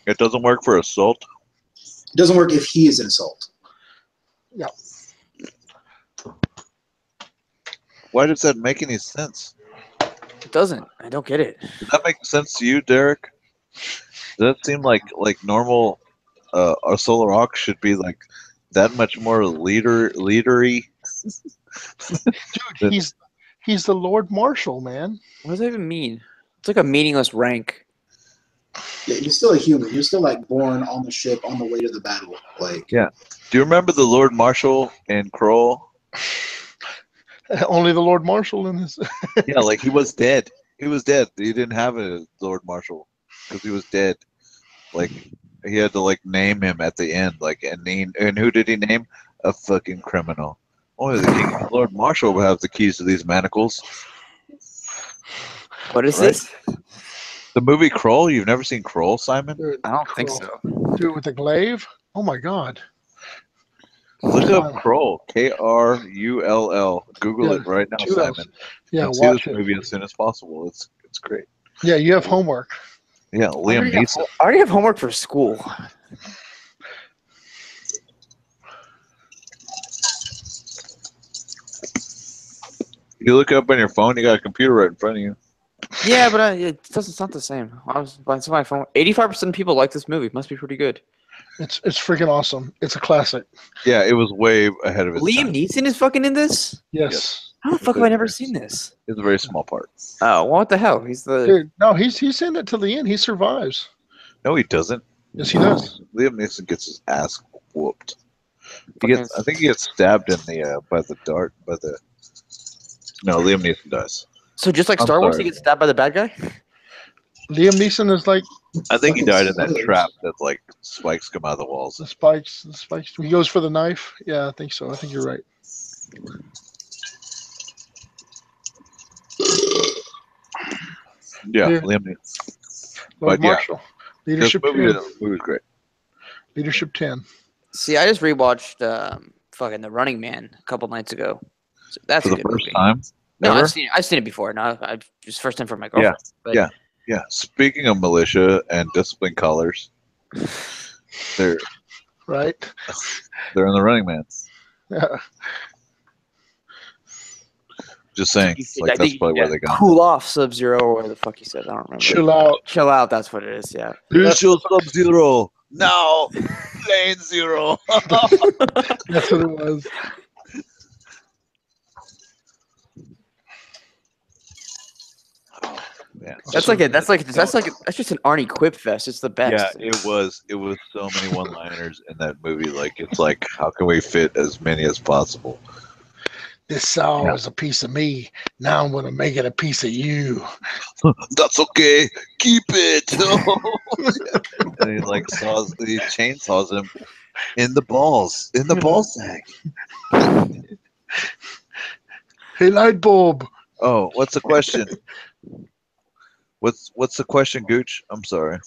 It doesn't work for assault. It doesn't work if he is an assault. Yep. Why does that make any sense? It doesn't. I don't get it. Does that make sense to you, Derek? Does that seem like normal? Our Solar Ox should be like that much more leadery. Dude, he's the Lord Marshal, man. What does that even mean? It's like a meaningless rank. Yeah, you're still a human. You're still like born on the ship on the way to the battle. Like, Yeah. Do you remember the Lord Marshal in Kroll? Only the Lord Marshal in this. Yeah, like he was dead. He was dead. He didn't have a Lord Marshal because he was dead. Like he had to like name him at the end. Like and who did he name? A fucking criminal. Only the King Lord Marshal will have the keys to these manacles. What is Right? this? The movie Kroll? You've never seen Kroll, Simon? Dude, I don't think Kroll. so. Dude with the glaive? Oh my god. Look up Kroll. Krull. Google it right now, two Simon. L's. Yeah, And see watch this it. movie as soon as possible. It's great. Yeah, you have homework. Yeah, Liam Neeson. I already have homework for school. You look up on your phone. You got a computer right in front of you. Yeah, but it's not the same. It's my phone. 85% of people like this movie. It must be pretty good. It's freaking awesome. It's a classic. Yeah, it was way ahead of its Liam time. Neeson is fucking in this? Yes. How the fuck have I never seen this? It's a very small part. Oh, what the hell? He's the... Dude, no, he's in it till the end. He survives. No, he doesn't. Yes, he does. Liam Neeson gets his ass whooped. Fucking- I think he gets stabbed in the by the dart. No, Liam Neeson dies. So just like I'm Star Wars, sorry. he gets stabbed by the bad guy? Liam Neeson is like I think he died in that Spoilers. trap that like spikes come out of the walls. the spikes. The spikes. He goes for the knife. Yeah, I think so. I think you're right. Yeah, Yeah. Liam Neeson. Lord But yeah, Marshal. This Leadership movie 10. was great. Leadership 10. See, I just rewatched fucking The Running Man a couple nights ago. So that's For a the good first movie. time. No, Ever? I've seen it before. No, I just first time for my girlfriend. But Yeah. Yeah. Speaking of militia and discipline collars, they're Right? in the Running Man. Yeah. Just saying, like that's probably where they got. Cool off, Sub-Zero, or whatever the fuck he said. I don't remember. Chill out. Chill out. That's what it is. Yeah. Visual Sub-Zero now, Lane Zero. That's what it was. Yeah. That's just an Arnie quip fest. It's the best. Yeah, it was so many one-liners in that movie. Like it's like, how can we fit as many as possible? This saw is a piece of me. Now I'm gonna make it a piece of you. That's okay. Keep it. And he like he chainsaws him in the balls, ball sack. Hey, light bulb. Oh, what's the question? What's the question, Gooch? I'm sorry.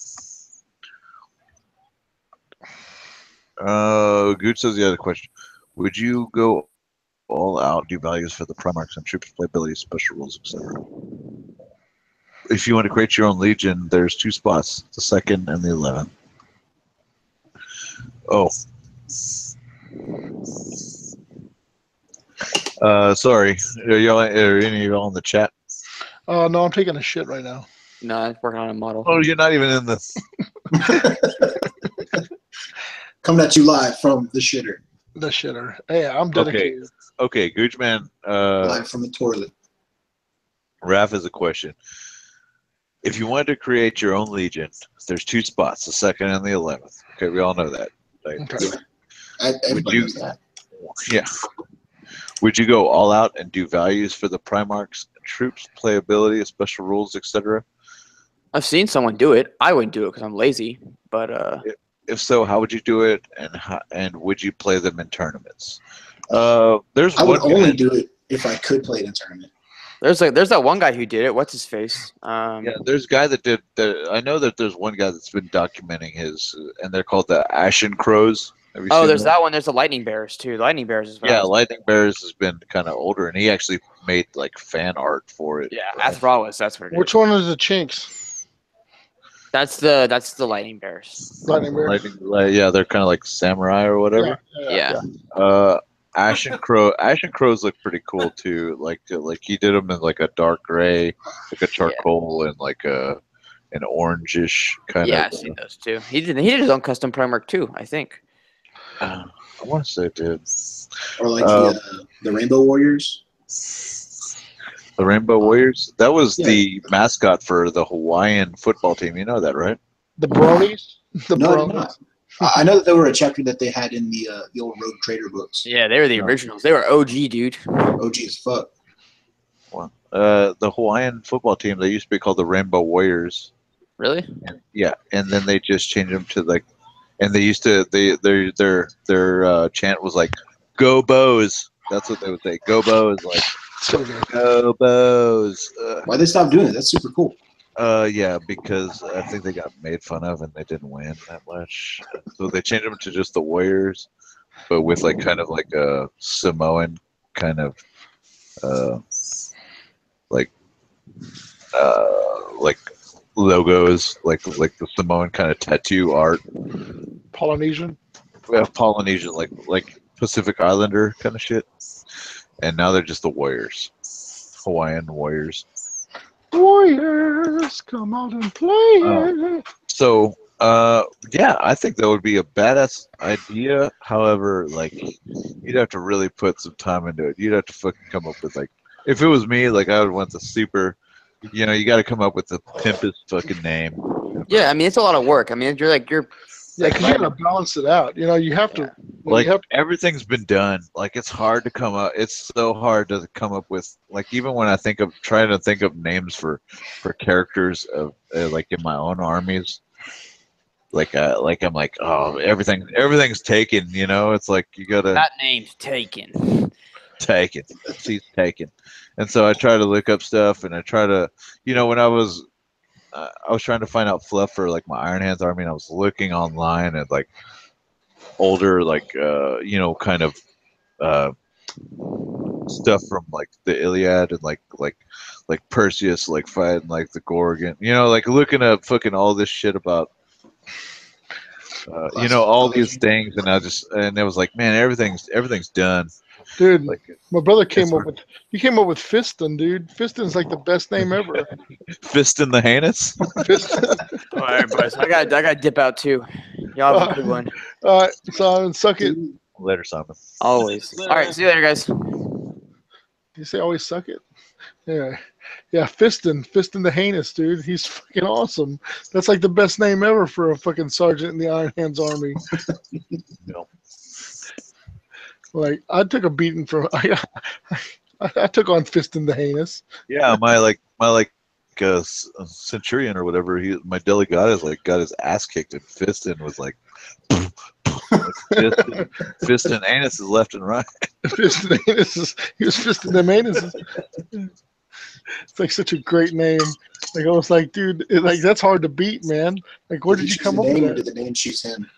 Gooch says he had a question. Would you go all out, do values for the Primarchs and troops, playability, special rules, etc.? If you want to create your own legion, there's 2 spots, the 2nd and the 11th. Oh. Sorry. Are any of y'all in the chat? Oh no, I'm taking a shit right now. No, I'm working on a model. Oh, you're not even in this. Coming at you live from the shitter, The shitter. Hey, I'm dedicated. Okay, Goochman. live from the toilet. Raph has a question. If you wanted to create your own legion, there's 2 spots, the 2nd and the 11th. Okay, we all know that. Right? Okay. Everybody you- knows that. Yeah. Would you go all out and do values for the Primarchs, troops, playability, special rules, etc.? I've seen someone do it. I wouldn't do it because I'm lazy. But if so, how would you do it, and would you play them in tournaments? There's I would one only guy, do it if I could play it in a tournament. There's that one guy who did it. What's his face? yeah, there's a guy that did. I know that there's one guy that's been documenting his, and they're called the Ashen Crows. Have you Oh, seen there's that one. There's the Lightning Bears too. The Lightning Bears is what I Yeah, was- Lightning Bears has been kind of older, and he actually made like fan art for it. Yeah, Athrawis. That's what it is. Which one is the Chinks? That's the Lightning Bears. Lightning Bear. Yeah, they're kind of like samurai or whatever. Yeah. Ashen Crows look pretty cool too. Like he did them in like a dark gray, like a charcoal, and like an orangish kind Yeah, of. I've seen those too. He did his own custom Primark too, I think. I want to say it did. Or like the Rainbow Warriors. The Rainbow Warriors. That was Yeah. the mascot for the Hawaiian football team. You know that, right? The Bronies? The No, Bronies. not. I know that there were a chapter that they had in the old Rogue Trader books. Yeah, they were the originals. They were OG, dude. OG as fuck. The Hawaiian football team. They used to be called the Rainbow Warriors. Really? Yeah, and then they just changed them to like, and they used to their chant was like, "Go Bows." That's what they would say. Go Bows, like So good. Go Bows. Why they stopped doing it? That's super cool. Yeah, because I think they got made fun of and they didn't win that much, so they changed them to just the Warriors, but with like kind of like a Samoan kind of like logos, like the Samoan kind of tattoo art. Polynesian. We have Polynesian, like Pacific Islander kind of shit, and now they're just the Warriors, Hawaiian Warriors. Warriors, come out and play. So, yeah, I think that would be a badass idea. However, like, you'd have to really put some time into it. You'd have to fucking come up with, like, if it was me, like, I would want the super, you know, you got to come up with the pimpest fucking name. Yeah, I mean it's a lot of work. I mean you're Yeah, because you got to balance it out. You know, you have to. Like, you have to, everything's been done. Like, it's hard to come up. It's so hard to come up with, like, even when I trying to think of names for characters of, like, in my own armies. Like I'm like, oh, everything's taken, you know. It's like you gotta that name's taken. taken. She's taken, and so I try to look up stuff, and I try to, you know, when I was trying to find out fluff for like my Iron Hands army, and I was looking online at like older, like you know, kind of stuff from like the Iliad and like Perseus like fighting like the Gorgon, you know, like looking up fucking all this shit about. You know, all these things, and it was like, man, everything's done. dude. Like, My brother came up with. He came up with Fiston, dude. Fiston's like the best name ever. Fist in the Hannus. Fiston. All right, boys. I got to dip out too. Y'all have a good one. All right, Simon, suck it. Later, Simon. Always. All right, see you later, guys. You say always suck it? Yeah. Yeah, Fiston the Heinous, dude. He's fucking awesome. That's like the best name ever for a fucking sergeant in the Iron Hands army. No. Like, I took a beating from I took on Fiston the Heinous. Yeah, my centurion or whatever. My delegatus like got his ass kicked, and Fiston was like, Fiston Anus is left and right. Fiston the Heinous he was Fiston the Heinous. It's like such a great name. Like I was like, dude, like that's hard to beat, man. Like where did you come up with that? Did the name choose him?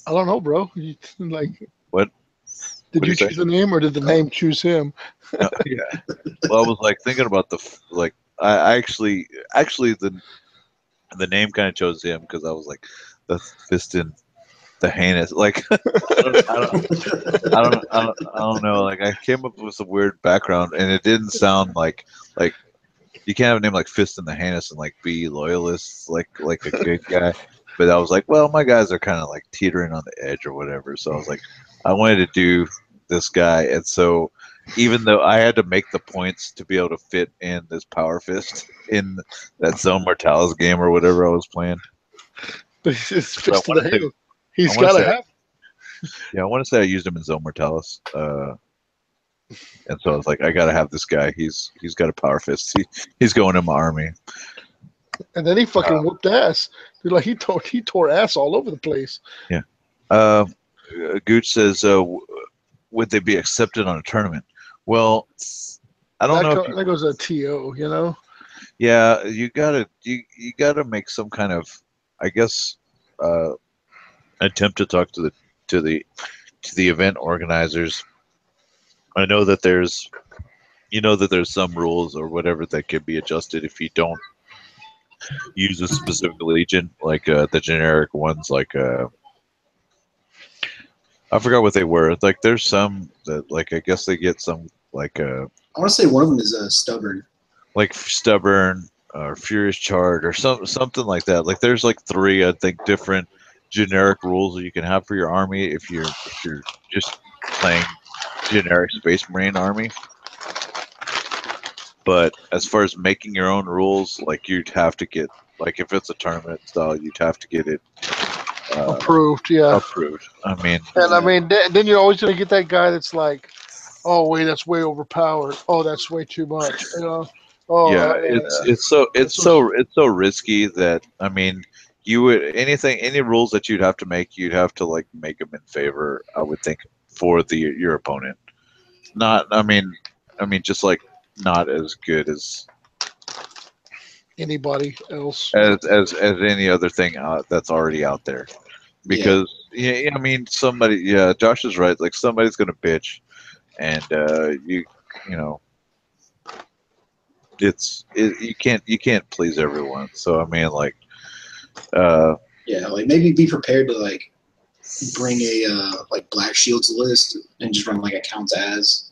I don't know, bro. Like What? Did What'd you you say? choose the name or did the name choose him? Yeah. Well, I was like thinking about I actually the name kind of chose him because I was like the Fiston the Heinous. Like I don't know. Like I came up with some weird background, and it didn't sound like you can't have a name like Fist in the Heinous and like be loyalists like a good guy. But I was like, well, my guys are kind of like teetering on the edge or whatever. So I was like, I wanted to do this guy, and so even though I had to make the points to be able to fit in this Power Fist in that Zone Mortalis game or whatever I was playing. But it's So I Fist of wanna the say- Heinous. He's I wanna got to say- have. Yeah, I want to say I used him in Zone Mortalis. And so I was like, I gotta have this guy. He's got a Power Fist. He's going in my army. And then he fucking whooped ass. Dude, like he tore ass all over the place. Yeah. Gooch says, would they be accepted on a tournament? Well, I don't know. That goes to TO, you know. Yeah, you gotta make some kind of, I guess, attempt to talk to the event organizers. I know that there's some rules or whatever that can be adjusted if you don't use a specific legion, like the generic ones, like I forgot what they were. Like there's some that, like, I guess they get some, like I want to say one of them is stubborn. Like stubborn or furious charge or something like that. Like there's like 3, I think, different generic rules that you can have for your army if you're just playing generic Space Marine army. But as far as making your own rules, like you'd have to get, like if it's a tournament style, you'd have to get it approved. Yeah, approved. I mean, then you're always gonna get that guy that's like, oh wait, that's way overpowered. Oh, that's way too much. You know. Oh, yeah, it's so risky that, I mean, you would any rules that you'd have to make, you'd have to like make them in favor, I would think, for your opponent. Not, I mean, just like not as good as anybody else, as any other thing that's already out there. Because yeah, I mean, Josh is right. Like somebody's gonna bitch, and you know. You can't please everyone. So I mean, like, yeah, like maybe be prepared to like bring a like Black Shields list and just run like a counts as,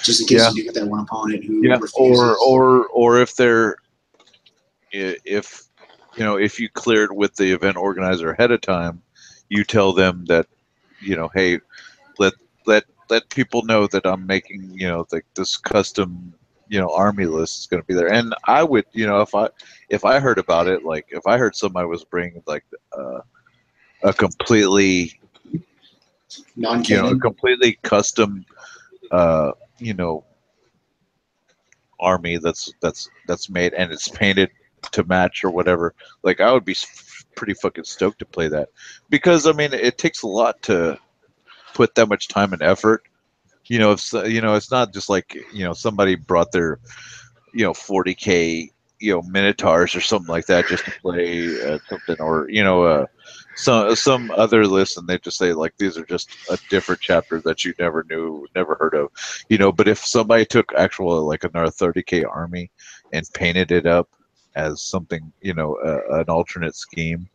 just in case you do get that one opponent who refuses. Or if they're if you cleared with the event organizer ahead of time, you tell them that, hey, let people know that I'm making, like this custom, army list is going to be there. And I would, if I heard about it, like if I heard somebody was bringing like a completely non-canon, a completely custom, army that's made and it's painted to match or whatever, like I would be pretty fucking stoked to play that, because I mean it takes a lot to put that much time and effort. It's not just like, somebody brought their 40K minotaurs or something like that just to play something, or some other list, and they just say like these are just a different chapter that you never heard of. But if somebody took actual like another 30K army and painted it up as something, an alternate scheme,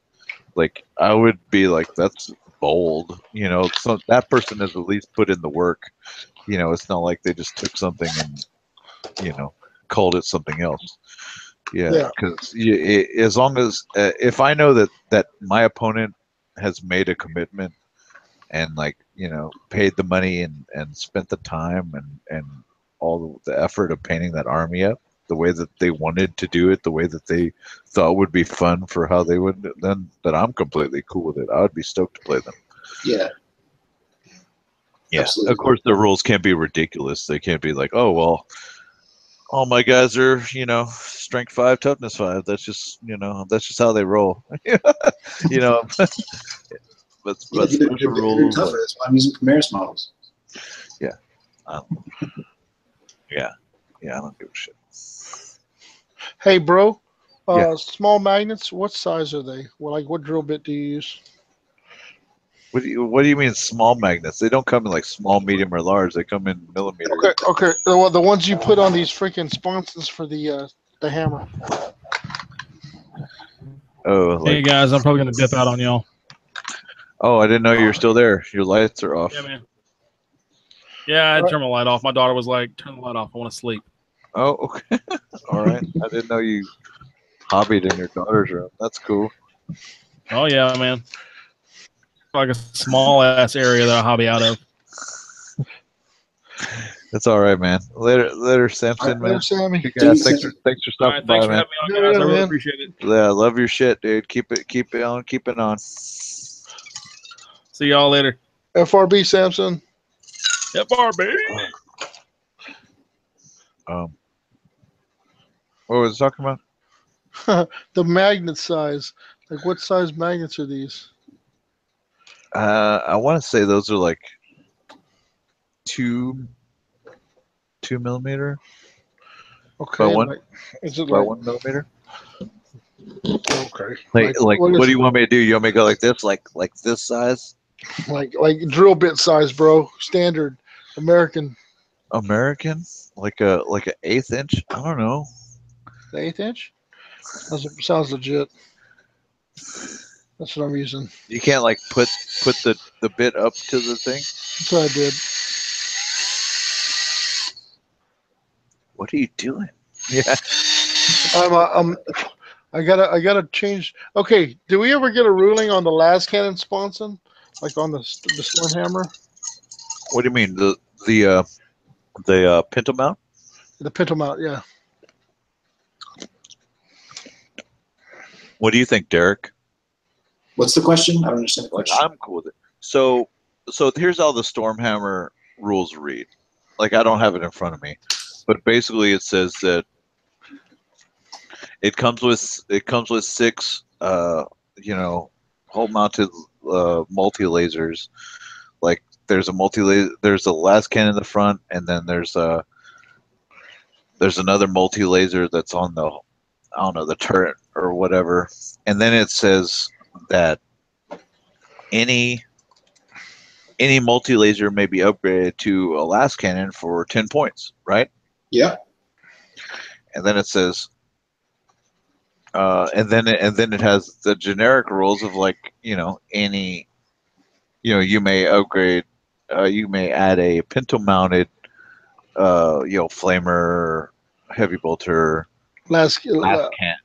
like I would be like, that's bold. So that person has at least put in the work. It's not like they just took something and called it something else. Yeah, because as long as if I know that my opponent has made a commitment and like paid the money and spent the time and all the effort of painting that army up the way that they wanted to do it, the way that they thought would be fun for how they would, then that I'm completely cool with it. I would be stoked to play them. Yeah. Yeah. Absolutely. Of course, the rules can't be ridiculous. They can't be like, oh well, all my guys are, strength 5, toughness 5. That's just, that's just how they roll. But Yeah, special they're rules. tougher. That's why I'm using Primaris models. Yeah. Yeah. I don't give a shit. Hey, bro. Yeah. Small magnets. What size are they? Well, like, what drill bit do you use? What do you mean small magnets? They don't come in like small, medium, or large. They come in millimeters. Okay. The ones you put on these freaking sponsons for the hammer. Oh, Hey guys, I'm probably gonna dip out on y'all. Oh, I didn't know you were still there. Your lights are off. Yeah, man. Yeah, I turned my light off. My daughter was like, "Turn the light off. I want to sleep." Oh, okay. All right. I didn't know you hobbied in your daughter's room. That's cool. Oh yeah, man. Like a small ass area that I hobby out of. That's all right, man. Later, Samson, man. Later, Sammy. Thanks for stopping by, Thanks for man. having me on, guys. I really appreciate it. Yeah, I love your shit, dude. Keep it on. See y'all later. FRB, Samson. FRB. What was I talking about? The magnet size. Like, what size magnets are these? I want to say those are like 2 millimeter Okay. by one Like, is it by like 1 millimeter. okay? Like what what is do you want me to do? You want me to go like this, like this size? like drill bit size, bro? Standard American. American, like a 1/8 inch. I don't know. The 1/8 inch. Sounds legit. That's what I'm using. You can't like put the bit up to the thing. That's what I did. What are you doing? Yeah. I gotta change. Okay, did we ever get a ruling on the last cannon sponson, like on the storm hammer, What do you mean the pintle mount? the pintle mount? Yeah. What do you think, Derek? What's the question? I don't understand the question. I'm cool with it. So here's how the Stormhammer rules read. Like, I don't have it in front of me, but basically it says that it comes with 6 hole mounted multi lasers. Like, there's a there's a las cannon in the front, and then there's another multi laser that's on the, I don't know, the turret or whatever. And then it says that any multi laser may be upgraded to a las cannon for 10 points, right? Yeah. And then it says and then it has the generic rules of, like, any, you may upgrade, you may add a pintle mounted flamer, heavy bolter, Las can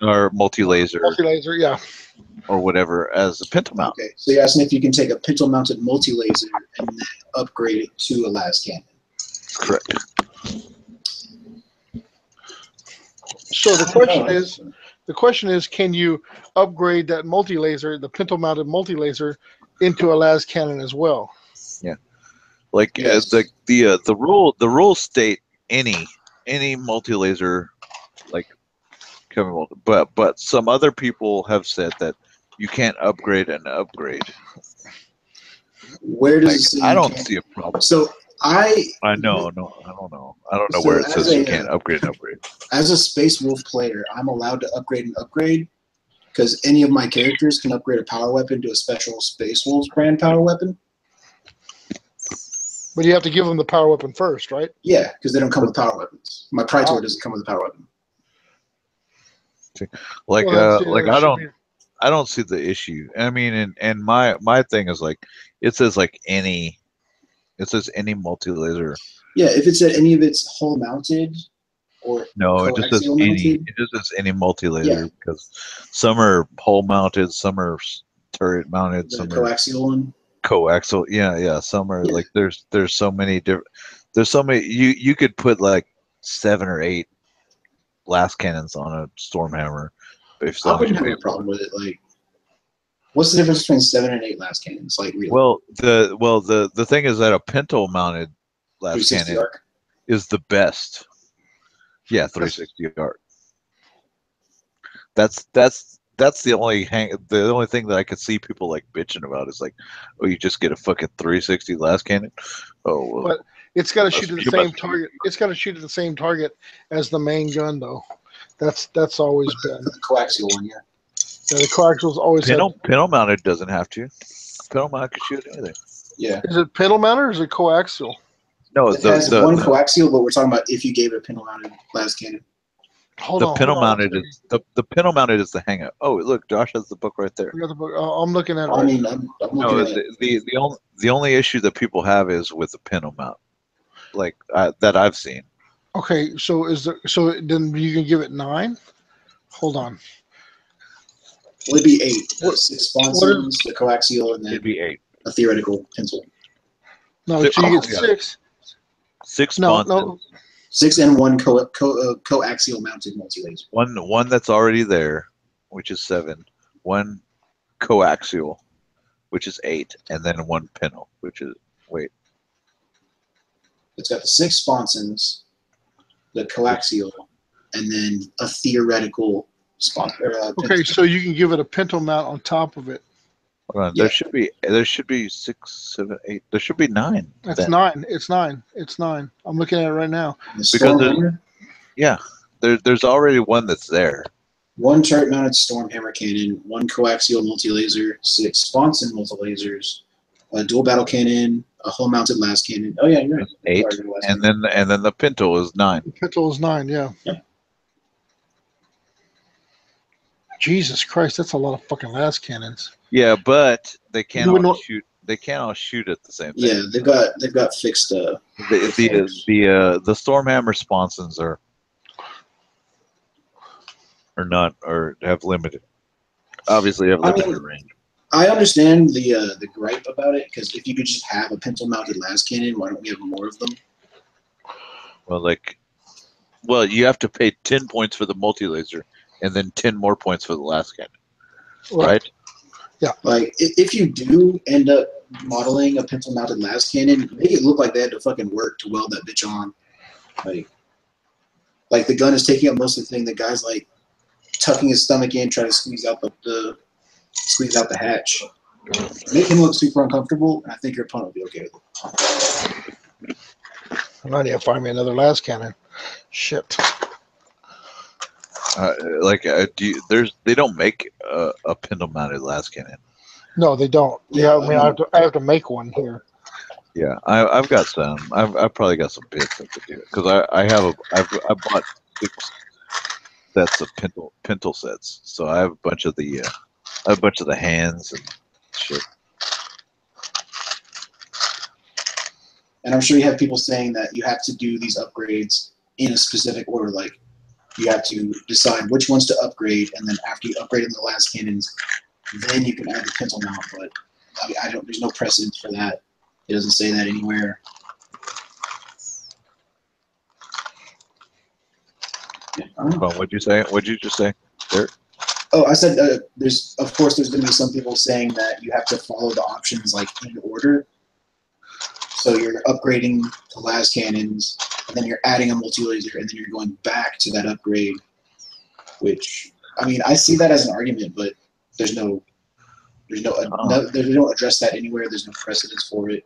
or multi laser multi-laser. Yeah. or whatever as a pintle mount. Okay. So you're asking if you can take a pintle mounted multi laser and then upgrade it to a las cannon. That's correct. So the question is, can you upgrade that multi-laser, the pintle mounted multi-laser, into a las cannon as well? Yeah. Like, Yes. the rules state any multi laser, like, coming, but some other people have said that you can't upgrade an upgrade. Where does Like, it say I you don't can't? see a problem. So I know. I don't know. I don't know So where it as says you a, can't upgrade an upgrade. As a Space Wolf player, I'm allowed to upgrade an upgrade because any of my characters can upgrade a power weapon to a special Space Wolves brand power weapon. But you have to give them the power weapon first, right? Yeah, because they don't come with power weapons. My Praetor doesn't come with a power weapon. Like, Well, see, like that should be- I don't see the issue. I mean, and my thing is, like, it says like any multi laser. Yeah, if it said any of it's hull mounted or No, it just says coaxial any. mounted. It just says any multi laser, Yeah. because some are pole mounted, some are turret mounted, The some are coaxial one. coaxial. Yeah. Some are Yeah. like there's so many different. There's so many. You could put like 7 or 8 las cannons on a Stormhammer. If I wouldn't have a problem with it. Like, what's the difference between 7 and 8 las cannons? Like, really? Well, the thing is that a pintle mounted las 360 cannon arc. is the best. Yeah, 360 arc. That's the only thing that I could see people like bitching about is like, oh, you just get a fucking 360 las cannon. Oh, well, But it's got to shoot at the you same must- target. It's got to shoot at the same target as the main gun, though. That's always been. The coaxial one, yeah. Yeah, the coaxials always had. pintle mounted doesn't have to. Pintle mounted can shoot anything. Yeah. Is it pintle mounted or is it coaxial? No, It has one coaxial, but we're talking about if you gave it a pintle mounted las cannon. the pintle mounted is the pintle mounted is the hang up. Oh, look, Josh has the book right there. I got the book. I'm looking at it. I Right mean, now. I'm No, looking at it. the only issue that people have is with the pintle mount, like that I've seen. Okay, so then you can give it 9? Hold on. Would be 8. The 6 sponsons, the coaxial, and It'd then be 8. a theoretical pencil. No, Six- so you get yeah. 6. 6 No, sponsons. no. 6 and 1 coaxial mounted multi laser. One that's already there, which is 7. 1 coaxial, which is 8, and then 1 pintle, which is It's got the 6 sponsons, the coaxial, and then a theoretical Okay, so you can give it a pintle mount on top of it. Hold on. Yeah. There should be 6, 7, 8. There should be 9. That's then. 9. It's 9. It's 9. I'm looking at it right now. The Stormhammer, Yeah, there's already one that's there. 1 turret-mounted Stormhammer cannon, 1 coaxial multi-laser, 6 Sponson multi-lasers, a dual battle cannon, a hull-mounted las cannon. Oh yeah, you're right. 8, and then the pintle is 9. The pintle is 9. Yeah. Yep. Jesus Christ, that's a lot of fucking las cannons. Yeah, but they can't You would all not- shoot. They can't all shoot at the same time. Yeah, they've got fixed. The Stormhammer sponsons are not, or have limited. Obviously, have limited range. I understand the gripe about it, because if you could just have a pencil-mounted las cannon, why don't we have more of them? Well, you have to pay 10 points for the multi-laser, and then 10 more points for the las cannon, right? Like, if you do end up modeling a pencil-mounted las cannon, make it look like they had to fucking work to weld that bitch on. Like the gun is taking up most of the thing. The guy's like tucking his stomach in, trying to squeeze out the hatch. Make him look super uncomfortable, and I think your opponent will be okay with it. I need to find me another las cannon. Shit. They don't make a pintle mounted las cannon. No, they don't. Yeah, I mean, I have to make one here. Yeah, I've got some. I've probably got some bits that could do it, because I bought 6 sets of pintle sets, so I have a bunch of the hands and shit. And I'm sure you have people saying that you have to do these upgrades in a specific order. Like, you have to decide which ones to upgrade, and then after you upgrade the las cannons, then you can add the pintle mount. But I mean, there's no precedent for that. It doesn't say that anywhere. Yeah, I don't know. What'd you say? What'd you just say? There. Oh, I said there's going to be some people saying that you have to follow the options like in order. So you're upgrading the las cannons, and then you're adding a multi-laser, and then you're going back to that upgrade. Which, I mean, I see that as an argument, but they don't address that anywhere. There's no precedence for it.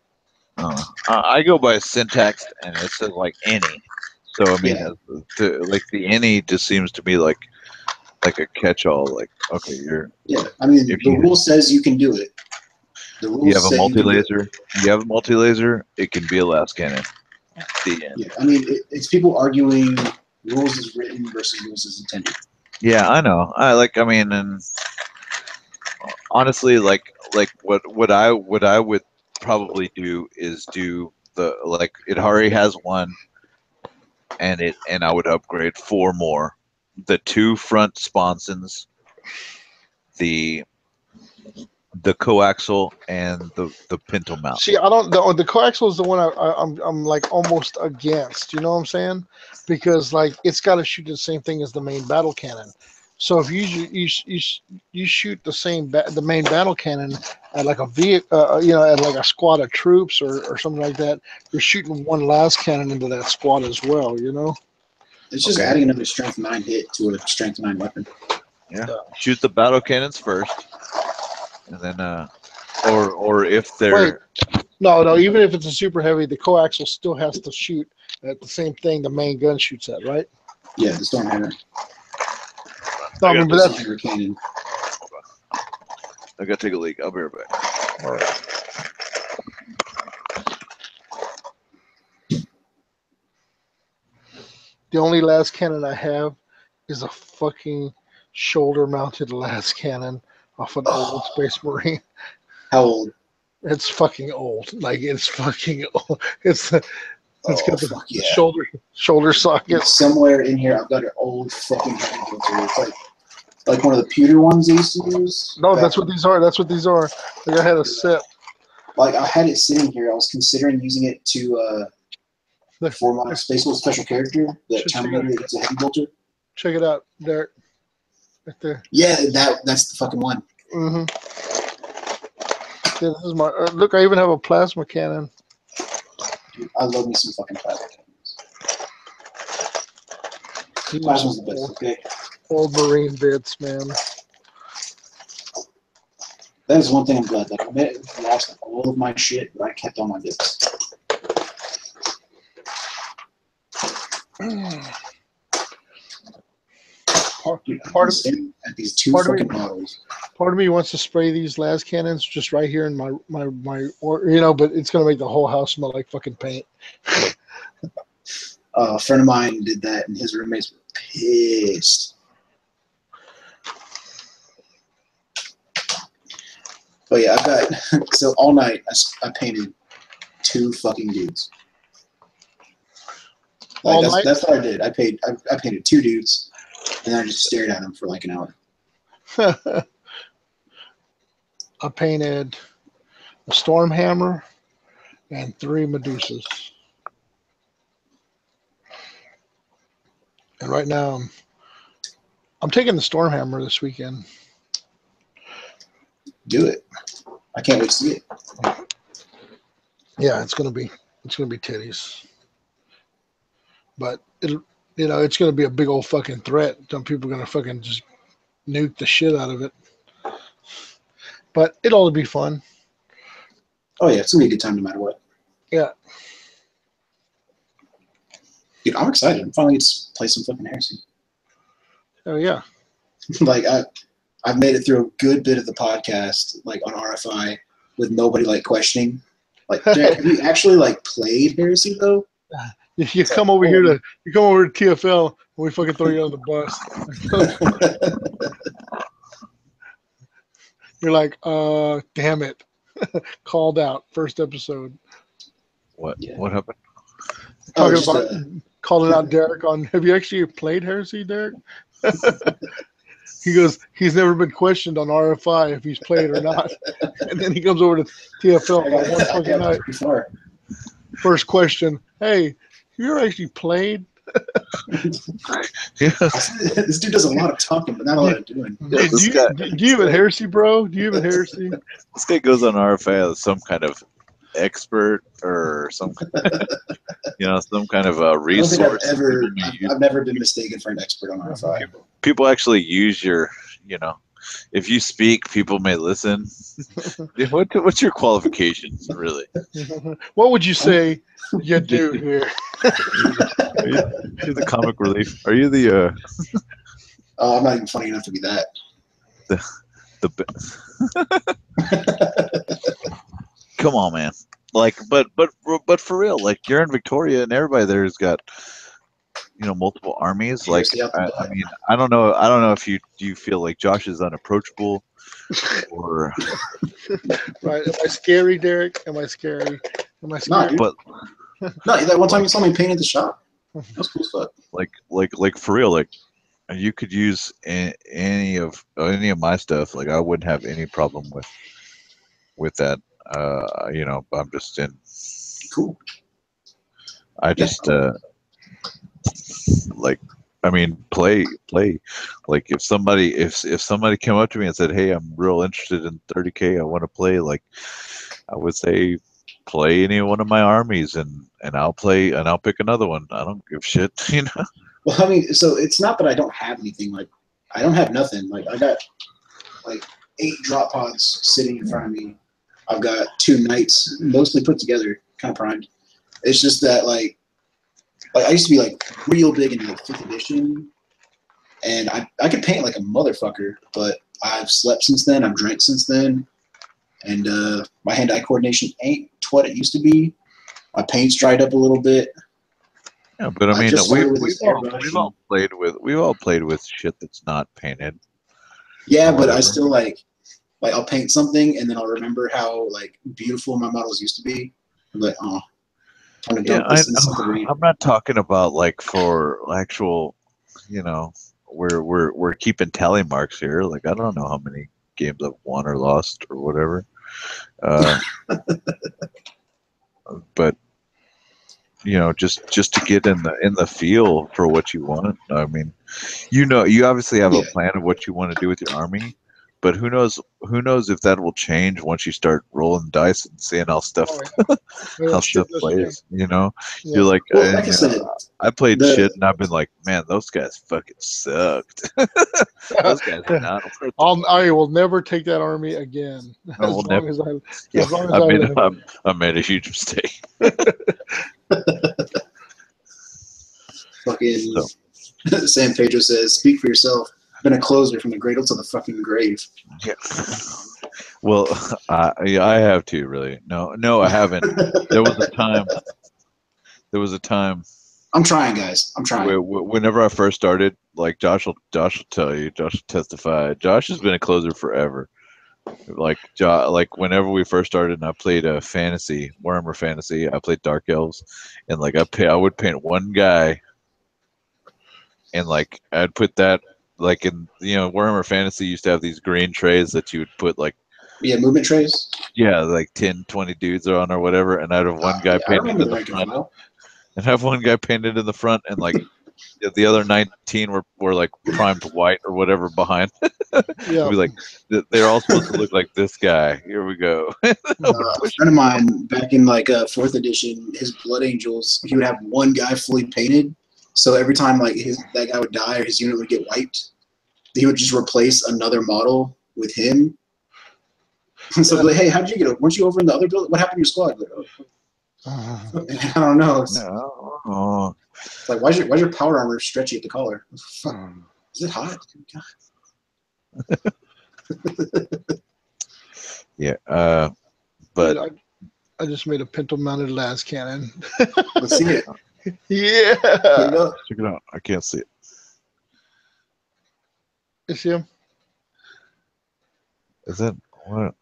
I go by syntax, and it says like any. So I mean, the any just seems to be like a catch-all. Like, okay, you're. Yeah, I mean, the rule says you can do it. You have a multi-laser. You have a multi-laser. It can be a las cannon. The end. Yeah, I mean, it's people arguing rules as written versus rules as intended. Yeah, I know. I mean, and honestly, like what I would probably do is do it already has 1, and I would upgrade 4 more. The 2 front sponsons, the coaxial, and the pintle mount. See, I don't. The coaxial is the one I'm like almost against. You know what I'm saying? Because like it's got to shoot the same thing as the main battle cannon. So if you shoot the main battle cannon at like a vehicle, at like a squad of troops or something like that, you're shooting 1 las cannon into that squad as well. You know. It's just adding another strength 9 hit to a strength 9 weapon. Yeah. Shoot the battle cannons first, and then or if they're no, even if it's a super heavy, the coaxial still has to shoot at the same thing the main gun shoots at, right? Yeah, the Stormhammer. No, I mean, but that's Stormhammer cannon. I gotta take a leak. I'll be right back. all right. The only las cannon I have is a fucking shoulder-mounted las cannon off an old Space Marine. How old? It's fucking old. Like it's fucking old. It's got the shoulder socket. Somewhere in here, I've got an old fucking heavy filter. It's like one of the pewter ones they used to use. No, that's what these are. That's what these are. Like I had a set. Like I had it sitting here. I was considering using it to for my Space Wolf special character, the Terminator that gets a heavy bolter. Check it out, Derek. Right there. Yeah, that's the fucking one. Mm-hmm. Yeah, this is my look. I even have a plasma cannon. Dude, I love me some fucking plasma cannons. Plasma's the best. Okay. Old Marine bits, man. That is one thing I'm glad. Like, I lost all of my shit, but I kept all my bits. Part of at these two fucking models. Part of me wants to spray these las cannons just right here in my you know, but it's gonna make the whole house smell like fucking paint. A friend of mine did that, and his roommates were pissed. But yeah, I got so all night I painted 2 fucking dudes. Like, that's what I did. I painted 2 dudes, and I just stared at them for like an hour. I painted a storm hammer and 3 Medusas. And right now I'm taking the storm hammer this weekend. Do it. I can't wait to see it. Yeah, it's gonna be titties. But it's gonna be a big old fucking threat. Some people are gonna fucking just nuke the shit out of it. But it ought to be fun. Oh yeah, it's gonna be a good time no matter what. Yeah. Dude, I'm excited. I'm finally get to play some fucking Heresy. Oh yeah. Like I've made it through a good bit of the podcast, like on RFI, with nobody like questioning. Like, Jack, have you actually like played Heresy though? You come over here to TFL and we fucking throw you on the bus. You're like, damn it. Called out first episode. What happened? Talking about calling out Derek on, have you actually played Heresy, Derek? He goes, he's never been questioned on RFI if he's played or not. And then he comes over to TFL one fucking night. First question, hey, have you ever actually played? This dude does a lot of talking, but not a lot of doing. Yeah, do you have a Heresy, bro? Do you have a Heresy? This guy goes on RFI as some kind of expert or some some kind of a resource. I've never been mistaken for an expert on RFI. People actually use your, if you speak, people may listen. What's your qualifications, really? What would you say you do here? You're the comic relief. Are you the? Oh, I'm not even funny enough to be that. Come on, man. Like, but for real, like, you're in Victoria, and everybody there's got, multiple armies. Like, I mean, I don't know if you feel like Josh is unapproachable, or right? Am I scary, Derek? Am I scary? No, but no, that one time you saw me paint at the shop. That was cool stuff. Like for real, like, you could use any of my stuff. Like, I wouldn't have any problem with that. I'm just in. Cool. I just play. Like, if somebody came up to me and said, "Hey, I'm real interested in 30K. I want to play," like, I would say, play any one of my armies, and I'll pick another one. I don't give shit, Well, I mean, so it's not that I don't have anything. Like, I don't have nothing. Like, I got like 8 drop pods sitting in front of me. I've got 2 knights, mostly put together, kind of primed. It's just that like I used to be like real big into like 5th edition, and I could paint like a motherfucker, but I've slept since then. I've drank since then, and my hand-eye coordination ain't what it used to be. My paint's dried up a little bit. Yeah, but I mean, we've all played with shit that's not painted. Yeah, but I still like I'll paint something and then I'll remember how like beautiful my models used to be. I'm like, oh, I'm not talking about like for actual, we're keeping tally marks here. Like, I don't know how many games I've won or lost or whatever. But just to get in the feel for what you want. I mean, you obviously have a plan of what you want to do with your army. but who knows? Who knows if that will change once you start rolling dice and seeing how stuff how stuff plays. You know, you're like, well, like I said, I played shit and I've been like, man, those guys fucking sucked. Those guys are not worth it. I will never take that army again. As long as I live. I made a huge mistake. Fucking San Pedro says, "Speak for yourself. Been a closer from the cradle to the fucking grave." Yeah. Well, I have too. Really, no, I haven't. There was a time. I'm trying, guys. I'm trying. Whenever I first started, like Josh will tell you, Josh will testify. Josh has been a closer forever. Like whenever we first started, and I played a fantasy, Warhammer Fantasy. I played Dark Elves, and like I would paint one guy, and like I'd put that. Like in Warhammer Fantasy used to have these green trays that you would put like movement trays. Yeah, like 10, 20 dudes are on or whatever, and I'd have one guy painted in the front, and have one guy painted in the front, and like the other 19 were like primed white or whatever behind. Yeah, be like they're all supposed to look like this guy. Here we go. A friend of mine back in like 4th edition, his Blood Angels, he would have one guy fully painted. So every time like that guy would die or his unit would get wiped, he would just replace another model with him. So like, hey, how did you get it? Weren't you over in the other building? What happened to your squad? Like, I don't know. It's like why's your power armor stretchy at the collar? Is it hot? Yeah, but I just made a pintle mounted las cannon. Let's see it. Yeah. Check it out. I can't see it. You see him? Is that what?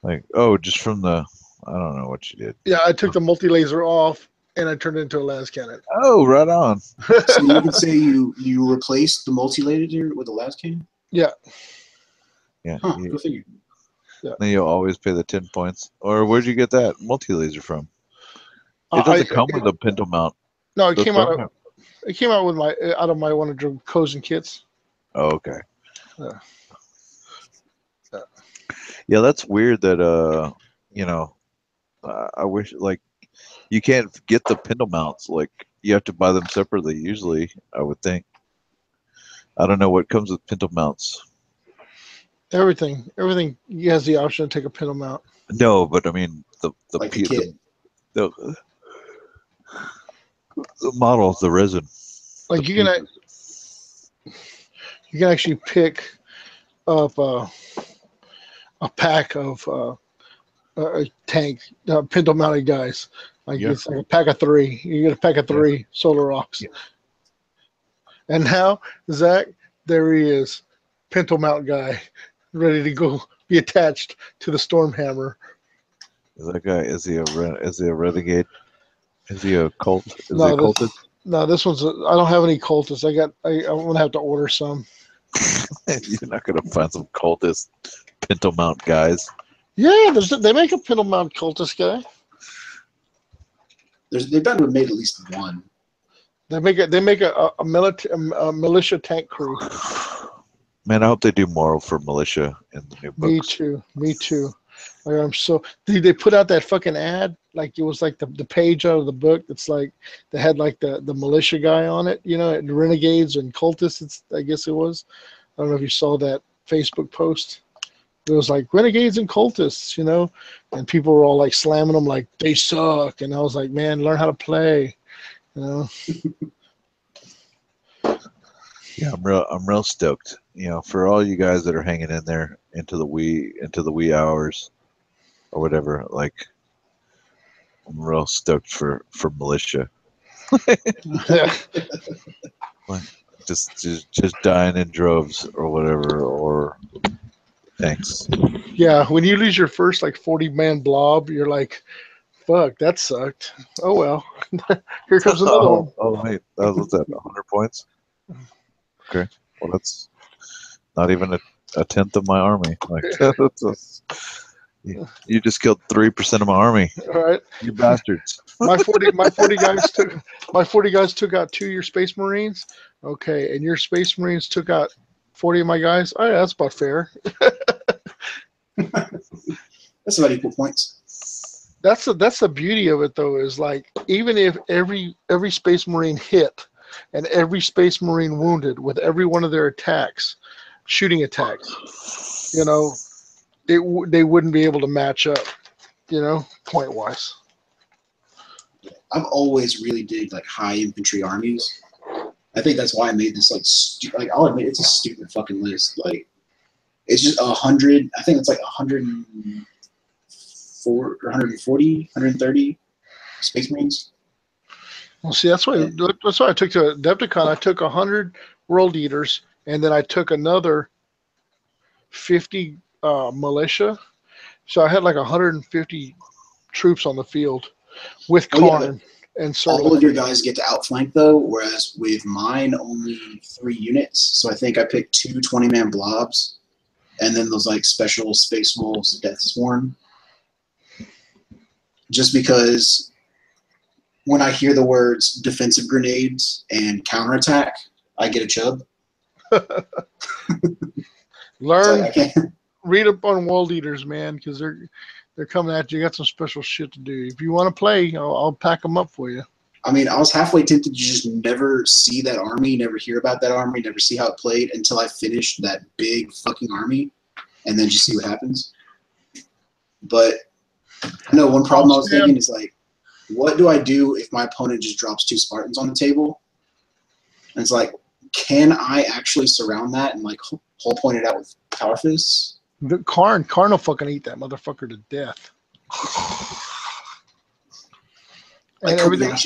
Like, just from the, I don't know what you did. Yeah, I took the multi-laser off and I turned it into a las cannon. Oh, right on. So you can say you replaced the multi-laser with a las cannon? Yeah. Yeah. Huh, go figure. Yeah. Then you'll always pay the 10 points. Or where'd you get that multi-laser from? It doesn't come with a pintle mount. No, it came out with out of my one of the Cozen kits. Oh, okay. Yeah. Yeah, that's weird that I wish like you can't get the pintle mounts. Like you have to buy them separately usually, I would think. I don't know what comes with pintle mounts. Everything has the option to take a pintle mount. No, but I mean the models, the resin. Like you can actually pick up a pack of tank pintle mounted guys. Like it's like a pack of 3. You get a pack of 3 solar rocks. Yeah. And now Zach, there he is, pintle mount guy, ready to go be attached to the Stormhammer. That guy is he a renegade? Is he a cult? Is he a cultist? No, this one's. I don't have any cultists. I'm gonna have to order some. You're not gonna find some cultist pintle mount guys. Yeah, they make a pintle mount cultist guy. They've got to have made at least one. They make a militia tank crew. Man, I hope they do more for militia in the new books. Me too. Like, I'm so. They put out that fucking ad. Like it was like the page out of the book that's like they had like the militia guy on it, and renegades and cultists. I guess it was. I don't know if you saw that Facebook post. It was like renegades and cultists, and people were all like slamming them like they suck. And I was like, man, learn how to play, Yeah, I'm real stoked. For all you guys that are hanging in there into the wee hours or whatever, like I'm real stoked for militia. Like just dying in droves or whatever, or thanks. Yeah, when you lose your first like 40-man blob, you're like, fuck, that sucked. Oh well. Here comes another one. Oh wait, what's that? 100 points? Okay. Well, that's not even a tenth of my army. Like you just killed 3% of my army. All right. You bastards. My 40 guys took out 2 of your Space Marines. Okay, and your Space Marines took out 40 of my guys. Oh, yeah, that's about fair. That's about equal points. That's the beauty of it, though, is like even if every Space Marine hit and every Space Marine wounded with every one of their attacks, shooting attacks, you know, they wouldn't be able to match up, you know, point wise. I've always really digged like high infantry armies. I think that's why I made this like I'll admit it's a stupid fucking list. Like it's just 100. I think it's like 104 or 140, 130 Space Marines. Well, see, that's why I took to Adepticon. I took 100 World Eaters, and then I took another 50 militia. So I had like 150 troops on the field with Karn and all of your guys get to outflank though, whereas with mine only 3 units. So I think I picked 2 20-man blobs, and then those like special Space Wolves Death Swarm. Just because when I hear the words defensive grenades and counterattack, I get a chub. Learn, read up on World Eaters, man, because they're coming at you. You got some special shit to do. If you want to play, I'll pack them up for you. I mean, I was halfway tempted to just never see that army, never hear about that army, never see how it played until I finished that big fucking army, and then just see what happens. But I know one problem I was thinking is like, what do I do if my opponent just drops 2 Spartans on the table? And it's like, can I actually surround that and like whole point it out with Power Fists? The Karn will fucking eat that motherfucker to death. Like everything,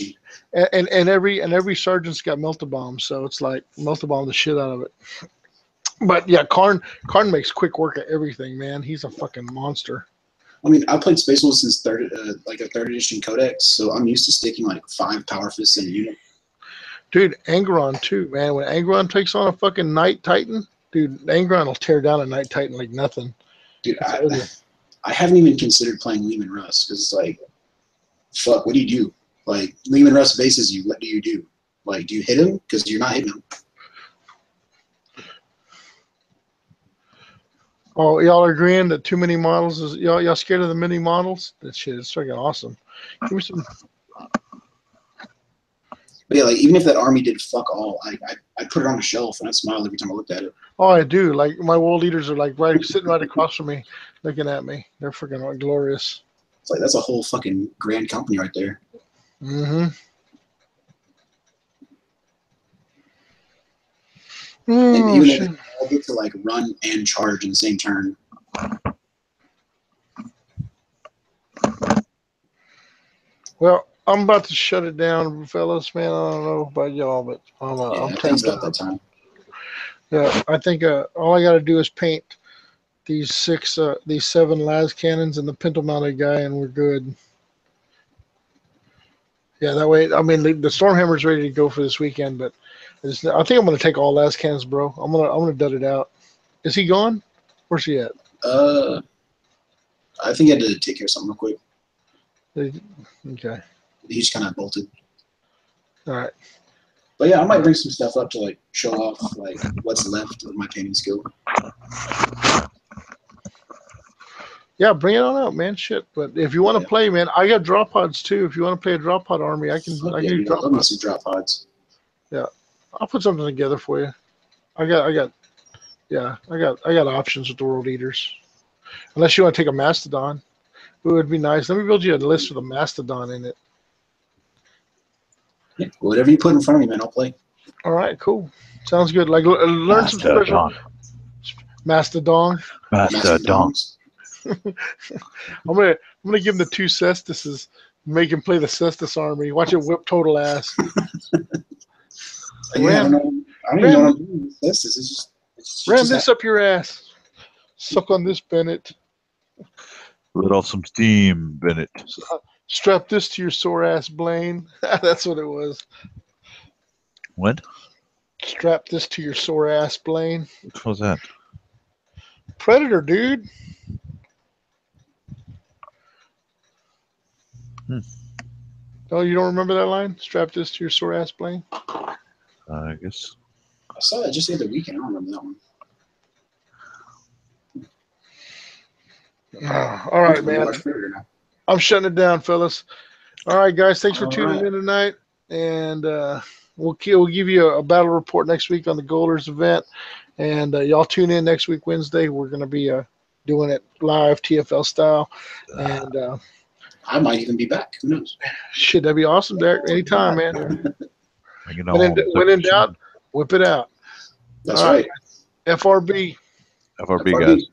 and every sergeant's got melta bombs, so it's like melta bomb the shit out of it. But yeah, Karn makes quick work of everything, man. He's a fucking monster. I mean, I played Space Wolves since like a 3rd edition codex, so I'm used to sticking like 5 Power Fists in a unit. Dude, Angron too, man. When Angron takes on a fucking Night Titan, dude, Angron will tear down a Night Titan like nothing. Dude, I haven't even considered playing Leman Russ because it's like, fuck, what do you do? Like, Leman Russ bases you. What do you do? Like, do you hit him? Because you're not hitting him. Oh, y'all are agreeing that too many models is y'all scared of the mini models? That shit is freaking awesome. Give me some. But yeah, like even if that army did fuck all, I put it on a shelf and I smile every time I looked at it. Oh, I do. Like my World Eaters are like sitting right across from me, looking at me. They're freaking glorious. It's like that's a whole fucking grand company right there. Mm-hmm. And even if they all get to like run and charge in the same turn. Well, I'm about to shut it down, fellas. Man, I don't know about y'all, but I'm tapped out that time. Yeah, I think all I got to do is paint these 7 las cannons and the pintle mounted guy, and we're good. Yeah, that way. I mean, the Stormhammer's ready to go for this weekend, but I think I'm gonna take all las cannons, bro. I'm gonna dud it out. Is he gone? Where's he at? I think I had to take care of something real quick. Okay. He just kind of bolted. All right. But yeah, I might bring some stuff up to like show off like what's left of my painting skill. Yeah, bring it on out, man. Shit. But if you want to play, man, I got drop pods too. If you want to play a drop pod army, I can do drop pods. Some drop pods. Yeah. I'll put something together for you. I got options with the World Eaters. Unless you want to take a Mastodon. It would be nice. Let me build you a list with a Mastodon in it. Yeah, whatever you put in front of me, man, I'll play. All right, cool. Sounds good. Like learn some special Mastodon. Mastodon. I'm gonna give him the 2 Cestises, make him play the Cestus army. Watch it whip total ass. I don't even know what I'm doing with Cestus. It's ram this up your ass. Suck on this, Bennett. Let off some steam, Bennett. Strap this to your sore ass, Blaine. That's what it was. What? Strap this to your sore ass, Blaine. What was that? Predator, dude. Oh, you don't remember that line? Strap this to your sore ass, Blaine? I guess. I saw that just the other weekend. I don't remember that one. All right, man. Watch Predator now. I'm shutting it down, fellas. All right, guys. Thanks for All tuning right. in tonight, and we'll give you a battle report next week on the Golders event, and y'all tune in next week Wednesday. We're gonna be doing it live TFL style, and I might even be back. Who knows? shit, that'd be awesome, Derek. Anytime, man. You When in doubt, whip it out. That's All right. FRB. FRB guys.